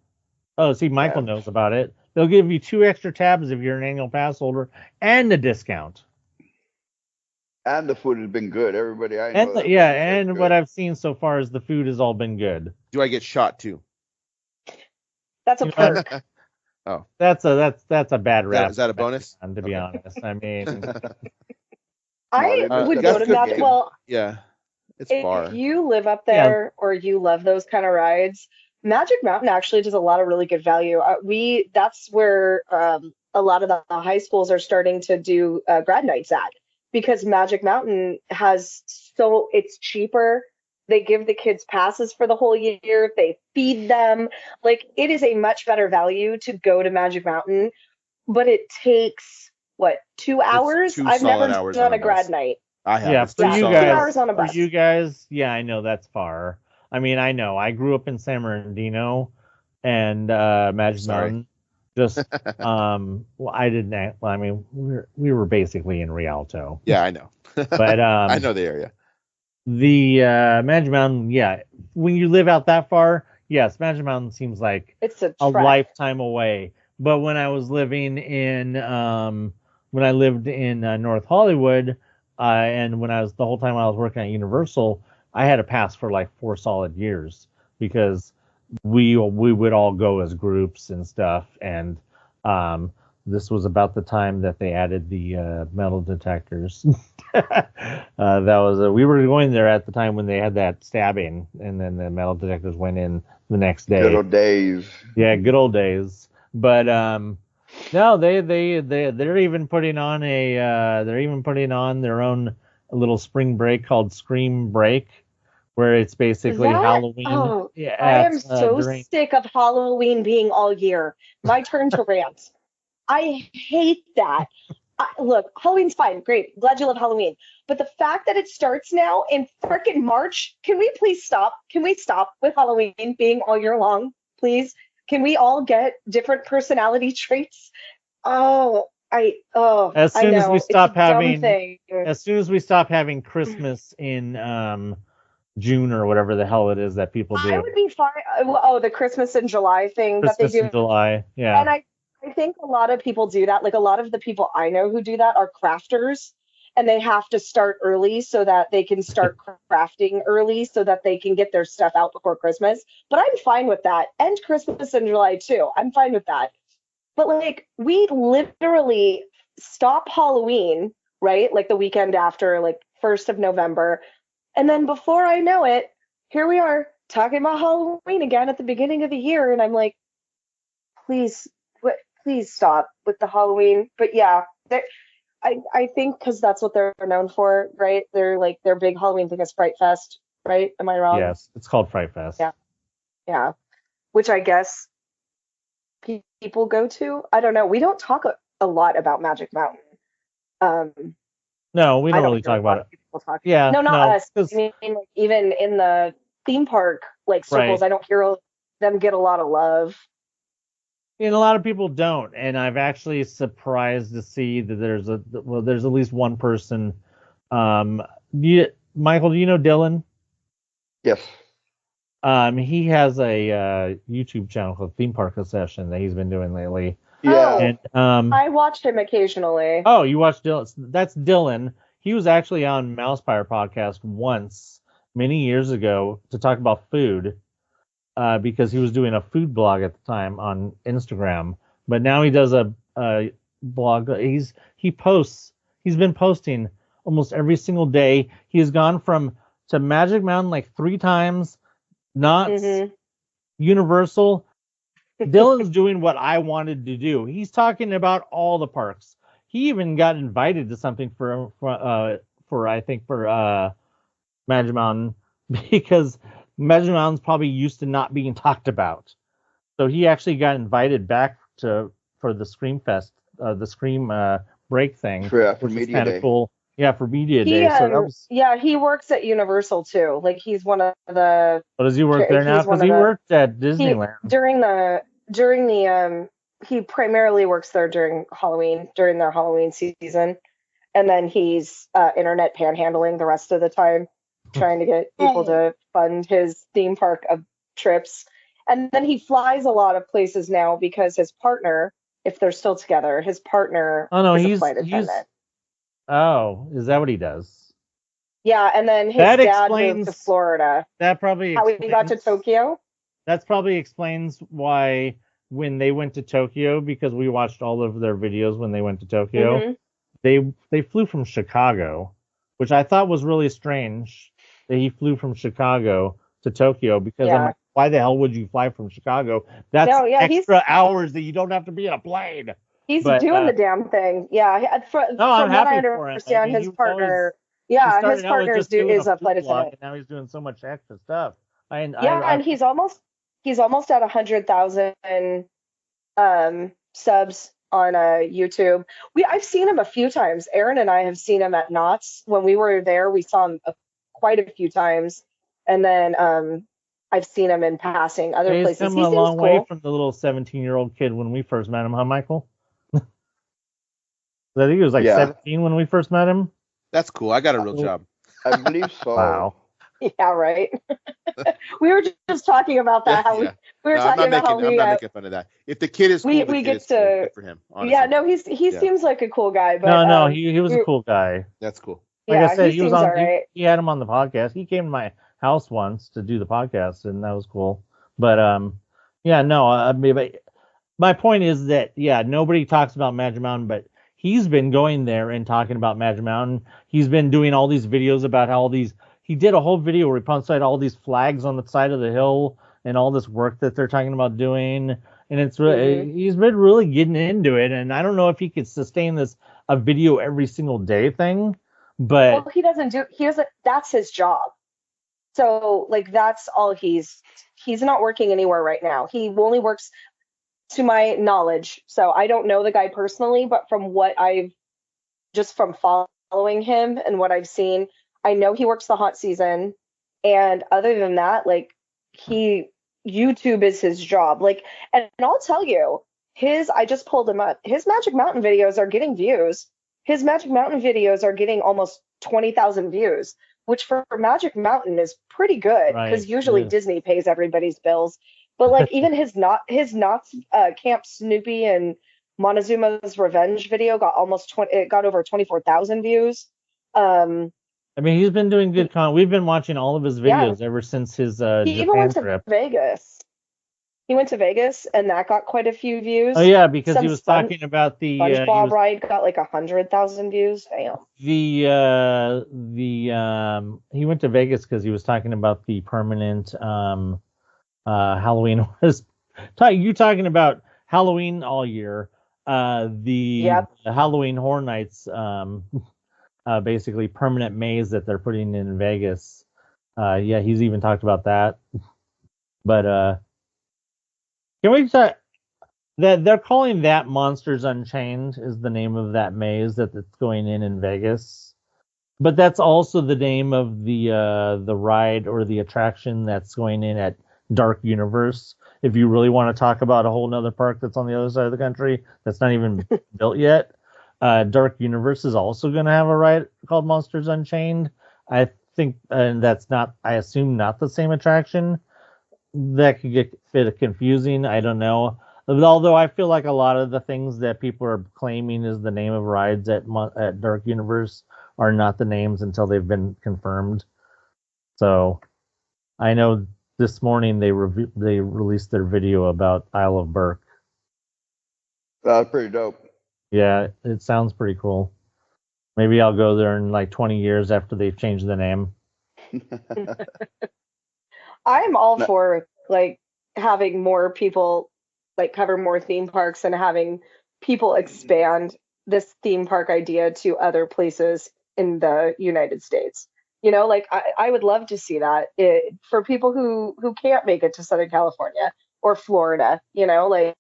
Michael knows about it. They'll give you 2 extra tabs if you're an annual pass holder and a discount. And the food has been good. Everybody I know. And what I've seen so far is the food has all been good. Do I get shot too? That's a perk. Oh, that's a bad rap. Is that a bonus? To be honest, I mean, I would go that's to good Magic. game. Well, Yeah, it's if far. you live up there or you love those kind of rides, Magic Mountain actually does a lot of really good value. That's where a lot of the high schools are starting to do grad nights at, because Magic Mountain it's cheaper. They give the kids passes for the whole year. They feed them. Like, it is a much better value to go to Magic Mountain, but it takes what, 2 hours? Two I've never solid hours done on a a grad bus. night. I have. Yeah, It's for two you solid 2 guys, hours on a for bus. you guys, yeah, I know that's far. I mean, I know. I grew up in San Bernardino, and Magic Mountain. Just well, I didn't. Well, I mean, we were basically in Rialto. Yeah, I know. But I know the area. The Magic Mountain, yeah. When you live out that far, yes, Magic Mountain seems like It's a a trek. lifetime away. But when I was living in when I lived in North Hollywood, and when I was the whole time I was working at Universal, I had a pass for like 4 solid years, because we would all go as groups and stuff. And this was about the time that they added the metal detectors. That was we were going there at the time when they had that stabbing, and then the metal detectors went in the next day. Good old days. Yeah, good old days. But no, they're even putting on their own little spring break called Scream Break, where it's basically Halloween. Oh, Yeah, I am so sick of Halloween being all year. My turn to rant. I hate that. Look, Halloween's fine, great. Glad you love Halloween. But the fact that it starts now in frickin' March, can we please stop? Can we stop with Halloween being all year long, please? Can we all get different personality traits? As soon as we stop having Christmas in June or whatever the hell it is that people do. I would be fine. The Christmas in July thing that they do. Christmas in July, yeah. And I think a lot of people do that. Like, a lot of the people I know who do that are crafters, and they have to start early so that they can start crafting early so that they can get their stuff out before Christmas. But I'm fine with that. And Christmas in July too. I'm fine with that. But like, we literally stop Halloween, right? Like the weekend after, like 1st of November. And then before I know it, here we are talking about Halloween again at the beginning of the year. And I'm like, please stop with the Halloween. But yeah, I think because that's what they're known for, right? They're like, their big Halloween thing is Fright Fest, right? Am I wrong? Yes, it's called Fright Fest. Yeah. Which I guess people go to. I don't know. We don't talk a lot about Magic Mountain. No, we don't really talk about it. Yeah, no, not us. I mean, like, even in the theme park like circles, right. I don't hear them get a lot of love. And a lot of people don't, and I've actually surprised to see that there's at least one person. Michael, do you know Dylan? Yes. He has a YouTube channel called Theme Park Obsession that he's been doing lately. Yeah. And I watched him occasionally. Oh, you watched Dylan? That's Dylan. He was actually on Mousepire podcast once, many years ago, to talk about food. Because he was doing a food blog at the time on Instagram, but now he does a blog. He's been posting almost every single day. He has gone to Magic Mountain like 3 times, Knott's, Universal. Dylan's doing what I wanted to do. He's talking about all the parks. He even got invited to something for Magic Mountain, because Magic Mountain's probably used to not being talked about. So he actually got invited back for the Scream Fest, the Scream break thing. For which Media is kind Day. of cool. Yeah, for Media Day. So he works at Universal too. Like, he's one of the. But does he work there now? Because he worked at Disneyland. He primarily works there during their Halloween season. And then he's internet panhandling the rest of the time, trying to get people to fund his theme park trips. And then he flies a lot of places now because his partner, if they're still together, is a flight attendant. Oh, is that what he does? Yeah, and then his dad moved to Florida. That probably explains how he got to Tokyo. That probably explains why when they went to Tokyo, because we watched all of their videos when they went to Tokyo. They flew from Chicago, which I thought was really strange that he flew from Chicago to Tokyo, because I'm like, why the hell would you fly from Chicago? That's extra hours that you don't have to be in a plane. He's doing the damn thing. Yeah. From I'm what I happy for him. understand, his partner, his partner is a flight attendant. And now he's doing so much extra stuff. And he's almost at 100,000 subs on YouTube. I've seen him a few times. Aaron and I have seen him at Knott's. When we were there, we saw him quite a few times. And then I've seen him in passing other places. He's come a long way from the little 17-year-old kid when we first met him, huh, Michael? I think he was like 17 when we first met him. That's cool. I got a real job. I believe so. Wow. Yeah, right. We were just talking about that. I'm not making fun of that. If the kid is cool, we get to cool. Good for him. Honestly. Yeah, no, he seems like a cool guy. But no, he was a cool guy. That's cool. Like I said, he was on. Right. He had him on the podcast. He came to my house once to do the podcast, and that was cool. But my point is that nobody talks about Magic Mountain, but he's been going there and talking about Magic Mountain. He's been doing all these videos about how he did a whole video where he posted all these flags on the side of the hill and all this work that they're talking about doing. And it's really, he's been really getting into it. And I don't know if he could sustain a video every single day thing, but that's his job. So like, that's all he's not working anywhere right now. He only works, to my knowledge. So I don't know the guy personally, but from what from following him and what I've seen, I know he works the hot season, and other than that, like, YouTube is his job. Like, and I'll tell you, I just pulled him up. His Magic Mountain videos are getting views. His Magic Mountain videos are getting almost 20,000 views, which for Magic Mountain is pretty good, because usually Disney pays everybody's bills. But like, even his Knott's Camp Snoopy and Montezuma's Revenge video got got over 24,000 views. I mean, he's been doing good content. We've been watching all of his videos ever since his he even went to Vegas. He went to Vegas, and that got quite a few views. Oh yeah, because he was talking about the SpongeBob ride got like 100,000 views. Damn. He went to Vegas because he was talking about the permanent Halloween. You talking about Halloween all year? The Halloween Horror Nights. Basically permanent maze that they're putting in Vegas. He's even talked about that. But can we talk that they're calling that Monsters Unchained is the name of that maze that's going in Vegas. But that's also the name of the ride or the attraction that's going in at Dark Universe. If you really want to talk about a whole nother park that's on the other side of the country that's not even built yet. Dark Universe is also going to have a ride called Monsters Unchained. I think, and that's not, I assume, not the same attraction. That could get a bit confusing. I don't know. Although I feel like a lot of the things that people are claiming is the name of rides at Dark Universe are not the names until they've been confirmed. So I know this morning they released their video about Isle of Burke. That's pretty dope. Yeah, it sounds pretty cool. Maybe I'll go there in like 20 years after they've changed the name. I'm all for like having more people like cover more theme parks and having people expand this theme park idea to other places in the United States. You know, like I would love to see that for people who can't make it to Southern California or Florida. You know, like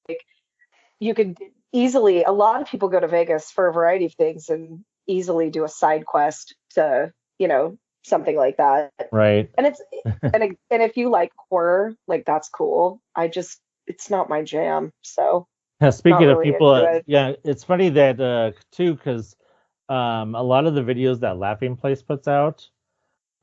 you could easily, a lot of people go to Vegas for a variety of things and easily do a side quest to, you know, something like that. Right. And it's and if you like horror, like that's cool. It's not my jam. So speaking of really people, it's funny that too, because a lot of the videos that Laughing Place puts out,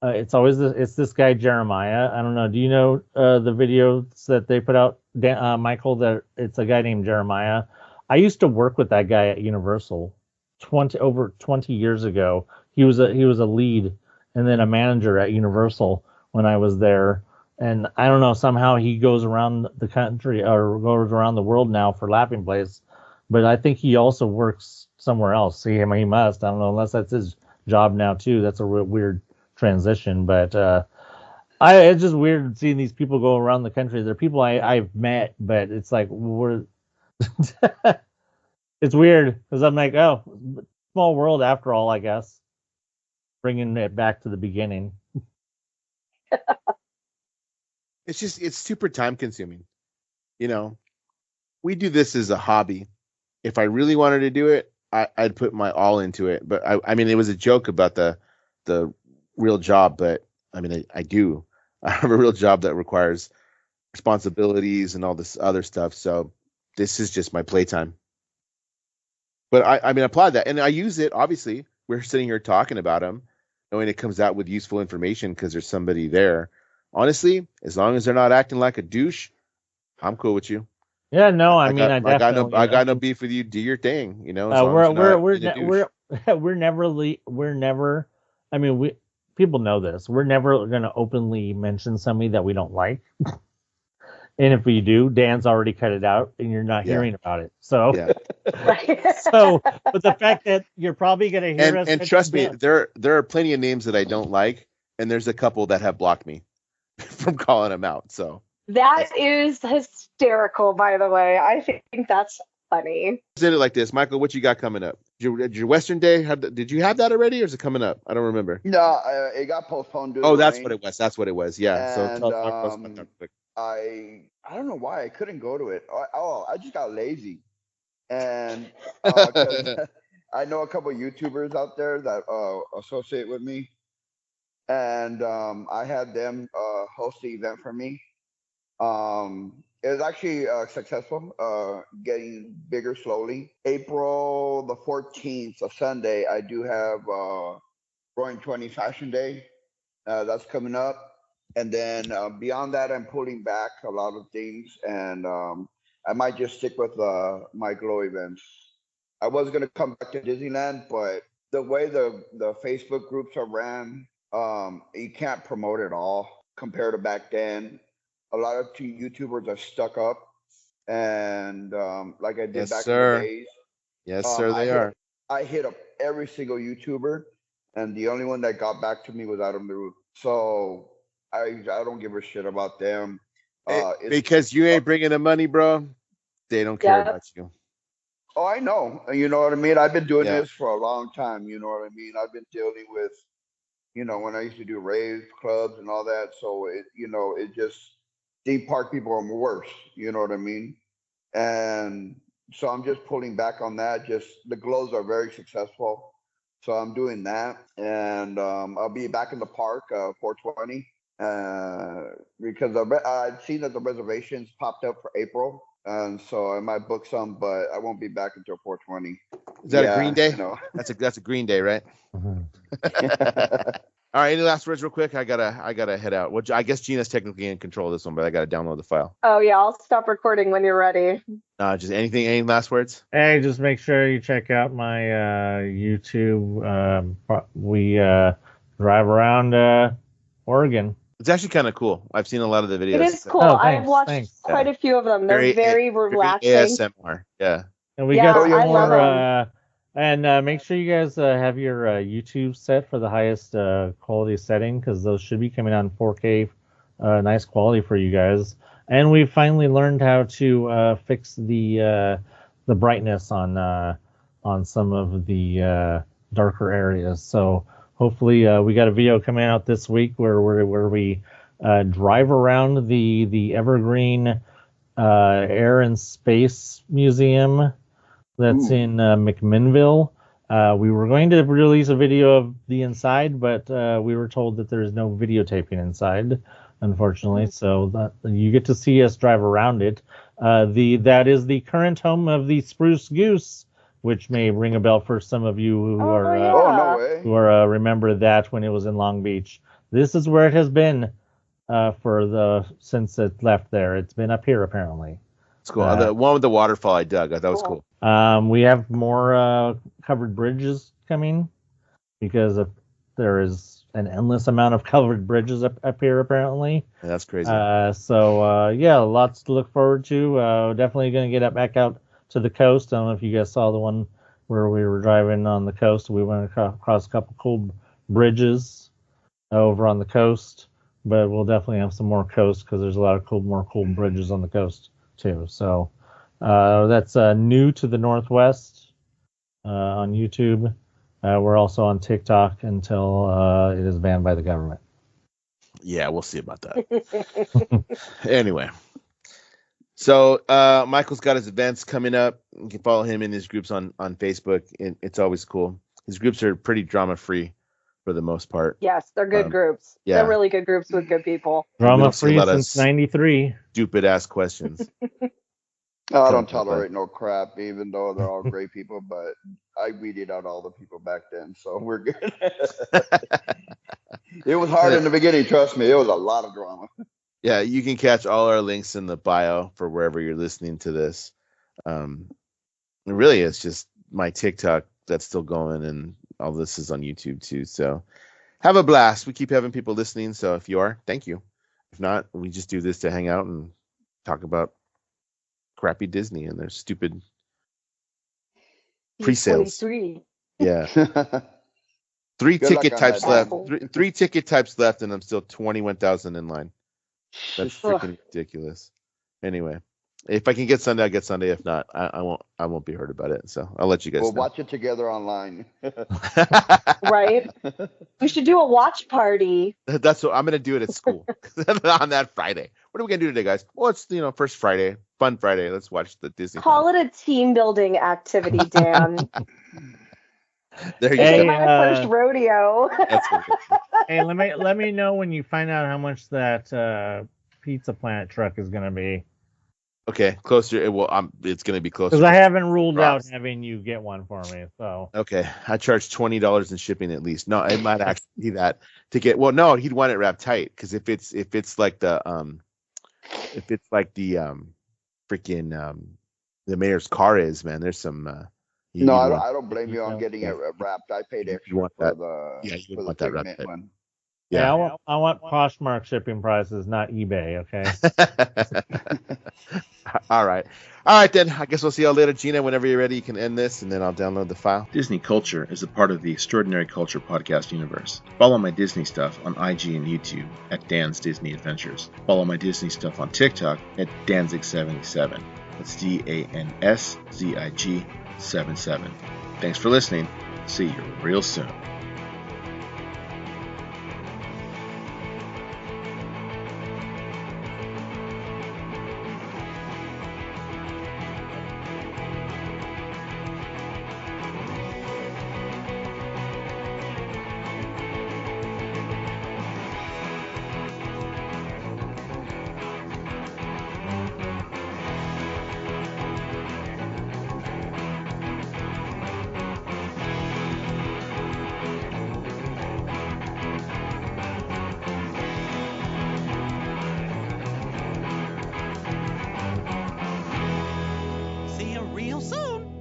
it's always this guy Jeremiah. I don't know. Do you know the videos that they put out, Michael? That it's a guy named Jeremiah. I used to work with that guy at Universal over 20 years ago. He was a lead and then a manager at Universal when I was there. And I don't know, somehow he goes around the country or goes around the world now for Lapping Place, but I think he also works somewhere else. He must. I don't know, unless that's his job now too. That's a real weird transition, but it's just weird seeing these people go around the country. They're people I've met, but it's like we're it's weird because I'm like, oh, small world after all, I guess. Bringing it back to the beginning. It's super time consuming. We do this as a hobby. If I really wanted to do it, I'd put my all into it. But I mean, it was a joke about the real job, but I mean, I do. I have a real job that requires responsibilities and all this other stuff. So this is just my playtime. But I mean, I applaud that. And I use it, obviously. We're sitting here talking about them, knowing it comes out with useful information because there's somebody there. Honestly, as long as they're not acting like a douche, I'm cool with you. Yeah, no, I mean, I definitely. I got no beef with you. Do your thing, As we're never. I mean, people know this. We're never going to openly mention somebody that we don't like. And if we do, Dan's already cut it out, and you're not hearing about it. So, but the fact that you're probably going to hear us, and trust me, there are plenty of names that I don't like, and there's a couple that have blocked me from calling them out. So that is hysterical, by the way. I think that's funny. Did it like this, Michael? What you got coming up? Did your Western Day did you have that already, or is it coming up? I don't remember. No, it got postponed. That's what it was. That's what it was. Yeah. And, so I don't know why I couldn't go to it. I just got lazy, and I know a couple of YouTubers out there that associate with me, and I had them host the event for me. It was actually successful, getting bigger slowly. April the 14th, a Sunday, I do have Roaring 20 Fashion Day. That's coming up. And then beyond that, I'm pulling back a lot of things, and I might just stick with my glow events. I was going to come back to Disneyland, but the way the Facebook groups are ran, you can't promote it all compared to back then. A lot of YouTubers are stuck up, and like I did back in the days. Yes, sir, they are. I hit up every single YouTuber, and the only one that got back to me was Adam the Root. So I don't give a shit about them. Because you ain't bringing the money, bro. They don't care about you. Oh, I know. You know what I mean? I've been doing this for a long time. You know what I mean? I've been dealing with, when I used to do rave clubs and all that. So it just, theme park people are worse. You know what I mean? And so I'm just pulling back on that. Just the glows are very successful. So I'm doing that. And I'll be back in the park 420. Because I'd seen that the reservations popped up for April, and so I might book some, but I won't be back until 420. Is that a Green Day? That's a Green Day, right? Mm-hmm. All right, any last words real quick? I gotta head out. Well, I guess Gina's technically in control of this one, but I gotta download the file. Oh yeah, I'll stop recording when you're ready. Just any last words? Hey, just make sure you check out my YouTube. We drive around Oregon. It's actually kind of cool. I've seen a lot of the videos. It is cool. I've watched quite a few of them. They're very relaxing. ASMR. Yeah. And we got some more. And make sure you guys have your YouTube set for the highest quality setting, because those should be coming out in 4K, nice quality for you guys. And we finally learned how to fix the brightness on some of the darker areas. So hopefully we got a video coming out this week where we drive around the Evergreen Air and Space Museum that's in McMinnville. We were going to release a video of the inside, but we were told that there's no videotaping inside, unfortunately. So that you get to see us drive around it. That is the current home of the Spruce Goose, which may ring a bell for some of you who remember that when it was in Long Beach. This is where it has been since it left there. It's been up here apparently. It's cool. The one with the waterfall I dug. I thought was cool. We have more covered bridges coming, because if there is an endless amount of covered bridges up here, apparently. Yeah, that's crazy. Yeah, lots to look forward to. Definitely going to get back out to the coast. I don't know if you guys saw the one where we were driving on the coast. We went across a couple cool bridges over on the coast, but we'll definitely have some more coast because there's a lot of more cool bridges on the coast too. So that's New to the Northwest on YouTube. We're also on TikTok until it is banned by the government. Yeah, we'll see about that. Anyway, so Michael's got his events coming up. You can follow him in his groups on Facebook. It's always cool. His groups are pretty drama free for the most part. Yes, they're good groups. Yeah. They're really good groups with good people. Drama free since '93. Stupid ass questions. I don't tolerate no crap, even though they're all great people, but I weeded out all the people back then, so we're good. It was hard in the beginning, trust me. It was a lot of drama. Yeah, you can catch all our links in the bio for wherever you're listening to this. Really, it's just my TikTok that's still going, and all this is on YouTube too. So have a blast. We keep having people listening, so if you are, thank you. If not, we just do this to hang out and talk about crappy Disney and their stupid pre-sales. Yeah. Three ticket types left, and I'm still 21,000 in line. That's freaking ridiculous. Anyway, if I can get Sunday, I'll get Sunday. If not, I won't be hurt about it. So I'll let you guys know. We'll watch it together online. Right? We should do a watch party. That's what I'm gonna do it at school on that Friday. What are we gonna do today, guys? Well, it's first Friday, fun Friday. Let's watch the Disney. Call it a team building activity, Dan. There you It's go. my first rodeo. Hey, let me know when you find out how much that Pizza Planet truck is gonna be. Okay, closer. It's gonna be closer. Because I haven't ruled out having you get one for me. So okay, I charge $20 in shipping at least. No, it might actually be that to get. Well, no, he'd want it wrapped tight because if it's like the freaking the mayor's car is, man. There's some. No, I don't blame you on getting it wrapped. I paid extra for the you want that wrapped one. Yeah, I want Poshmark shipping prices, not eBay. Okay. All right then. I guess we'll see y'all later, Gina. Whenever you're ready, you can end this, and then I'll download the file. Disney Culture is a part of the Extraordinary Culture podcast universe. Follow my Disney stuff on IG and YouTube at Dan's Disney Adventures. Follow my Disney stuff on TikTok at Danzig77. That's DANSZIG77. Thanks for listening. See you real soon. See you real soon.